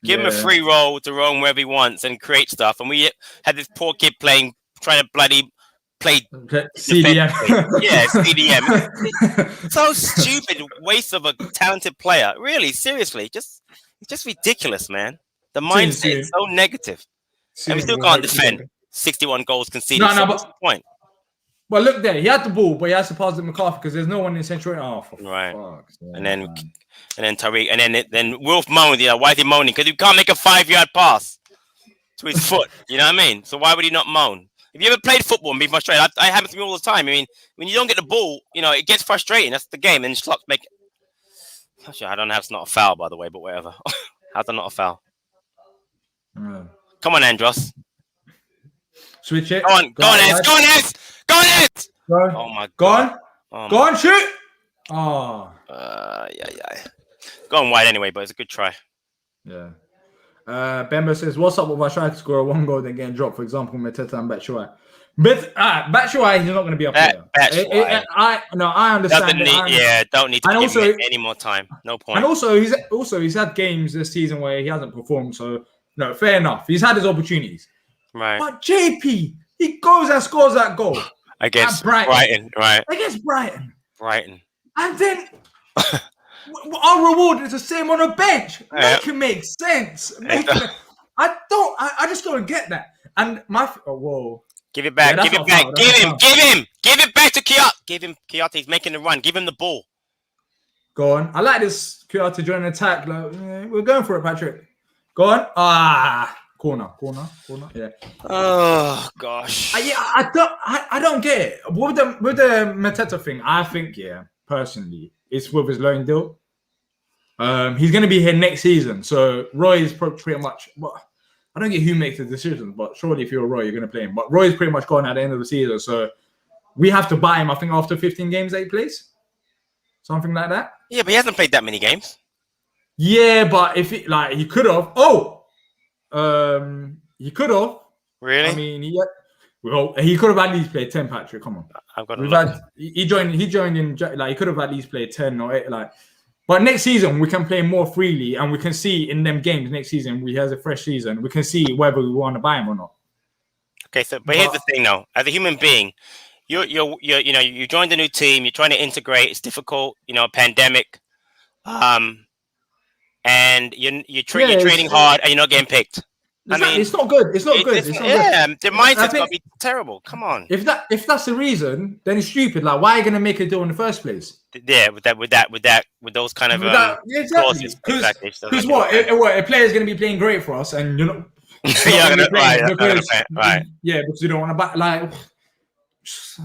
Give him a free roll to roam wherever he wants and create stuff. And we had this poor kid trying to bloody play CDM. Yeah, CDM. So stupid, waste of a talented player. Really, seriously, it's just ridiculous, man. The mindset is so negative, and we still can't defend. 61 goals conceded. What's the point? Well, look there. He had the ball, but he has to pass to McCarthy because there's no one in central. And then Tariq, and then Wolf moaned. Why is he moaning? Because he can't make a 5-yard pass to his foot. You know what I mean? So why would he not moan? If you ever played football and be frustrated, I happens to me all the time. I mean, when you don't get the ball, it gets frustrating. That's the game. And Schlupp make it. Actually, I don't know how it's not a foul, by the way, but whatever. How's that not a foul? Come on, Andros. Switch it. Go on, Ez. Oh my God. Go on, shoot. Oh. Yeah. Going wide anyway, but it's a good try. Yeah. Bemba says, "What's up with I try to score a 1 goal then getting dropped? For example, Mateta and Batshuayi. Batshuayi, he's not going to be a player. I understand. Don't need to give him any more time. No point. And he's had games this season where he hasn't performed. So no, fair enough. He's had his opportunities. Right. But JP, he goes and scores that goal against Brighton. Right. Against Brighton. And then our reward is the same on a bench. Make it make sense. I just don't get that. And give it back. Give it back to Kiyate. Give him Kiyate. He's making the run. Give him the ball. Go on. I like this Kiyate join an attack. Like, we're going for it, Patrick. Go on. Corner. Yeah. Oh gosh. I don't get it. With the Mateta thing, I think personally, it's with his loan deal. He's going to be here next season, so Roy is pretty much. Well, I don't get who makes the decisions, but surely if you're Roy, you're going to play him. But Roy is pretty much gone at the end of the season, so we have to buy him. I think after 15 games that he plays, something like that. Yeah, but he hasn't played that many games. Yeah, but if it, like he could have. Oh, he could have. Really? I mean, he could have at least played 10. Patrick, come on. I've got to We've look. had he joined in like he could have at least played 10 or 8. Like, but next season we can play more freely, and we can see in them games next season we has a fresh season. We can see whether we want to buy him or not. Okay, so but here's the thing, though. As a human being, you joined a new team. You're trying to integrate. It's difficult. Pandemic. And you're training hard, and you're not getting picked. Exactly. I mean, it's not good. It's not good. It's not good. The mindset's got to be terrible. Come on. If that's the reason, then it's stupid. Like, why are you going to make a deal in the first place? Yeah, with those kind of exactly. Because what? A player's going to be playing great for us, and you're not. Right. Yeah, because you don't want to buy. Like,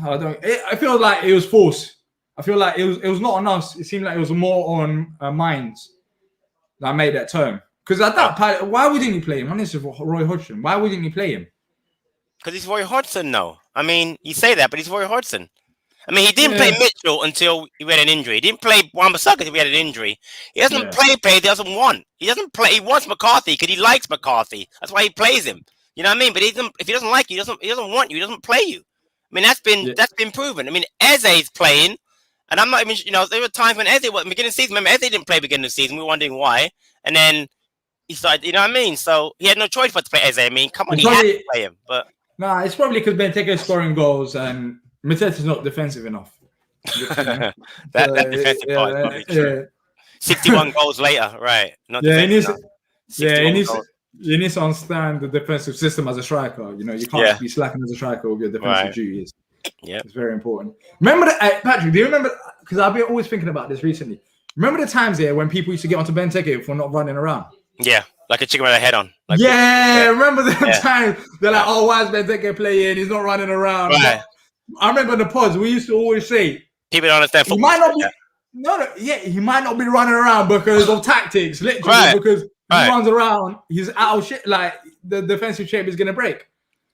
I don't. I feel like it was forced. I feel like it was not on us. It seemed like it was more on minds that made that turn. Because at that why wouldn't you play him? Honestly, Roy Hodgson. Why wouldn't you play him? Because he's Roy Hodgson, though. I mean, you say that, but he's Roy Hodgson. I mean, he didn't play Mitchell until he had an injury. He didn't play Wan-Bissaka until he had an injury. He doesn't play he doesn't want. He doesn't play. He wants McCarthy because he likes McCarthy. That's why he plays him. You know what I mean? But if he doesn't like you, he doesn't want you. He doesn't play you. I mean, that's been proven. I mean, Eze's playing, and I'm not even. There were times when Eze was beginning of the season. Remember, Eze didn't play beginning of the season. We were wondering why, and then he started. You know what I mean? So he had no choice but to play Eze. I mean, come on, he had to play him. But it's probably because Benteke is scoring goals and Mateta's not defensive enough. that defensive part is probably true. 61 goals later, right? Not he needs to understand the defensive system as a striker. You can't be slacking as a striker with your defensive duties. Yeah, it's very important. Remember Patrick? Do you remember? Because I've been always thinking about this recently. Remember the times here when people used to get onto Benteke for not running around? Yeah, like a chicken with a head on. Like remember the times they're like, "Oh, why is Benteke playing? He's not running around." Right. I remember in the pods we used to always say, people don't understand football. He might not be, he might not be running around because of tactics, literally, because he runs around, he's out of shit, like the defensive shape is gonna break.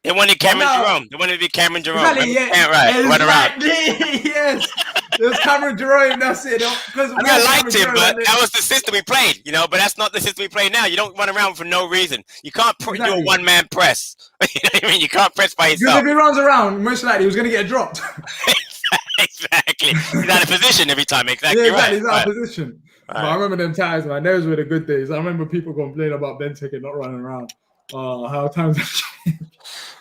They wanted Cameron Jerome. They wanted to be Cameron Jerome. Exactly, run around. Yes. It was Cameron Jerome, that's it. I liked him, but that was the system we played, but that's not the system we play now. You don't run around for no reason. You can't do a one-man press. You know what I mean? You can't press by yourself. Because if he runs around, most likely he was going to get dropped. Exactly. He's out of position every time. Exactly. Yeah, exactly. He's out of position. Right. But I remember them times, man. Those were the good days. I remember people complaining about Benteke not running around. How times have changed.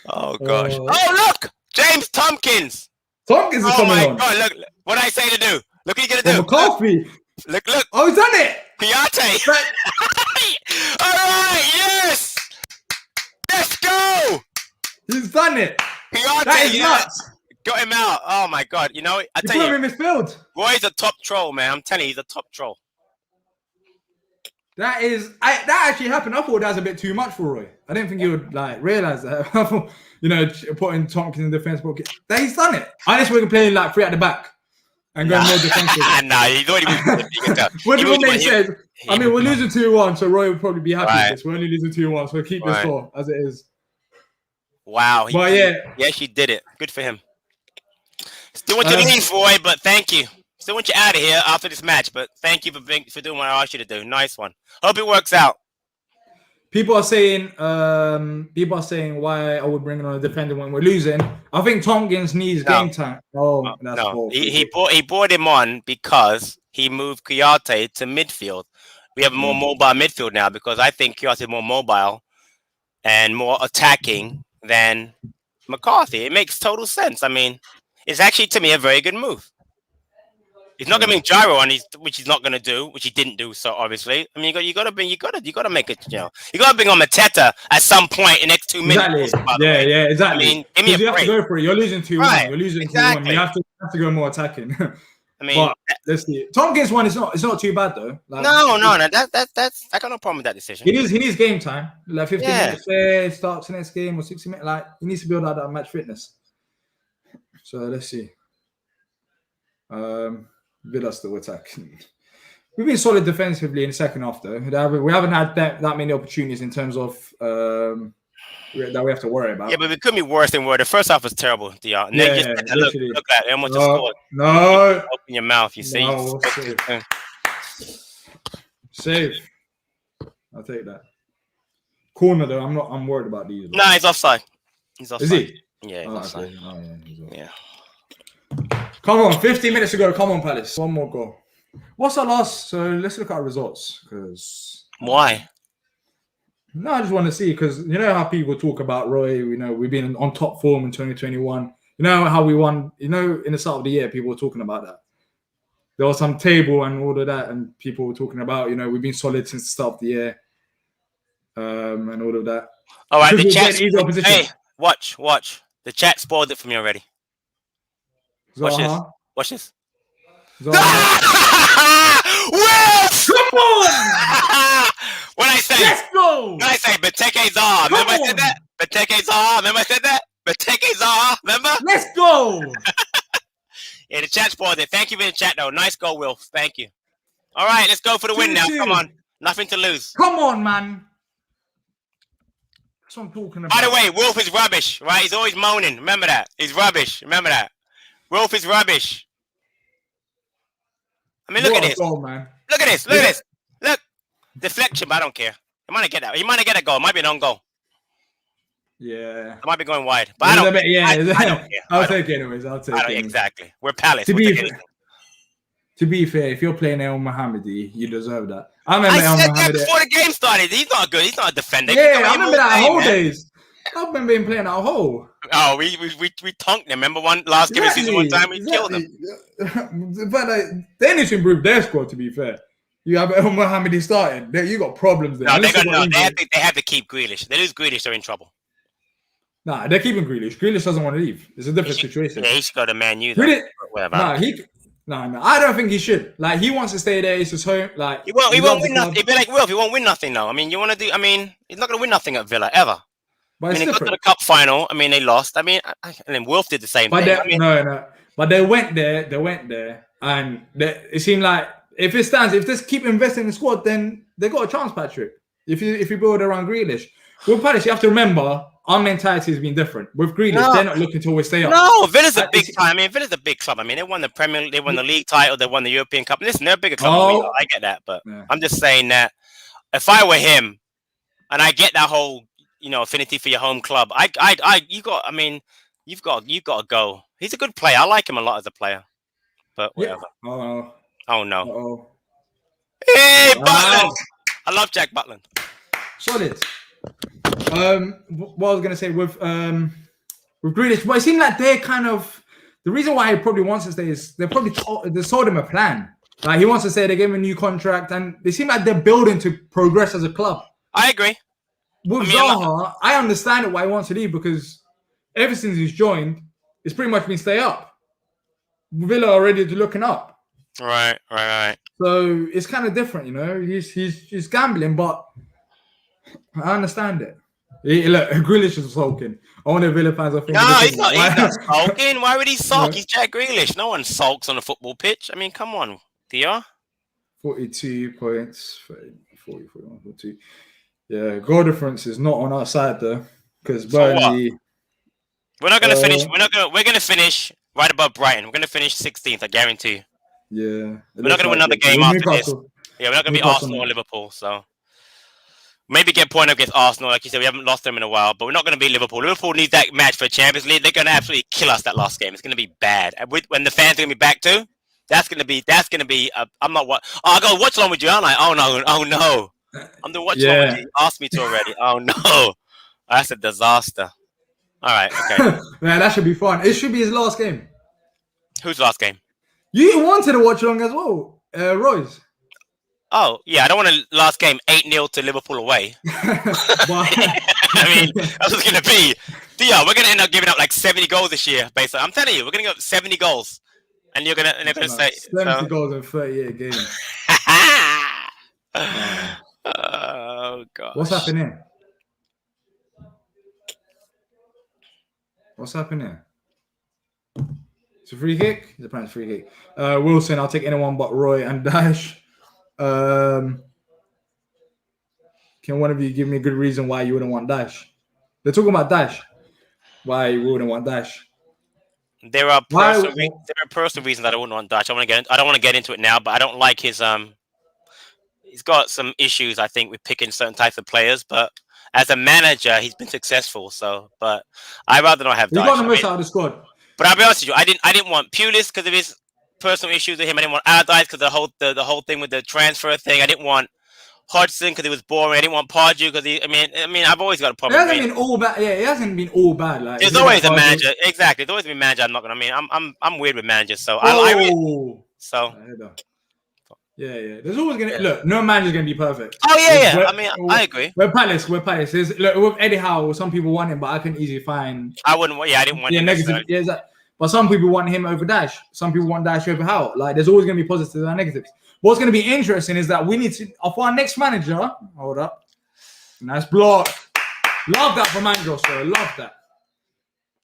Oh, gosh. Oh, look! James Tompkins. Tompkins is coming on. Oh, my God. Look. What did I say to do? Look what he's going to do. McCarthy. Look. Oh, he's done it. Piate. All right. Yes. Let's go. He's done it. Piate. That is nuts. Got him out. Oh, my God. I tell you. Put him in midfield. Roy's a top troll, man. I'm telling you, he's a top troll. That actually happened. I thought that was a bit too much for Roy. I didn't think he would realize that. I thought, putting Tompkins in defense pocket. That he's done it. I just want to play like 3 at the back and go more defensive. He's already been. What do you make sense? I mean, we're losing 2-1, so Roy would probably be happy with this. We're only losing 2-1, so keep the score as it is. Wow. Yeah, she did it. Good for him. Still want you to leave, Roy, but thank you. Still want you out of here after this match, but thank you for doing what I asked you to do. Nice one. Hope it works out. People are saying why I would bring on a defender when we're losing. I think Tompkins needs game time. Oh, that's cool. He brought him on because he moved Kouyaté to midfield. We have a more mobile midfield now because I think Kouyaté is more mobile and more attacking than McCarthy. It makes total sense. I mean, it's actually to me a very good move. He's not going to bring Gyro on, which he's not going to do, which he didn't do. So obviously, I mean, you got to make it. You got to bring on Mateta at some point in the next 2 minutes. Exactly. Yeah, exactly. I mean, give me a break. You have to go for it. You're losing 2-1. Right. You're losing 2-1. You have to go more attacking. I mean, but let's see. Tompkins one is not too bad though. No. That's I got no problem with that decision. He needs game time. Like 15 minutes there, starts the next game or 60 minutes. Like he needs to build out that match fitness. So let's see. Villa still attacking. We've been solid defensively in the second half, though. We haven't had that many opportunities in terms of that we have to worry about. Yeah, but it could be worse than where the first half was terrible, Diyar. And then look at that. They almost just scored. No. Open your mouth, you see. No, Safe. I'll take that. Corner though, I'm worried about these. No, he's offside. He's offside. Is he? Yeah, he's offside. Okay. Oh, yeah, he's offside. Yeah. Come on, 15 minutes to go. Come on, Palace. One more goal. What's our last? So let's look at our results. Because why? No, I just want to see because you know how people talk about Roy. You know we've been on top form in 2021. You know how we won. You know in the start of the year, people were talking about that. There was some table and all of that, and people were talking about we've been solid since the start of the year, and all of that. All right, the chat. Hey, watch. The chat spoiled it for me already. Zaha. Watch this. Zaha. Come on! What I say? Let's go! What I say? Benteke Zaha. Remember I said that? Benteke Zaha. Remember I said that? Benteke Zaha. Remember? Let's go! Yeah, the chat spoiled it. Thank you for the chat, though. Nice goal, Will. Thank you. All right, let's go for the win now. Come on. Nothing to lose. Come on, man. That's what I'm talking about. By the way, Wolf is rubbish, right? He's always moaning. Remember that. He's rubbish. Remember that. Wolf is rubbish. I mean, look at this. Goal, man. Look at this. Look at this. Look. Deflection, but I don't care. He might not get that. He might not get a goal. It might be an own goal. Yeah. I might be going wide. But I don't care. I'll take it anyways. Exactly. We're Palace. To be fair, if you're playing El Mohammedi, you deserve that. I said that before the game started. He's not good. He's not a defender. Yeah, I remember that whole days. I remember him playing our whole. Oh, we tonked him. Remember last game of the season one time we killed him. But they need to improve their squad. To be fair, you have El Mohammedi starting. You got problems there. No, they have to keep Grealish. They lose Grealish, they're in trouble. Nah, they're keeping Grealish. Grealish doesn't want to leave. It's a different situation. Yeah, he should go to Man U. No, I don't think he should. Like, he wants to stay there. It's his home. Like, he won't win nothing. It'd be like Will. He won't win nothing though. I mean, he's not going to win nothing at Villa ever. But they got to the cup final. I mean, they lost. I mean, and then Wolf did the same thing. No. But they went there, and it seemed like if they keep investing in the squad, then they got a chance, Patrick. If you build around Grealish, with Palace, you have to remember our mentality has been different. With Grealish, they're not looking to always stay up. No, Villa's a big time. I mean, Villa's a big club. I mean, they won the Premier League, they won the league title, they won the European Cup. Listen, they're a bigger club than we are. I get that, but I'm just saying that if I were him, and I get that whole affinity for your home club, you've got to go. He's a good player. I like him a lot as a player, but whatever. Yeah. Oh no. Hey, Butland! I love Jack Butland. Solid. What I was gonna say with Grealish, but it seemed like they're kind of the reason why he probably wants to stay is they sold him a plan. Like he wants to stay, they gave him a new contract, and they seem like they're building to progress as a club. I agree. With Zaha, I understand why he wants to leave because ever since he's joined, it's pretty much been stay up. Villa are ready to looking up. Right. So it's kind of different, He's gambling, but I understand it. Look, Grealish is sulking. I want the Villa fans. No, he's not sulking. Why would he sulk? He's Jack Grealish. No one sulks on a football pitch. I mean, come on, Diyar. 42 points. 40, 41, 42. Yeah, goal difference is not on our side though, because Burnley. We're not gonna finish. We're gonna finish right above Brighton. We're gonna finish 16th. I guarantee you. Yeah. We're not gonna win another game after this. Yeah, we're not gonna be Arsenal or Liverpool. So. Maybe get a point against Arsenal. Like you said, we haven't lost them in a while, but we're not going to beat Liverpool. Liverpool needs that match for Champions League. They're going to absolutely kill us that last game. It's going to be bad. And when the fans are going to be back too, that's going to be. I'm not what. Oh, I go watch along with you, aren't I? Oh no. I'm the watch along with you. You asked me to already. Oh no, that's a disaster. All right, okay. Man, that should be fun. It should be his last game. Whose last game? You wanted to watch along as well, Roy's. Oh, yeah, I don't want to last game 8-0 to Liverpool away. I mean, that's what's going to be. Diyar, we're going to end up giving up like 70 goals this year, basically. I'm telling you, we're going to give up 70 goals. And they're going to say... 70 goals in 38 games. Oh, God. What's happening? It's a free kick? It's a free kick. Wilson, I'll take anyone but Roy and Dash. Can one of you give me a good reason why you wouldn't want Dash? They're talking about Dash. Why you wouldn't want Dash? There are personal reasons I don't want Dash. I don't want to get into it now, but I don't like his he's got some issues, I think, with picking certain types of players. But as a manager, he's been successful. So, but I'd rather not have You Dyche. got the most out of the squad. But I'll be honest with you, I didn't want Pulis because of his personal issues with him. I didn't want Allardyce because the whole thing with the transfer thing. I didn't want Hodgson because he was boring. I didn't want Pardew because I mean, I've always got a It problem. hasn't been all bad. Yeah, it hasn't been all bad. Like There's always a manager. Exactly. There's always been a manager. I'm weird with managers. So Yeah. There's always gonna look. No manager's gonna be perfect. Oh yeah. I mean, I agree. We're Palace. Look, with Eddie Howe, some people want him, but I can easily find. I wouldn't. Yeah, I didn't want him. Negative. Yeah, exactly. But some people want him over Dash. Some people want Dash over Howe. Like, there's always gonna be positives and negatives. What's gonna be interesting is that we need to for our next manager. Hold up. Nice block. Love that for Mandros, sir. Love that.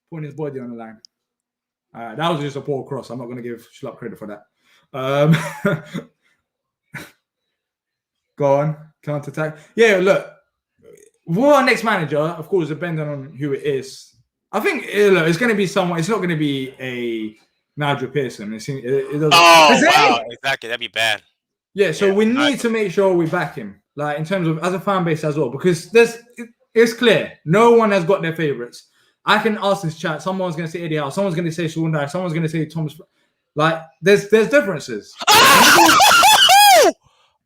Putting his body on the line. All right, that was just a poor cross. I'm not going to give Schlupp credit for that. Go on. Counter-attack. Yeah, look. For our next manager, of course, depending on who it is, I think it's going to be someone. It's not going to be a Nigel Pearson. Wow. Exactly. That'd be bad. Yeah, so we need to make sure we back him. Like, in terms of as a fan base as well, because it's clear no one has got their favorites. I can ask this chat. Someone's going to say Eddie Howe. Someone's going to say Sean Dyche. Someone's going to say Thomas. Like, there's differences.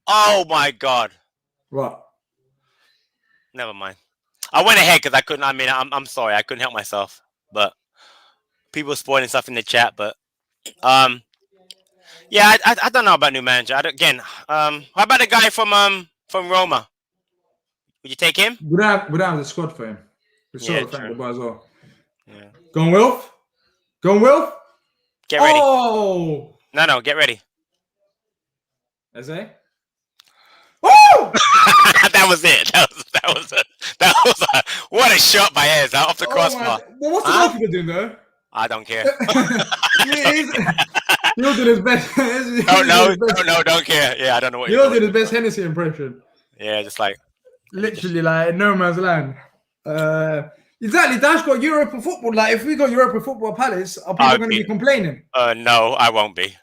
Oh my God! What? Never mind. I went ahead because I couldn't. I mean, I'm sorry. I couldn't help myself. But people were spoiling stuff in the chat. But yeah, I don't know about new manager. How about the guy from Roma? Would you take him? We don't have the squad for him. True. As well. Yeah. Going Wilf? Get ready. Oh! No, get ready. Eze? Woo! That was it. That was what a shot by Eze off the crossbar. Well, what's the goalkeeper doing though? I don't care. He'll do his best. No, don't care. Yeah, I don't know what he'll do his best Hennessy impression. Yeah, just like literally like no man's land. Exactly. Dash got European football. Like, if we got European football at Palace, are people going to be complaining? No, I won't be.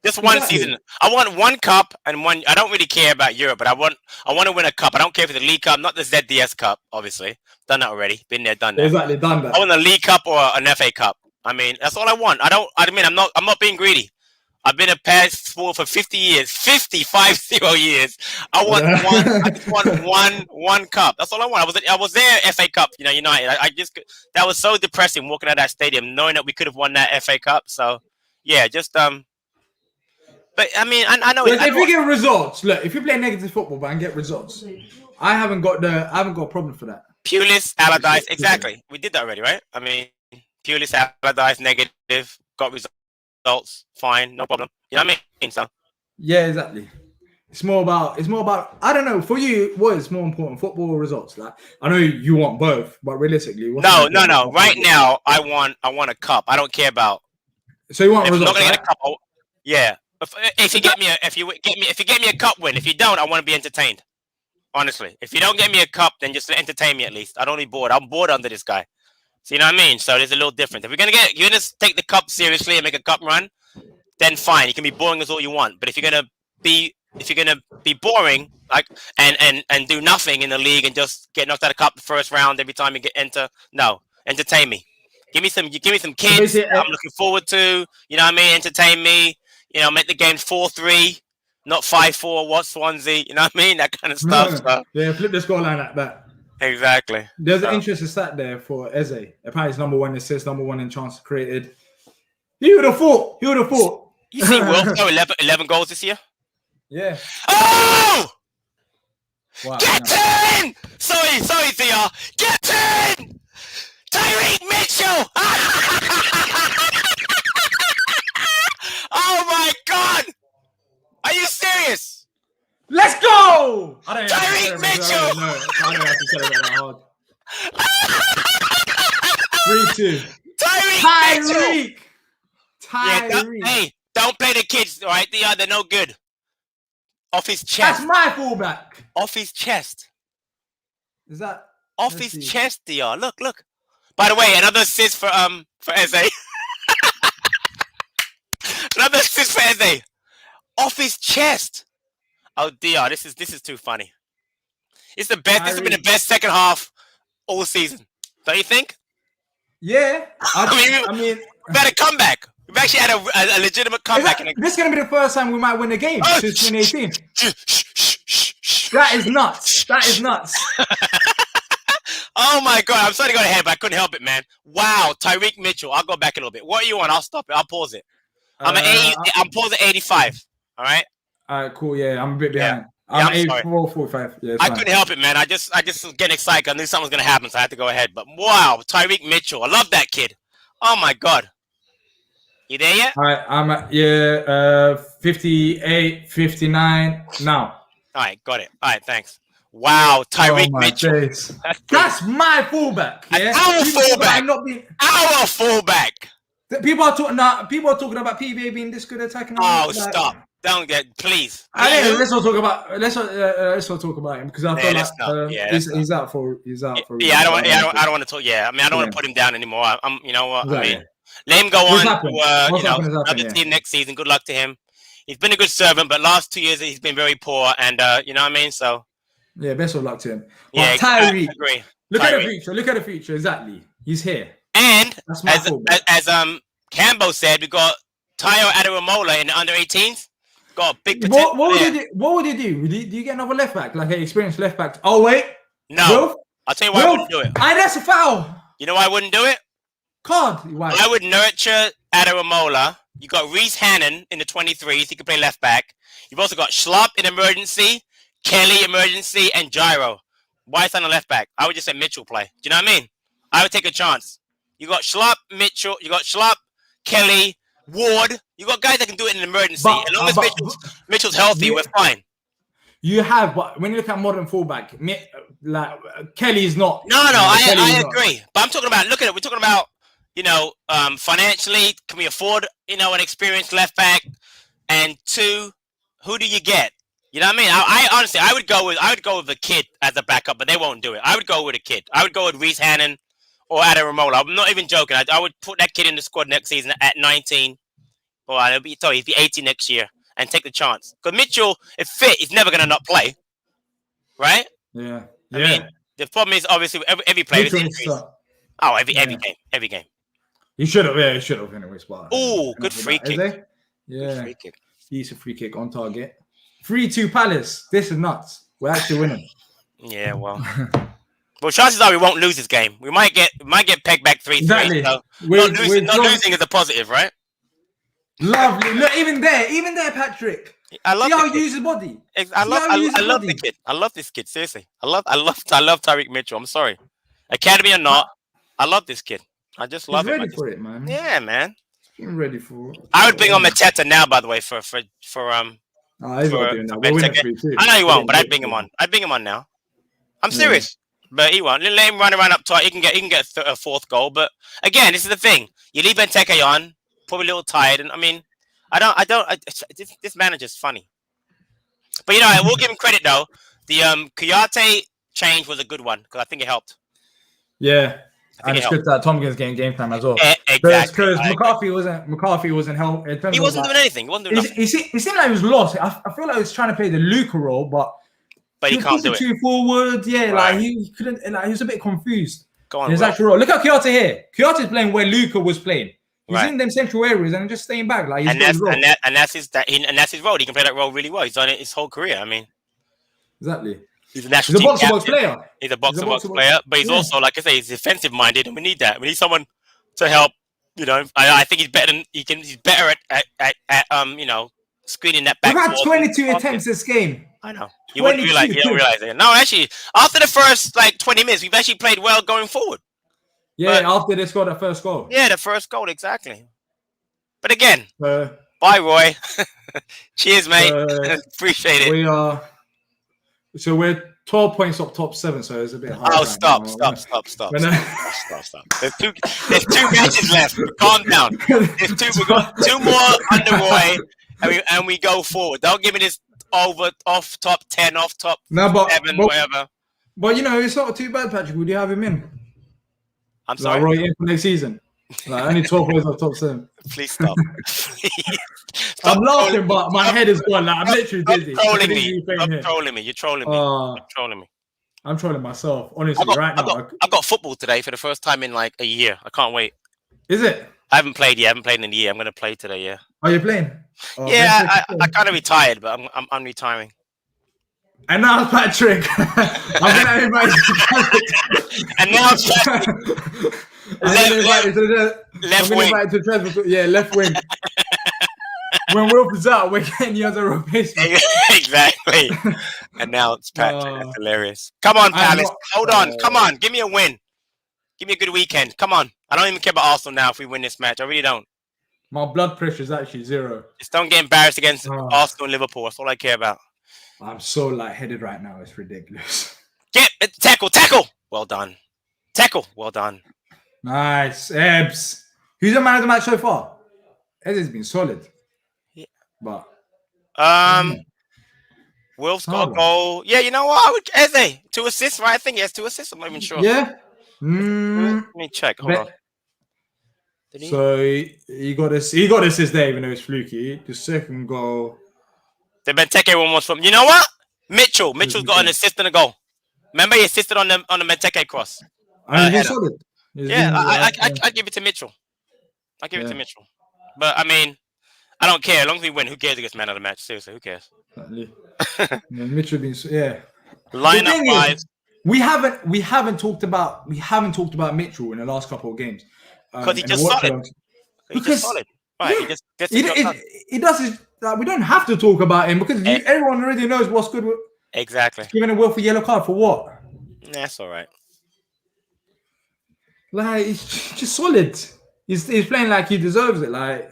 Just one season. I want one cup and one. I don't really care about Europe, but I want to win a cup. I don't care if it's the League Cup, not the ZDS Cup. Obviously, done that already. Been there, done that. Exactly, done that. I want a League Cup or an FA Cup. I mean, that's all I want. I'm not being greedy. I've been a Paris sport for 50 years, 55 years. I just want one cup. That's all I want. I was there, FA Cup, United. That was so depressing walking out of that stadium, knowing that we could have won that FA Cup. So, yeah, but I mean, I know. If you get results, look, if you play negative football but and get results, I haven't got a problem for that. Pulis, Allardyce, exactly. We did that already, right? I mean, Pulis, Allardyce, negative, got results, fine, no problem. You know what I mean? So yeah, exactly. It's more about I don't know, for you, what is more important, football or results? Like, I know you want both, but realistically, no. Right now, I want a cup. I don't care about. So you want results? I'm not gonna get a cup. Yeah. If you get me a cup win. If you don't, I want to be entertained. Honestly, if you don't get me a cup, then just entertain me at least. I don't need bored. I'm bored under this guy. So you know what I mean? So there's a little difference. If you're gonna take the cup seriously and make a cup run, then fine. You can be boring as all you want. But if you're gonna be boring, like and do nothing in the league and just get knocked out of cup the first round every time you entertain me. Give me some kids that I'm looking forward to. You know what I mean? Entertain me. Make the game 4-3, not 5-4. What Swansea? You know what I mean? That kind of stuff. So. Yeah, flip the scoreline like that. Exactly. There's an interesting stat there for Eze. Apparently, it's number 1 assist, number 1 in chances created. You would have thought. You see, Will 11 goals this year. Yeah. Oh! Wow, Get in! Sorry, Diyar. Get in! Tyreek Mitchell! Oh my God! Are you serious? Let's go! Tyreek Mitchell! I don't have to celebrate that hard. 3-2. Tyreek! Tyreek! Hey, don't play the kids, all right? They're no good. Off his chest. That's my fullback. Off his chest. Is that off his chest, Diyar? Look. By the way, another assist for Eze. Another assist for Eze. Off his chest. Oh, Diyar, this is too funny. It's the best. This has been the Tyreek. best second half all season. Don't you think? Yeah, I I mean, mean, we've had a comeback. We've actually had a legitimate comeback. this is gonna be the first time we might win a game Oh, since 2018. shh. That is nuts. That is nuts. Oh my God, I'm sorry to go ahead, but I couldn't help it, man. Wow, Tyreek Mitchell. I'll go back a little bit. What are you on? I'll stop it. I'll pause it. I'm paused at 85. All right. All right, cool. Yeah, I'm a bit behind. I'm I'm sorry. 84, 45. Yeah, I couldn't help it, man. I just was getting excited. I knew something was gonna happen, so I had to go ahead. But wow, Tyreek Mitchell. I love that kid. Oh my God. You there yet? All right, I'm at 58, 59 now. All right, got it. All right, thanks. Wow, Tyreek Mitchell. Days. That's my fullback. Yeah, our fullback. Our fullback. People are talking about PBA being this good attacking. Oh, stop! Don't get, please. Let's not talk about him because I feel he's out for. Yeah, I don't want to talk. Yeah, I mean, I don't want to put him down anymore. You know what? Exactly. I mean, let him go on to another team yeah. next season. Good luck to him. He's been a good servant, but last 2 years he's been very poor, and you know what I mean. So yeah, best of luck to him. Yeah, Tyreek, I agree. Look at the future. Look at the future. Exactly, he's here. And as Cambo said, we got Tayo Adaramola in the under 18s. Got a big What potential. would you do? Do you get another left back, like an experienced left back? Oh wait, no. Wolf? I'll tell you why I wouldn't do it. That's a foul. You know why I wouldn't do it? Why? I would nurture Adaramola. You got Reese Hannon in the 23s. He can play left back. You've also got Schlupp in emergency, Kelly emergency, and Gyro. Why is on the left back? I would just let Mitchell play. Do you know what I mean? I would take a chance. You got Schlupp, Mitchell. You got Schlupp, Kelly, Ward. You got guys that can do it in an emergency. As long as Mitchell's healthy, we're fine. You have, but when you look at modern fullback, like Kelly's not. No, I agree. But I'm talking about. Look at it. We're talking about. Financially, can we afford, an experienced left back? And two, who do you get? You know what I mean? I honestly, I would go with a kid as a backup, but they won't do it. I would go with a kid. I would go with Reese Hannon or Adaramola. I'm not even joking. I would put that kid in the squad next season at 19. Or he'll be 18 next year and take the chance. Because Mitchell, if fit, he's never going to not play. Right? Yeah. I mean, the problem is obviously every player is injuries. Every game. He should have, anyways. Oh, good free kick. Yeah. Good free kick. He's a free kick on target. 3-2 Palace. This is nuts. We're actually winning. Yeah, well. Well, chances are we won't lose this game. We might get pegged back 3-3. Exactly. So not losing is a positive, right? Lovely. Look, even there, Patrick. I love how he uses his body. I love the kid. I love this kid. Seriously. I love Tyreek Mitchell. I'm sorry. Academy or not, I love this kid. I just love him. He's ready for it, man. Yeah, man. He's ready for it. I would bring on Mateta now, by the way, for he's not doing that. I know he won't, but I'd bring him on. I'd bring him on now. I'm serious. But he won't. Let him run around up top. He can get a fourth goal. But again, this is the thing. You leave Benteke on, probably a little tired, and I mean, this manager's funny. But I will give him credit though. The Kouyaté change was a good one because I think it helped. Yeah. And it's good that Tompkins getting game time as well. Exactly. Because McCarthy wasn't help. He wasn't doing anything. He wasn't doing nothing. He seemed like he was lost. I feel like he was trying to play the Luka role, but he can't do it. Too forward. Yeah, right. Like he couldn't. Like he was a bit confused. Go on. His actual role. Look at Kouyaté here. Kouyaté's playing where Luka was playing. He's in them central areas and just staying back. Like that's his role. He can play that role really well. He's done it his whole career. I mean, exactly. He's a national box-to-box player. He's a box-to-box player, but he's also, like I say, he's defensive-minded, and we need that. We need someone to help. I think he's better than he's better at screening that back. We've had 22 attempts this game. I know. You don't realize it. No, actually, after the first 20 minutes, we've actually played well going forward. Yeah, after they scored that first goal. Yeah, the first goal, exactly. But again, bye, Roy. Cheers, mate. Appreciate it. We're 12 points up top 7, so it's a bit hard. Oh, stop. There's two matches left. Calm down. We've got 2 more under Roy, and we go forward. Don't give me this off top 10, off top 7, whatever. But it's not too bad, Patrick. Would you have him in? I'm sorry. Roy in for next season. Like only 12 players of top 7. Please stop. I'm laughing, but my head is gone. Like I'm literally dizzy. Stop trolling me. Stop trolling me. You're trolling me. Stop trolling me. I'm trolling myself, honestly. Right now, I've got football today for the first time in like a year. I can't wait. Is it? I haven't played yet. I haven't played in a year. I'm going to play today. Yeah. Are you playing? Oh, yeah, I kind of retired, but I'm retiring. And now Patrick. I'm going to invite you to And now Patrick. Left wing. Yeah, left wing. When Wilf is out, we're getting you as a replacement. Exactly. And now it's Patrick. That's hilarious. Come on, Palace. Hold on. Come on. Give me a win. Give me a good weekend. Come on. I don't even care about Arsenal now if we win this match. I really don't. My blood pressure is actually 0. Just don't get embarrassed against Arsenal and Liverpool. That's all I care about. I'm so lightheaded right now. It's ridiculous. Tackle. Well done. Tackle. Well done. Nice. Ebbs. Who's the man of the match so far? Eze's been solid. Yeah. But Wilf's got a goal. Yeah, you know what? Eze, 2 assists, right? I think he has 2 assists. I'm not even sure. Yeah. Let me check. Hold on. So he got assist there, even though it's fluky. The second goal. The Benteke one was from. You know what? Mitchell's got an assist and a goal. Remember, he assisted on the Benteke cross. He's solid. I give it to Mitchell. I give it to Mitchell. But I mean, I don't care. As long as we win, who cares against man of the match? Seriously, who cares? Mitchell been lineup wise. We haven't talked about Mitchell in the last couple of games. Because he's just solid. He's just solid. Right, he just gets he does his, like, we don't have to talk about him because everyone already knows what's good with exactly. Giving a Wilf a yellow card for what? That's all right. Like he's just solid. He's playing like he deserves it. Like,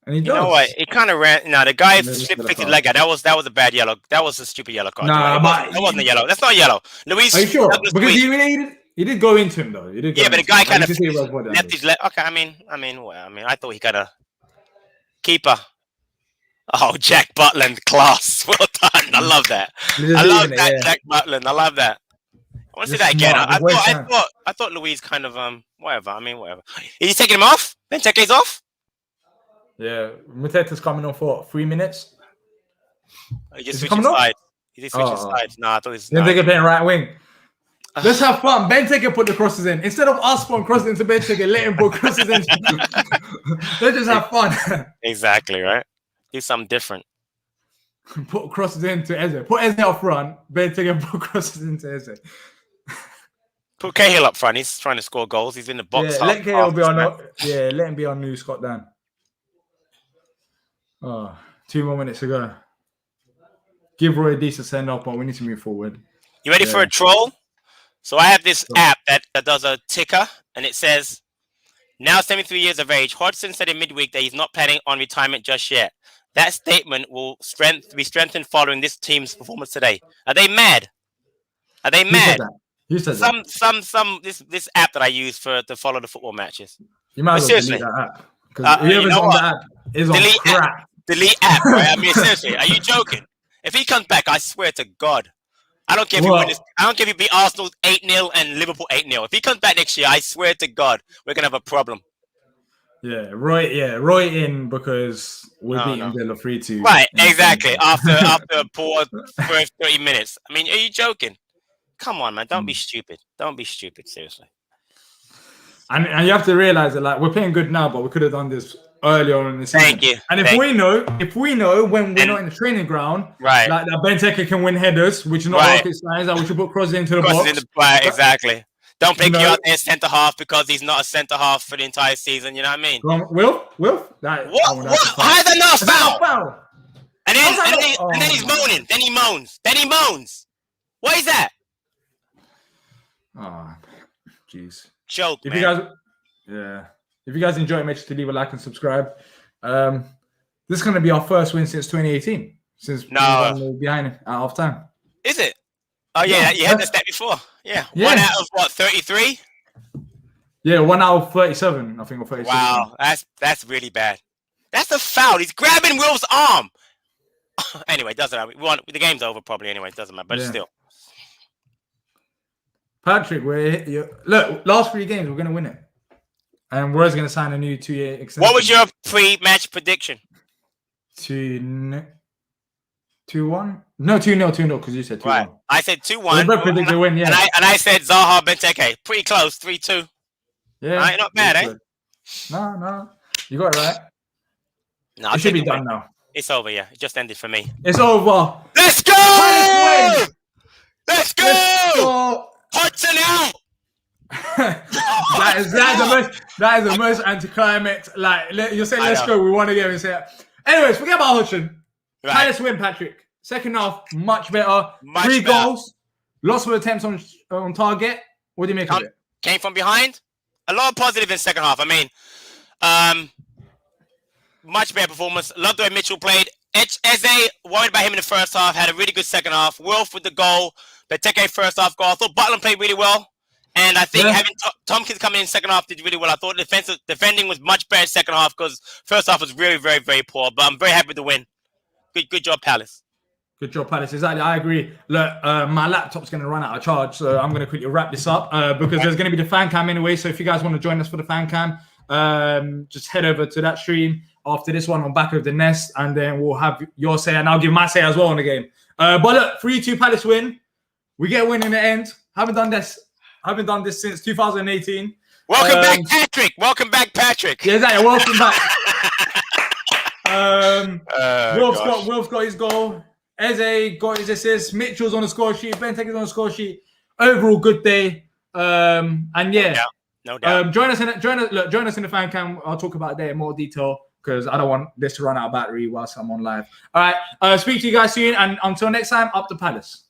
and he does. You know what? He kind of ran. No, the guy flicked his leg out. That was a bad yellow. That was a stupid yellow card. Nah, but that wasn't a yellow. That's not yellow. Luis. Are you sure? Because he did go into him though. But the guy kind of left his leg. Okay, I mean, I thought he got a keeper. Oh, Jack Butland, class. Well done. I love that. Jack Butland. I love that. I want to see that again. I thought Luis kind of whatever. I mean, whatever. Is he taking him off? Benteke's off. Yeah, Mateta's coming on for 3 minutes. He just switched sides. He just switched sides. No, I thought he's. Benteke playing right wing. Let's have fun. Benteke put the crosses in instead of us putting crosses into Benteke. Let him put crosses in. Let's just have fun. Exactly right. Do something different. Put crosses into Eze. Put Eze up front. Benteke put crosses into Eze. Put Cahill up front. He's trying to score goals. He's in the box. Yeah, let Cahill be on. Yeah, let him be on new Scott Dan. Oh, 2 more minutes to go. Give Roy a decent send off, but we need to move forward. You ready for a troll? So I have this app that does a ticker, and it says, now 73 years of age, Hodgson said in midweek that he's not planning on retirement just yet. That statement will be strengthened following this team's performance today. Are they mad? Are they mad? You said that. This app that I use to follow the football matches. You might as well delete that app. Because whoever's on the app is on crap. Delete app, right? I mean, seriously, are you joking? If he comes back, I swear to God, I don't care if you win this. I don't care if you beat Arsenal 8-0 and Liverpool 8-0. If he comes back next year, I swear to God, we're gonna have a problem. Yeah, Roy in because we're beating Villa 3-2. Right, exactly. After a poor first 30 minutes. I mean, are you joking? Come on, man. Don't be stupid. Don't be stupid. Seriously. And you have to realize that like we're playing good now, but we could have done this earlier on in the season. Thank you. And if we know when we're not in the training ground, right, like that Benteke can win headers, which is not rocket science, that we should put crosses into the box. Right, exactly. Don't pick you out there centre half because he's not a centre half for the entire season. You know what I mean? Wilf? What? How is that not a foul? And then he's moaning. Then he moans. What is that? Oh, jeez. Joke, if man. If you guys enjoy it, make sure to leave a like and subscribe. This is going to be our first win since 2018. Since we were behind at half time. Is it? Oh yeah, you had this stat before. Yeah. 1 out of what? 33. Yeah, 1 out of 37. I think or 37. Wow, that's really bad. That's a foul. He's grabbing Will's arm. Anyway, doesn't matter. The game's over probably. Anyway, it doesn't matter. But still. Patrick, look, last 3 games, we're going to win it. And we're going to sign a new 2-year extension. What was your pre-match prediction? 2-1? No, 2-0, because you said 2-1. Right. I said 2-1. We both predicted a win, yeah. And I said Zaha Benteke. Pretty close, 3-2. Yeah. Right, not bad, eh? No. You got it right. No, it should be done now. It's over, yeah. It just ended for me. It's over. Let's go! Let's go! Hodgson out! that is the most anticlimax. Like you're saying, let's go. We want to get and say it. Anyways, forget about Hodgson. Right. Palace win, Patrick. Second half, much better. 3 goals, lots of attempts on target. What do you make of it? Came from behind. A lot of positive in second half. I mean, much better performance. Loved the way Mitchell played. Eze, worried about him in the first half, had a really good second half. Wilf with the goal. Benteke first half goal. I thought Butland played really well. And I think having Tompkins come in second half did really well. I thought defending was much better second half because first half was really, very, very poor. But I'm very happy with the win. Good job, Palace. Good job, Palace. Exactly. I agree. Look, my laptop's going to run out of charge, so I'm going to quickly wrap this up because there's going to be the fan cam anyway. So if you guys want to join us for the fan cam, just head over to that stream after this one on Back of the Nest, and then we'll have your say, and I'll give my say as well on the game. But look, 3-2 Palace win. We get a win in the end. Haven't done this since 2018. Welcome back, Patrick. Welcome back, Patrick. Yeah, exactly. Welcome back. Wilf's got his goal. Eze got his assist. Mitchell's on the score sheet. Benteke's on the score sheet. Overall, good day. And yeah, no doubt. Join us in the fan cam. I'll talk about that in more detail because I don't want this to run out of battery whilst I'm on live. All right. Speak to you guys soon, and until next time, up to Palace.